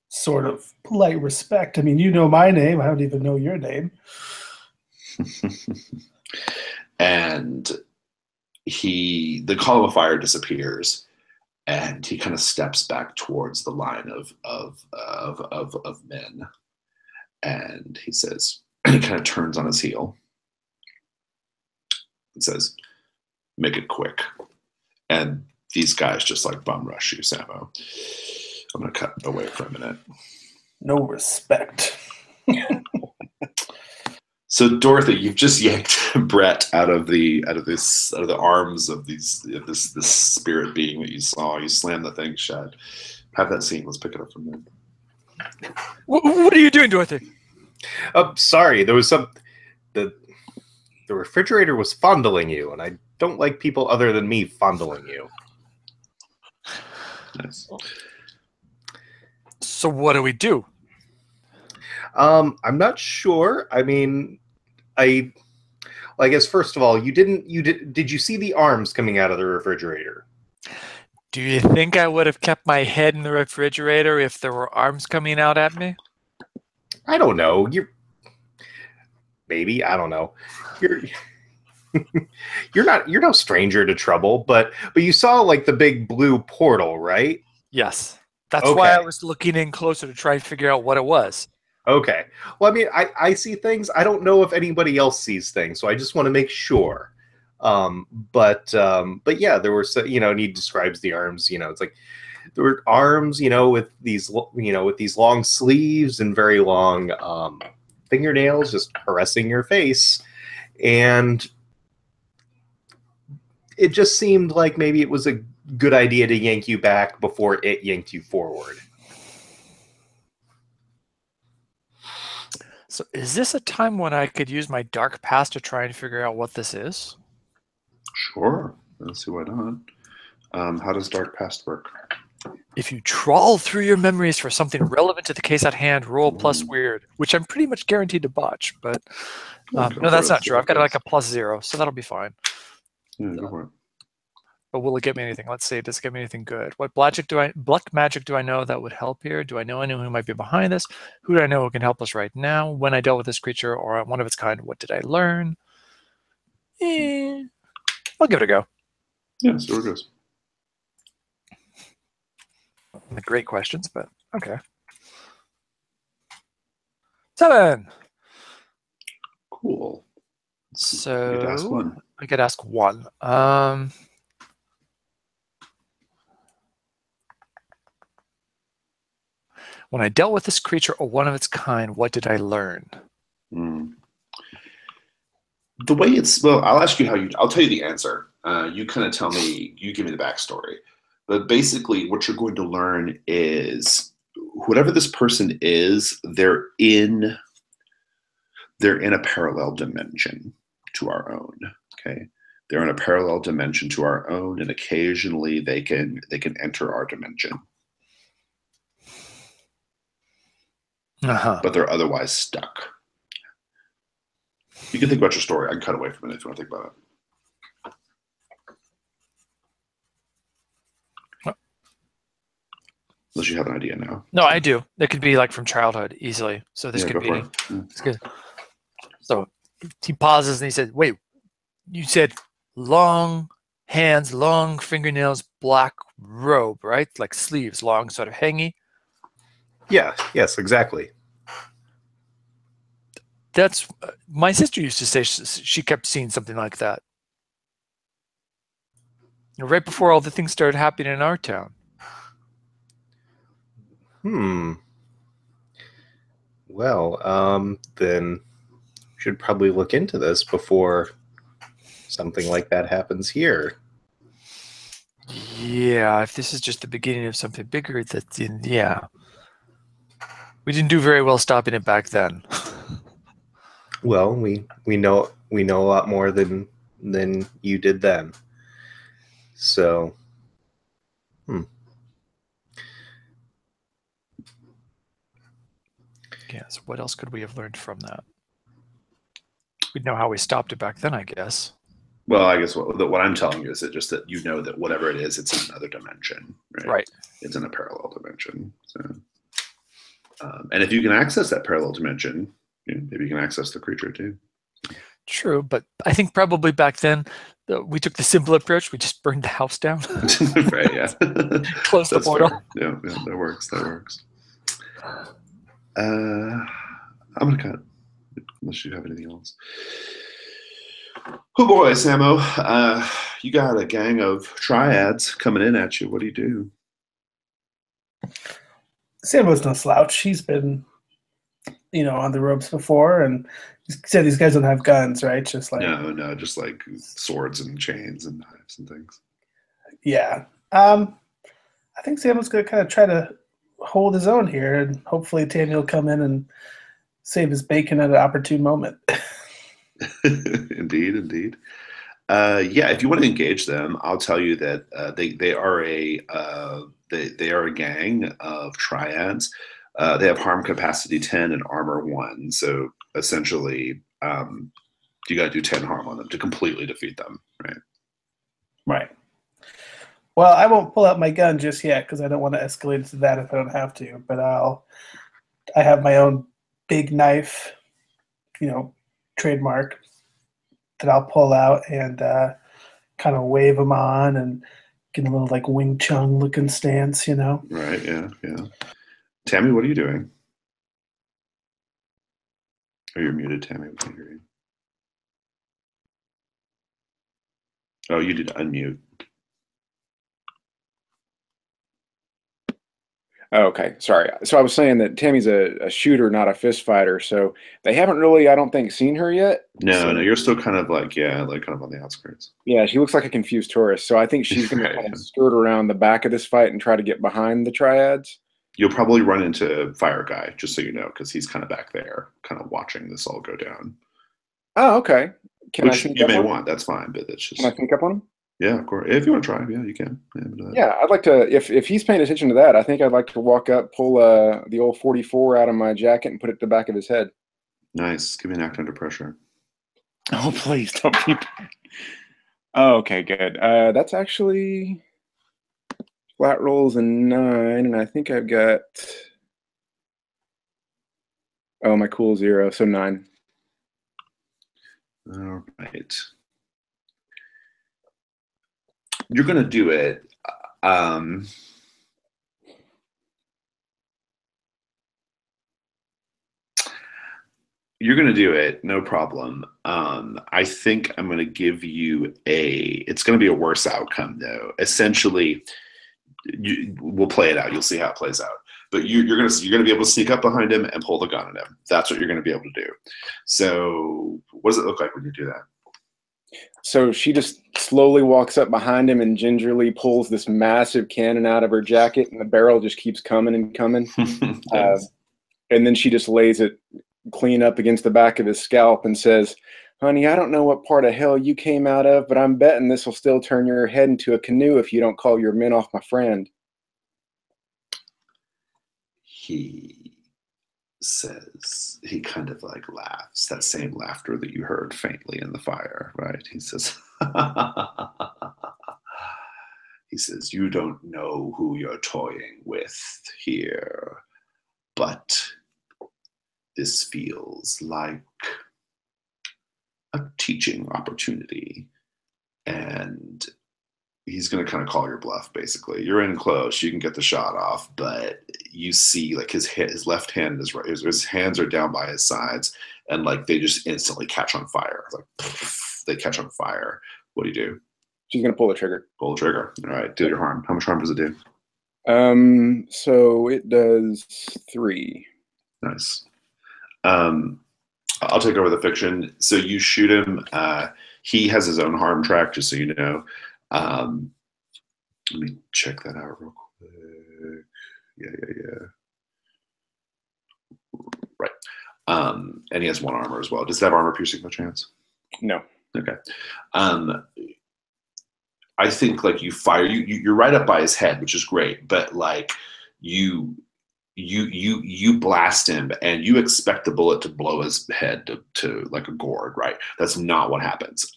sort of polite respect. I mean, you know my name. I don't even know your name. And the column of fire disappears, and he kind of steps back towards the line of men, and he says, he kind of turns on his heel and says, "Make it quick." And these guys just like bum rush you, Samo. I'm gonna cut away for a minute. No respect. So Dorothy, you've just yanked Brett out of the arms of this spirit being that you saw. You slammed the thing shut. Have that scene. Let's pick it up from there. What are you doing, Dorothy? Sorry, there was the refrigerator was fondling you, and I don't like people other than me fondling you. Nice. So what do we do? I'm not sure. I mean, I guess first of all, did you see the arms coming out of the refrigerator? Do you think I would have kept my head in the refrigerator if there were arms coming out at me? I don't know. Maybe, I don't know. You're no stranger to trouble, but you saw like the big blue portal, right? Yes. That's why I was looking in closer to try and figure out what it was. Okay. Well, I mean, I see things. I don't know if anybody else sees things, so I just want to make sure. But yeah, there were, and he describes the arms. It's like there were arms, with these long sleeves and very long fingernails, just caressing your face, and it just seemed like maybe it was a good idea to yank you back before it yanked you forward. So is this a time when I could use my dark past to try and figure out what this is? Sure. Let's see why not. How does dark past work? If you trawl through your memories for something relevant to the case at hand, roll plus weird, which I'm pretty much guaranteed to botch, but no, that's not true. I've got like a +0, so that'll be fine. Yeah, go for it. But will it get me anything? Let's see. Does it get me anything good? What black magic do I know that would help here? Do I know anyone who might be behind this? Who do I know who can help us right now? When I dealt with this creature or one of its kind, what did I learn? I'll give it a go. Yeah, so it goes. Great questions, but okay. 7. Cool. So you could ask one. I could ask one. When I dealt with this creature or one of its kind, what did I learn? The way I'll ask you I'll tell you the answer. You kind of tell me, you give me the backstory. But basically what you're going to learn is whatever this person is, they're in a parallel dimension to our own. Okay. They're in a parallel dimension to our own, and occasionally they can enter our dimension. But they're otherwise stuck. You can think about your story. I can cut away from it if you want to think about it. Unless you have an idea now. No, I do. It could be like from childhood easily. So this could be. It's good. So he pauses and he said, "Wait, you said long hands, long fingernails, black robe, right? Like sleeves, long, sort of hangy." Yeah. Yes. Exactly. That's my sister used to say she kept seeing something like that. Right before all the things started happening in our town. Well, then we should probably look into this before something like that happens here. Yeah, if this is just the beginning of something bigger, yeah. We didn't do very well stopping it back then. Well, we know a lot more than you did then. So, Yeah, so what else could we have learned from that? We'd know how we stopped it back then, I guess. Well, I guess what I'm telling you is that you know that whatever it is, it's in another dimension, right? Right. It's in a parallel dimension. So, and if you can access that parallel dimension, maybe you can access the creature too. True, but I think probably back then we took the simple approach. We just burned the house down. Right, yeah. Close the portal. Yeah, that works. I'm going to cut, unless you have anything else. Oh boy, Samo, you got a gang of triads coming in at you. What do you do? Samo's no slouch. He's been, on the ropes before, and he said these guys don't have guns, right? Just like no, just like swords and chains and knives and things. Yeah. I think Samo's going to kind of try to hold his own here, and hopefully Tammy will come in and save his bacon at an opportune moment. Indeed. Yeah, if you want to engage them, I'll tell you that they are a gang of triads. They have harm capacity 10 and armor 1. So essentially, you got to do 10 harm on them to completely defeat them, right? Right. Well, I won't pull out my gun just yet because I don't want to escalate to that if I don't have to. But I have my own big knife, trademark, that I'll pull out and kind of wave them on and get a little like Wing Chun looking stance, Right, yeah. Tammy, what are you doing? Oh, you're muted, Tammy. We can't hear you. Oh, you did unmute. Oh, okay, sorry. So I was saying that Tammy's a shooter, not a fist fighter. So they haven't really, I don't think, seen her yet. No, you're still kind of like kind of on the outskirts. Yeah, she looks like a confused tourist. So I think she's going to kind of skirt around the back of this fight and try to get behind the triads. You'll probably run into Fire Guy, just so you know, because he's kind of back there, kind of watching this all go down. Oh, okay. Which you may want. That's fine, but it's just. Can I sneak up on him? Yeah, of course. If you want to try, yeah, you can. Yeah, I'd like to. If he's paying attention to that, I think I'd like to walk up, pull the old 44 out of my jacket, and put it to the back of his head. Nice. Give me an act under pressure. Oh, please don't be. Oh, okay, good. That's actually flat rolls a 9, and I think I've got. Oh, my cool 0, so 9. All right. You're going to do it. You're going to do it, no problem. I think I'm going to give you it's going to be a worse outcome, though. Essentially, we'll play it out. You'll see how it plays out. But you're going to be able to sneak up behind him and pull the gun on him. That's what you're going to be able to do. So what does it look like when you do that? So she just slowly walks up behind him and gingerly pulls this massive cannon out of her jacket, and the barrel just keeps coming and coming. And then she just lays it clean up against the back of his scalp and says, "Honey, I don't know what part of hell you came out of, but I'm betting this will still turn your head into a canoe if you don't call your men off my friend." He says, he kind of like laughs, that same laughter that you heard faintly in the fire, right? He says, "You don't know who you're toying with here, but this feels like a teaching opportunity." And he's going to kind of call your bluff, basically. You're in close. You can get the shot off, but you see like his left hand is right. His hands are down by his sides, and like they just instantly catch on fire. Like they catch on fire. What do you do? She's going to pull the trigger. Pull the trigger. All right, deal your harm. How much harm does it do? So it does 3. Nice. I'll take over the fiction. So you shoot him. He has his own harm track, just so you know. Let me check that out real quick. Yeah. Right. And he has 1 armor as well. Does it have armor piercing by chance? No. Okay. I think like you fire, you're right up by his head, which is great, but like you blast him and you expect the bullet to blow his head to like a gourd, right? That's not what happens.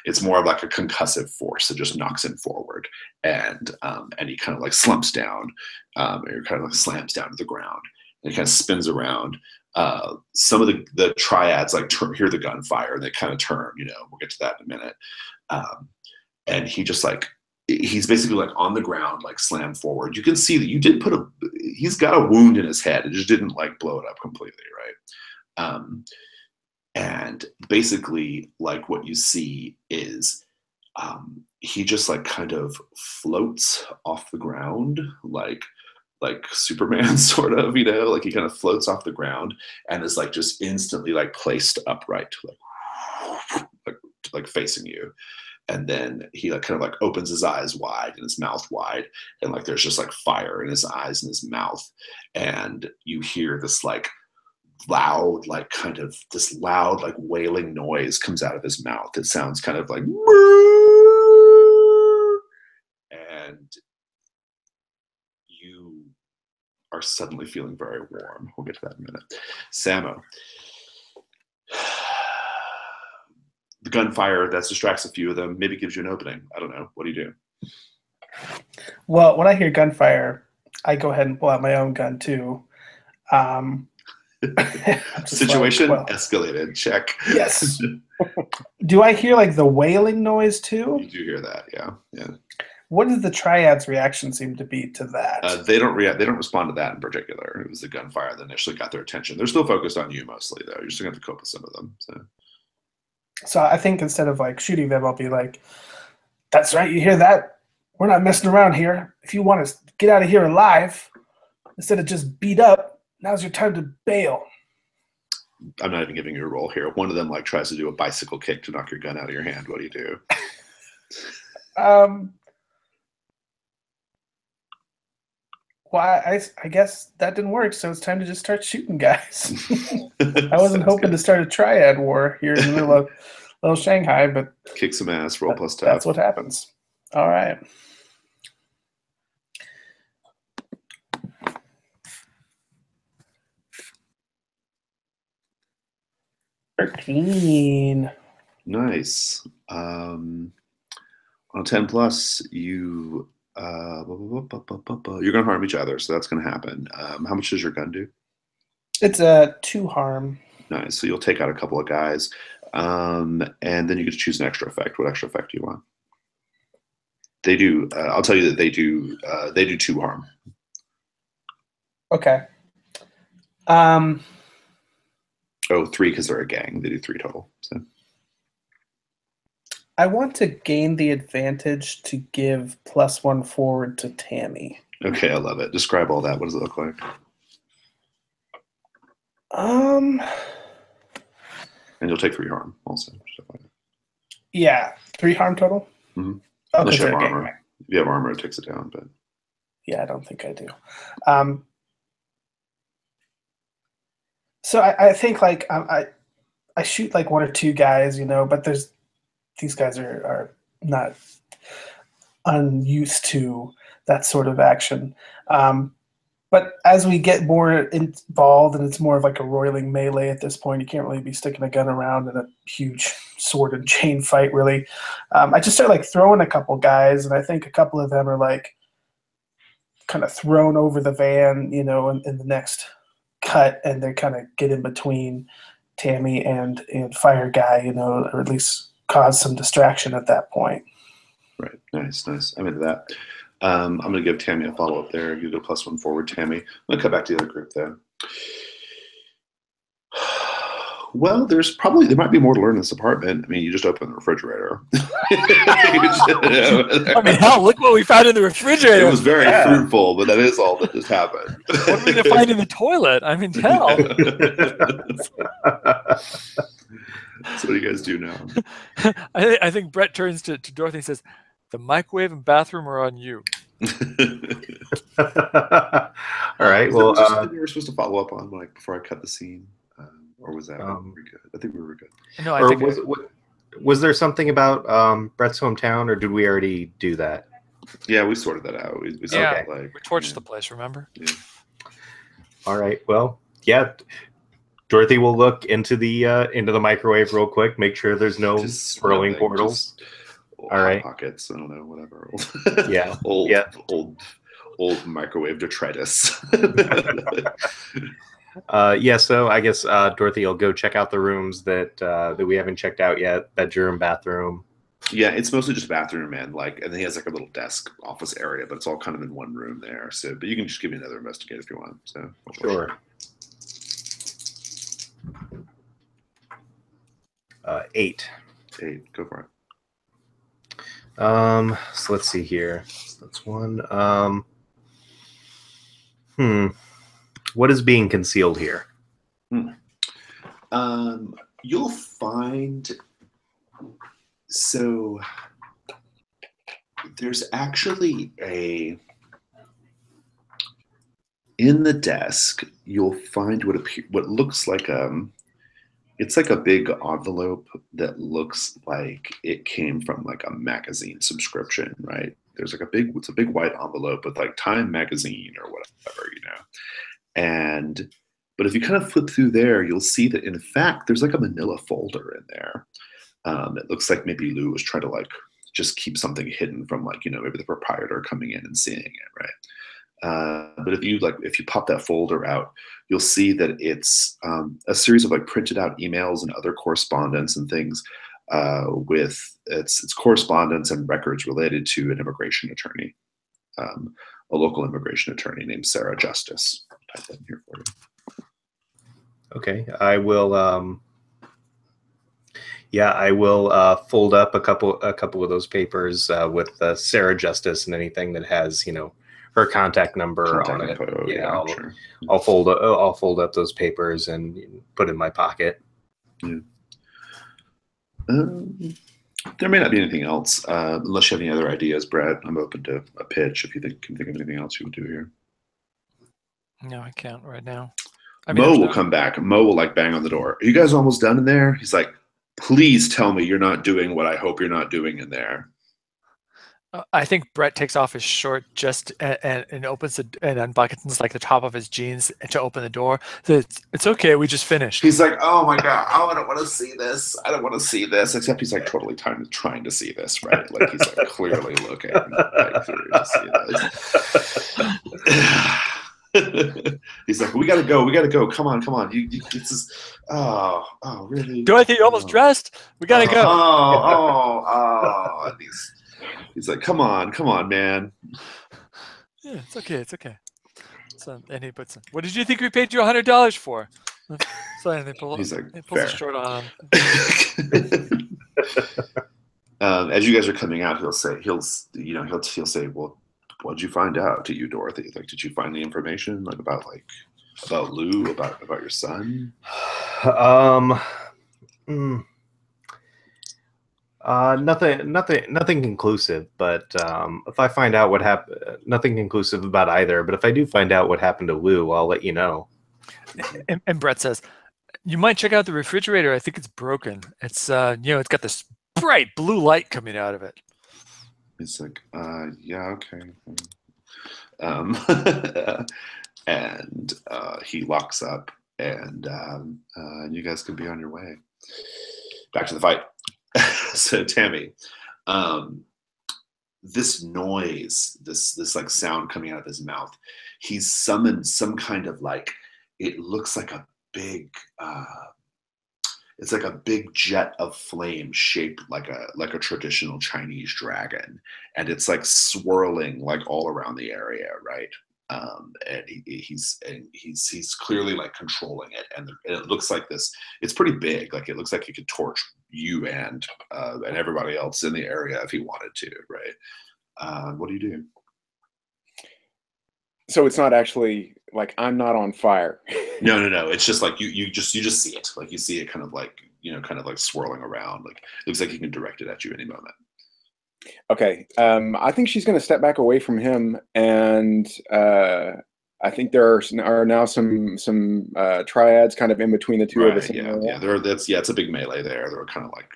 It's more of like a concussive force that just knocks him forward, and he kind of like slumps down, or kind of like slams down to the ground, and it kind of spins around. Some of the triads like hear the gunfire and they kind of turn. We'll get to that in a minute. And he just like, he's basically like on the ground, like slammed forward. You can see that you did he's got a wound in his head. It just didn't like blow it up completely, right? And basically like what you see is he just like kind of floats off the ground, like Superman sort of, like he kind of floats off the ground and is like just instantly like placed upright, like facing you. And then he like kind of like opens his eyes wide and his mouth wide, and like there's just like fire in his eyes and his mouth, and you hear this like loud like wailing noise comes out of his mouth. It sounds kind of like, and you are suddenly feeling very warm. We'll get to that in a minute. Samo. The gunfire that distracts a few of them, maybe gives you an opening. I don't know. What do you do? Well, when I hear gunfire, I go ahead and pull out my own gun too. Situation escalated. Check. Yes. Do I hear like the wailing noise too? You do hear that, yeah. What does the triad's reaction seem to be to that? They don't respond to that in particular. It was the gunfire that initially got their attention. They're still focused on you mostly, though. You're still going to have to cope with some of them. So I think instead of like shooting them, I'll be like, "That's right, you hear that? We're not messing around here. If you want to get out of here alive, instead of just beat up, now's your time to bail." I'm not even giving you a roll here. One of them like tries to do a bicycle kick to knock your gun out of your hand. What do you do? Well, I guess that didn't work, so it's time to just start shooting guys. I wasn't hoping to start a triad war here in the middle of Little Shanghai, but kick some ass, roll plus tough. That's what happens. All right. $13. Nice. On 10 plus, you're gonna harm each other, so that's gonna happen. How much does your gun do? It's a 2 harm. Nice. So you'll take out a couple of guys, and then you get to choose an extra effect. What extra effect do you want? They do. I'll tell you that they do. They do 2 harm. Okay. 3 because they're a gang. They do 3 total. So. I want to gain the advantage to give +1 forward to Tammy. Okay, I love it. Describe all that. What does it look like? And you'll take 3 harm also. Yeah, 3 harm total. Mm-hmm. Oh, unless you have armor. If you have armor, it takes it down. But yeah, I don't think I do. So I think like I shoot like 1 or 2 guys, but these guys are not unused to that sort of action. But as we get more involved, and it's more of like a roiling melee at this point, you can't really be sticking a gun around in a huge sword and chain fight, really. I just start like throwing a couple guys, and I think a couple of them are like kind of thrown over the van, in the next cut, and they kind of get in between Tammy and Fire Guy, or at least cause some distraction at that point. Right. Nice. I'm into that. I'm going to give Tammy a follow-up there. You go +1 forward, Tammy. I'm going to cut back to the other group, though. Well, there might be more to learn in this apartment. I mean, you just open the refrigerator. I mean, hell, look what we found in the refrigerator. It was very fruitful, but that is all that just happened. What are we going to find in the toilet? I mean, hell. So what do you guys do now? I think Brett turns to Dorothy and says, "The microwave and bathroom are on you." All right. Well, something you were supposed to follow up on, like before I cut the scene, or was that we good? I think we were good. No, I think was there something about Brett's hometown, or did we already do that? Yeah, we sorted that out. We like we torched the place. Remember? Yeah. All right. Well, yeah. Dorothy will look into the microwave real quick, make sure there's no swirling portals. All right. Pockets. I don't know. Whatever. Yeah. Old microwave detritus. Yeah. So I guess Dorothy will go check out the rooms that we haven't checked out yet. Bedroom, bathroom. Yeah, it's mostly just bathroom and then he has like a little desk office area, but it's all kind of in one room there. So, but you can just give me another investigate if you want. So sure. 8. Go for it. So let's see here. That's 1. What is being concealed here? You'll find. So there's actually in the desk. You'll find what looks like it's like a big envelope that looks like it came from like a magazine subscription, right? There's like it's a big white envelope with like Time magazine or whatever, but if you kind of flip through there, you'll see that in fact there's like a manila folder in there. It looks like maybe Lou was trying to like just keep something hidden from like, maybe the proprietor coming in and seeing it, right? But if you pop that folder out, you'll see that it's a series of like printed out emails and other correspondence and things with its correspondence and records related to an immigration attorney, a local immigration attorney named Sarah Justice. I'll type that in here for you. Okay, I will. I will fold up a couple of those papers with Sarah Justice and anything that has her contact number on it. Info, sure. I'll fold up those papers and put in my pocket. Yeah. There may not be anything else unless you have any other ideas, Brad. I'm open to a pitch if you can think of anything else you would do here. No, I can't right now. Mo will come back. Mo will like bang on the door. Are you guys almost done in there? He's like, please tell me you're not doing what I hope you're not doing in there. I think Brett takes off his short and opens it and unbuttons like the top of his jeans to open the door. So it's okay. We just finished. He's like, oh my God, I don't want to see this. I don't want to see this. Except he's like totally trying to see this, right? Like he's like clearly looking like through to see this. He's like, we gotta go. Come on. It's just, oh, really? Dorothy, you almost dressed? We gotta go. And he's like, come on, man. Yeah, it's okay. So, and he puts in, what did you think we paid you $100 for? So and he's like, he pulls a short on him. As you guys are coming out, he'll say, well, what did you find out to you, Dorothy? Like, did you find the information about Lou, about your son? Nothing conclusive, but if I find out what happened, nothing conclusive about either, but if I do find out what happened to Lou, I'll let you know. And Brett says, you might check out the refrigerator. I think it's broken. It's it's got this bright blue light coming out of it. It's like, yeah, okay. And he locks up, and you guys can be on your way. Back to the fight. So Tammy, this noise, this like sound coming out of his mouth, he's summoned some kind of like, it looks like a big, it's like a big jet of flame shaped like a traditional Chinese dragon, and it's like swirling like all around the area, right? and he's clearly like controlling it, and it looks like this. It's pretty big. Like it looks like he could torch you and everybody else in the area if he wanted to, right? What do you do? So it's not actually like I'm not on fire. No. It's just like you just see it. Like you see it kind of like kind of like swirling around. Like it looks like he can direct it at you any moment. Okay. I think she's going to step back away from him, and I think there are now some triads kind of in between the two of us. Yeah. It's a big melee there. They're kind of like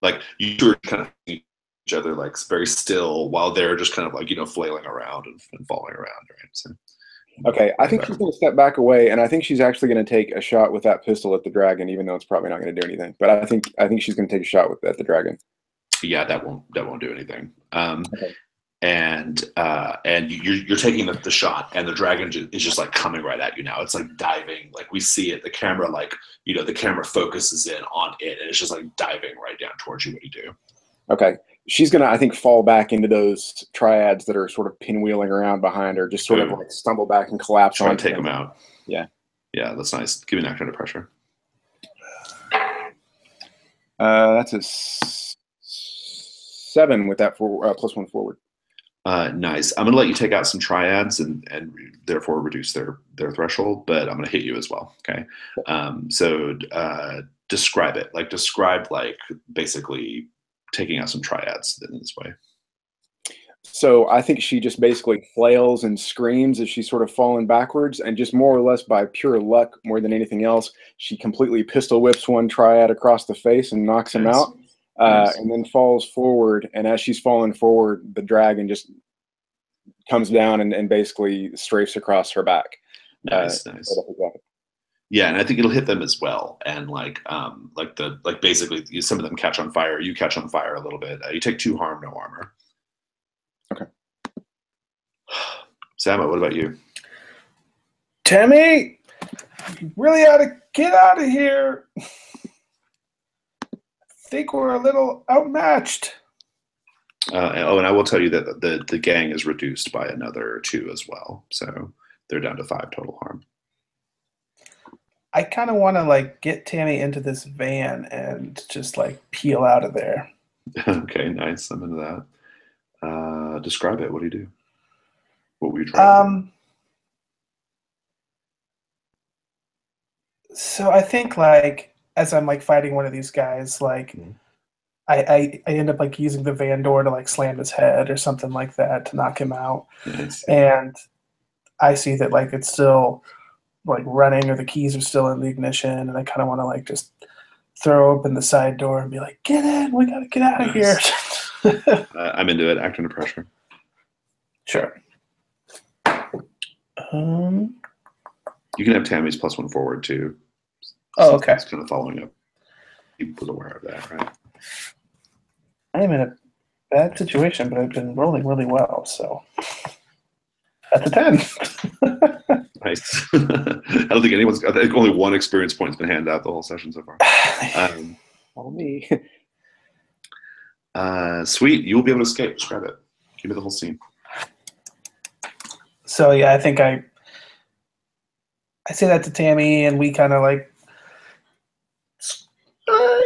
like you two are kind of each other like very still while they're just kind of like flailing around and falling around, right? So. Okay, I think she's going to step back away, and I think she's actually going to take a shot with that pistol at the dragon, even though it's probably not going to do anything. But I think she's going to take a shot at the dragon. Yeah, that won't do anything. Okay. And you're taking the shot, and the dragon is just like coming right at you now. It's like diving, like we see it. The camera, like the camera focuses in on it, and it's just like diving right down towards you. What do you do? Okay, she's gonna, I think, fall back into those triads that are sort of pinwheeling around behind her, just sort of like stumble back and collapse. Try to take them out. Yeah, that's nice. Give me an action under pressure. That's a 7 with that +1 forward. Nice. I'm going to let you take out some triads and therefore reduce their threshold, but I'm going to hit you as well. Okay. So describe it. Like describe like basically taking out some triads in this way. So I think she just basically flails and screams as she's sort of falling backwards, and just more or less by pure luck, more than anything else, she completely pistol whips one triad across the face and knocks him out. And then falls forward, and as she's falling forward, the dragon just comes down and basically strafes across her back. Nice. Yeah, and I think it'll hit them as well. And basically some of them catch on fire. You catch on fire a little bit. You take 2 harm, no armor. Okay. Sama, what about you? Tammy, you really ought to get out of here. I think we're a little outmatched. And I will tell you that the gang is reduced by another 2 as well. So they're down to 5 total harm. I kind of want to like get Tammy into this van and just like peel out of there. Okay, nice. I'm into that. Describe it. What do you do? What were you trying to do? So I think like as I'm like fighting one of these guys, like I end up like using the van door to like slam his head or something like that to knock him out. Nice. And I see that like it's still like running, or the keys are still in the ignition, and I kind of want to like just throw open the side door and be like, "Get in! We gotta get out of here." I'm into it. Act under pressure. Sure. You can have Tammy's +1 forward too. Oh, okay. It's kind of following up. People aware of that, right? I am in a bad situation, but I've been rolling really well, so that's a 10. Nice. I don't think I think only 1 experience point's been handed out the whole session so far. All me. Sweet. You will be able to escape. Describe it. Give me the whole scene. So yeah, I think I say that to Tammy, and we kind of like,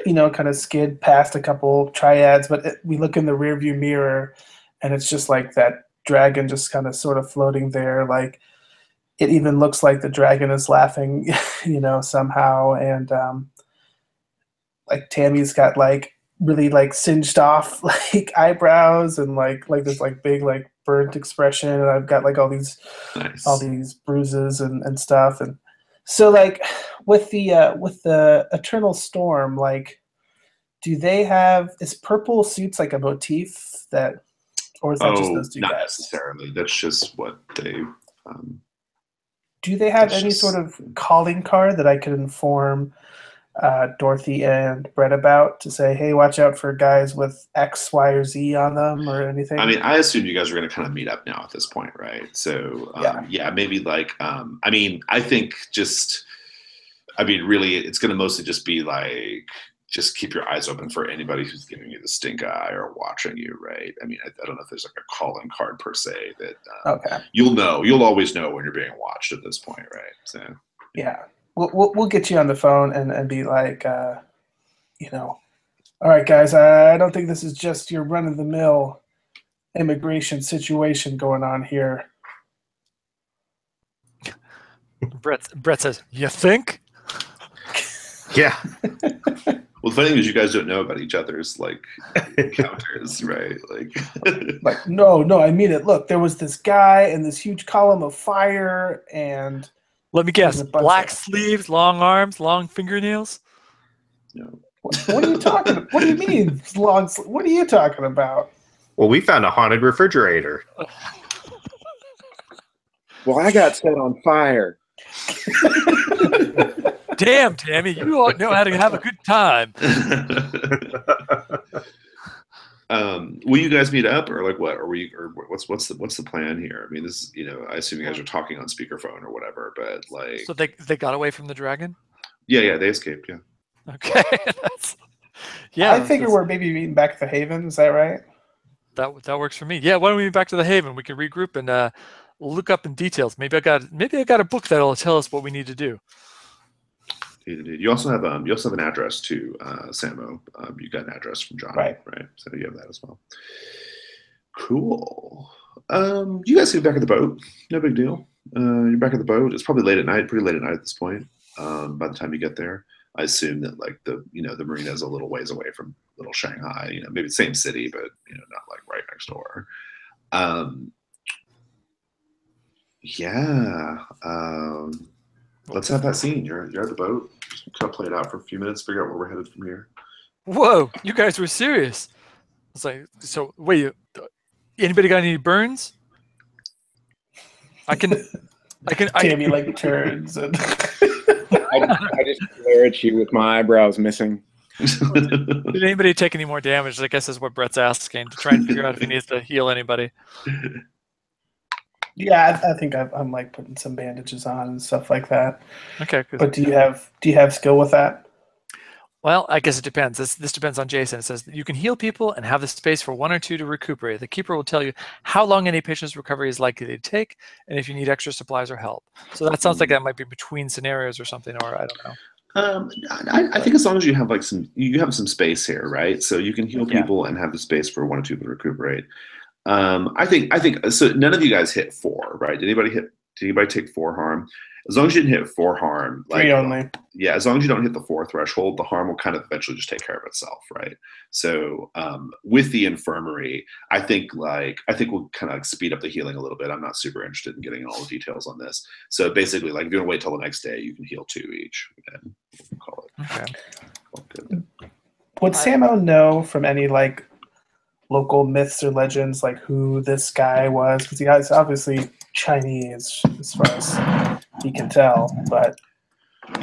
kind of skid past a couple triads, but we look in the rearview mirror, and it's just like that dragon just kind of sort of floating there. Like it even looks like the dragon is laughing, somehow. And like Tammy's got like really like singed off like eyebrows and like this like big like burnt expression, and I've got like all these bruises and stuff. And so like with the Eternal Storm, like do they have, is purple suits like a motif that, or is that just those 2 not guys? necessarily. That's just what they do they have any sort of calling card that I could inform Dorothy and Brett about, to say, hey, watch out for guys with X, Y, or Z on them, or anything? I mean, I assume you guys are going to kind of meet up now at this point, right? So yeah, maybe like I think really it's going to mostly just be like just keep your eyes open for anybody who's giving you the stink eye or watching you, right? I mean, I don't know if there's like a calling card per se that Okay. you'll always know when you're being watched at this point, right? So Yeah. We'll get you on the phone and be like, you know, all right, guys, I don't think this is just your run-of-the-mill immigration situation going on here. Brett says, "You think?" Yeah. well, the funny thing is, you guys don't know about each other's like encounters, right? Like, no, I mean it. Look, there was this guy and this huge column of fire, and let me guess: black of... sleeves, long arms, long fingernails. No. What are you talking? What do you mean long? What are you talking about? Well, we found a haunted refrigerator. Well, I got set on fire. Damn, Tammy, you all know how to have a good time. Will you guys meet up, or like what? Or what's the plan here? I mean, this is, I assume you guys are talking on speakerphone or whatever, but like. So they got away from the dragon? Yeah, they escaped. Yeah. Okay. Yeah. I figure we're maybe meeting back at the Haven. Is that right? That works for me. Yeah. Why don't we meet back to the Haven? We can regroup and look up in details. Maybe I got a book that'll tell us what we need to do. Indeed. You also have an address too, Samo. You got an address from John, right? So you have that as well. Cool. You guys get back at the boat. No big deal. You're back at the boat. It's probably late at night, pretty late at night at this point. By the time you get there, I assume that like the marina is a little ways away from Little Shanghai. Maybe the same city, but not like right next door. Yeah. Let's have that scene. You're at the boat. Just kind of play it out for a few minutes. Figure out where we're headed from here. Whoa! You guys were serious. It's like, so wait. Anybody got any burns? Tammy like turns and I just glare at you with my eyebrows missing. Did anybody take any more damage? I guess is what Brett's asking, to try and figure out if he needs to heal anybody. Yeah, I think I'm like putting some bandages on and stuff like that. Okay. But do you have skill with that? Well, I guess it depends. This depends on Jason. It says that you can heal people and have the space for 1 or 2 to recuperate. The keeper will tell you how long any patient's recovery is likely to take, and if you need extra supplies or help. So that sounds like that might be between scenarios or something, or I don't know. I think as long as you have like you have some space here, right? So you can heal people and have the space for 1 or 2 to recuperate. I think so. None of you guys hit 4, right? Did anybody take 4 harm? As long as you didn't hit 4 harm, 3 only. Yeah, as long as you don't hit the 4 threshold, the harm will kind of eventually just take care of itself, right? So with the infirmary, I think we'll kind of speed up the healing a little bit. I'm not super interested in getting all the details on this. So basically, like if you want to wait till the next day, you can heal 2 each, and we'll call it. Okay. Would Samo know from any like local myths or legends like who this guy was? Because he's obviously Chinese as far as he can tell, but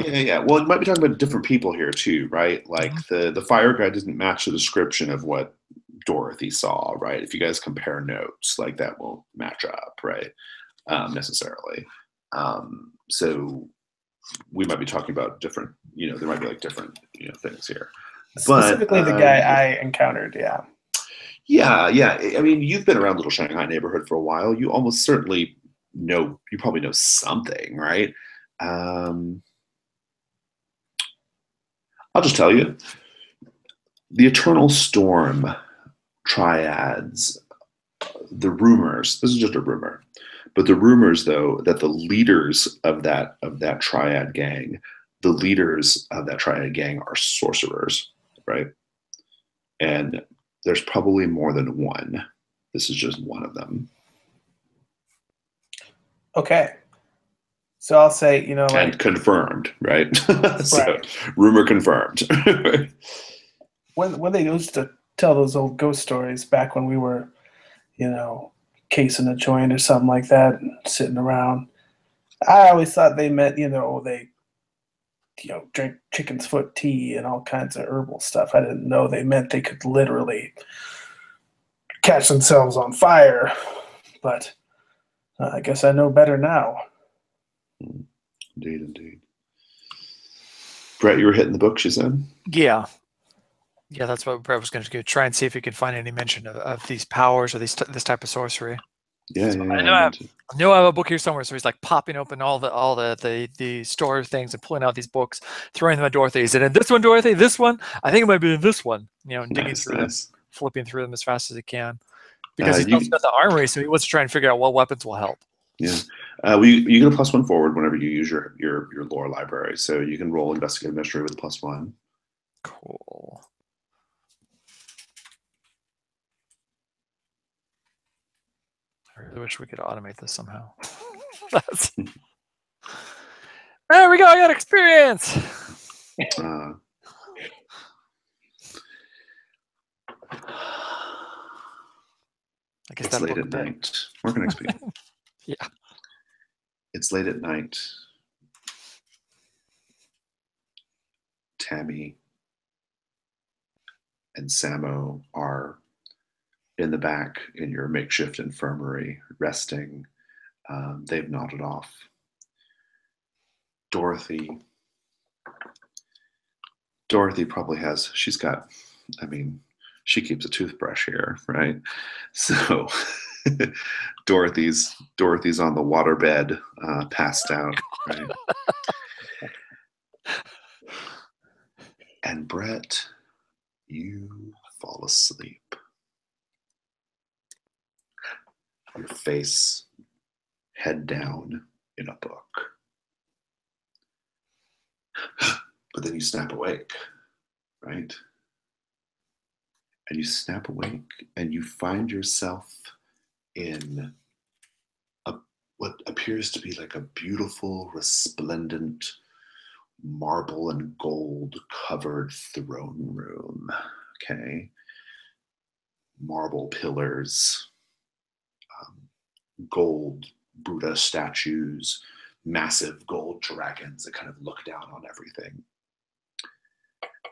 yeah. Well, you might be talking about different people here too, right? Like the fire guy doesn't match the description of what Dorothy saw, right? If you guys compare notes, like that won't match up, right? Necessarily. So we might be talking about different, there might be like different, things here. Specifically the guy I encountered, yeah. Yeah. I mean, you've been around Little Shanghai neighborhood for a while. You almost certainly know, you probably know something, right? I'll just tell you. The Eternal Storm triads, the rumors, this is just a rumor, but the rumors, though, that the leaders of that triad gang, are sorcerers, right? And there's probably more than one. This is just one of them. Okay. So I'll say, and confirmed, right? So, right. Rumor confirmed. When they used to tell those old ghost stories back when we were, casing a joint or something like that, and sitting around, I always thought they meant, they drink chicken's foot tea and all kinds of herbal stuff. I didn't know they meant they could literally catch themselves on fire, but I guess I know better now. Indeed. Brett, you were hitting the books, you said? Yeah. Yeah, that's what Brett was going to do. Try and see if he could find any mention of these powers or this type of sorcery. Yeah, So yeah, I know I have a book here somewhere. So he's like popping open all the store things and pulling out these books, throwing them at Dorothy. He said, "And this one, Dorothy, this one, I think it might be in this one." You know, and digging through them, flipping through them as fast as he can, because he's also got the armory, so he wants to try and figure out what weapons will help. Yeah. You get a +1 forward whenever you use your lore library, so you can roll investigative mystery with a +1. Cool. I really wish we could automate this somehow. There we go. I got experience. I guess it's late at night. Working XP. Yeah. It's late at night. Tammy and Samo are in the back in your makeshift infirmary, resting. They've nodded off. Dorothy probably has, she's got, I mean, she keeps a toothbrush here, right? So Dorothy's on the waterbed, passed out, right? And Brett, you fall asleep. Your face head down in a book. But then you snap awake, right? And you snap awake and you find yourself in what appears to be like a beautiful, resplendent, marble and gold covered throne room. Okay. Marble pillars, gold Buddha statues, massive gold dragons that kind of look down on everything.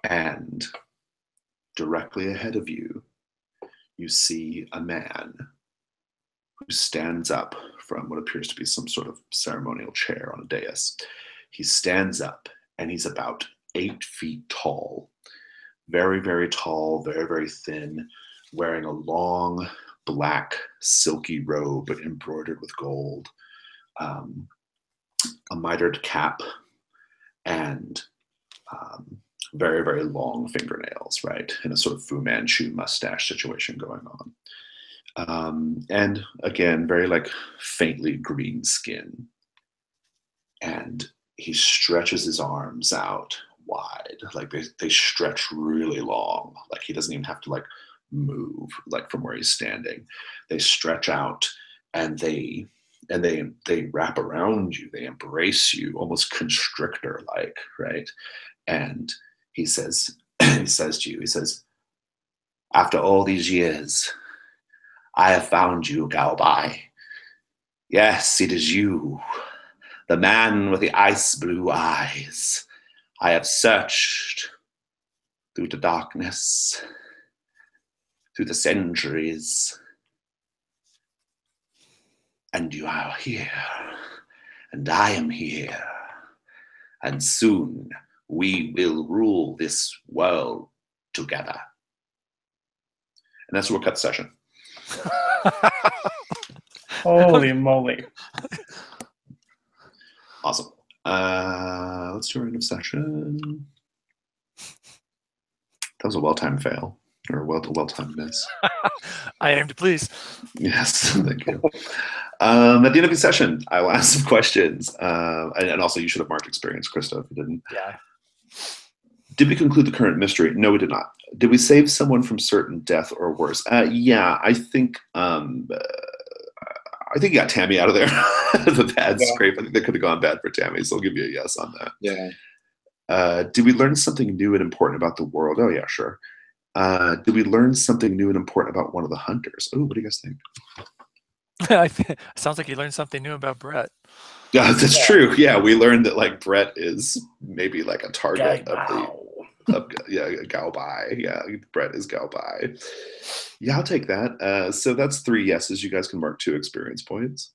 And directly ahead of you, you see a man who stands up from what appears to be some sort of ceremonial chair on a dais. He stands up and he's about 8 feet tall, very, very tall, very, very thin, wearing a long black silky robe embroidered with gold, a mitered cap, and very, very long fingernails, right? And a sort of Fu Manchu mustache situation going on. And again, very like faintly green skin. And he stretches his arms out wide, like they stretch really long. Like he doesn't even have to like move like from where he's standing. They stretch out and they wrap around you. They embrace you, almost constrictor like, right? And he says, he says, after all these years, I have found you, Galbai. Yes, it is you, the man with the ice blue eyes. I have searched through the darkness, through the centuries, and you are here, and I am here, and soon we will rule this world together. And that's where we'll cut the session. Holy moly. Awesome. Let's do our end of session. That was a well-timed fail, or a well-timed miss. I aim to please. Yes, thank you. At the end of the session, I will ask some questions. And also, you should have marked experience, Krista, if you didn't. Yeah. Did we conclude the current mystery? No, we did not. Did we save someone from certain death or worse? Yeah, I think you got Tammy out of there. The bad scrape. I think that could have gone bad for Tammy, so I'll give you a yes on that. Yeah. Did we learn something new and important about the world? Oh, yeah, sure. Did we learn something new and important about one of the hunters? Oh, what do you guys think? Sounds like you learned something new about Brett. Yeah, that's true. Yeah, we learned that like Brett is maybe like a target of Galbai. Yeah, Brett is Galbai. Yeah, I'll take that. So that's 3 yeses. You guys can mark 2 experience points.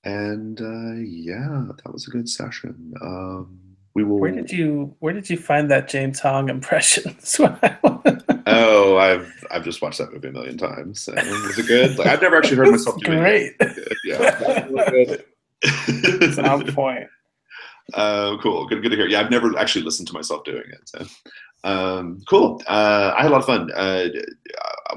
And yeah, that was a good session. we will. Where did you find that James Hong impression? Oh, I've just watched that movie a million times. Was it good? Like, I've never actually heard myself do it. Great. Yeah, really good. It's on point. Cool. Good to hear. Yeah, I've never actually listened to myself doing it. So, cool. I had a lot of fun.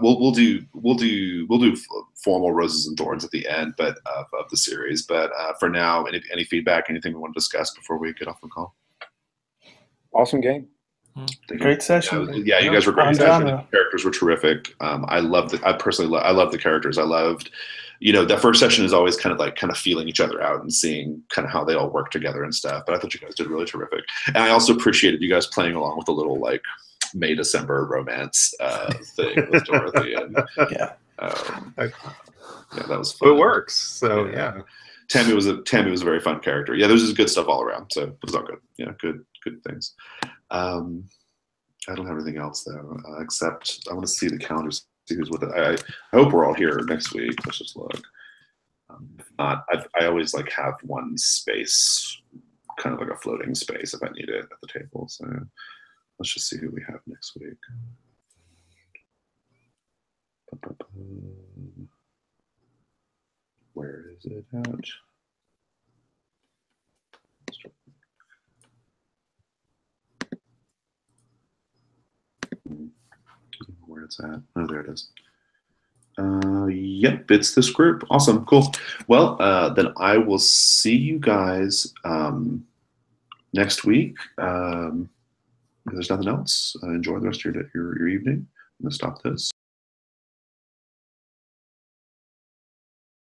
We'll do formal roses and thorns at the end, but of the series. But for now, any feedback, anything we want to discuss before we get off the call? Awesome game. Great session. Yeah, you guys were great. The characters were terrific. I love the characters. I loved, that first session is always kind of feeling each other out and seeing kind of how they all work together and stuff. But I thought you guys did really terrific. And I also appreciated you guys playing along with a little like May December romance thing with Dorothy. And, yeah, that was fun. It works. So yeah. Tammy was a very fun character. Yeah, there's just good stuff all around. So it was all good. Yeah, good things. I don't have anything else though, except I want to see the calendar, see who's with it. I hope we're all here next week. Let's just look. If not, I always like have one space, kind of like a floating space if I need it at the table. So let's just see who we have next week. Where is it at? Where it's at. Oh, there it is. Yep, it's this group. Awesome, cool. Well, then I will see you guys next week. If there's nothing else, enjoy the rest of your evening. I'm gonna stop this.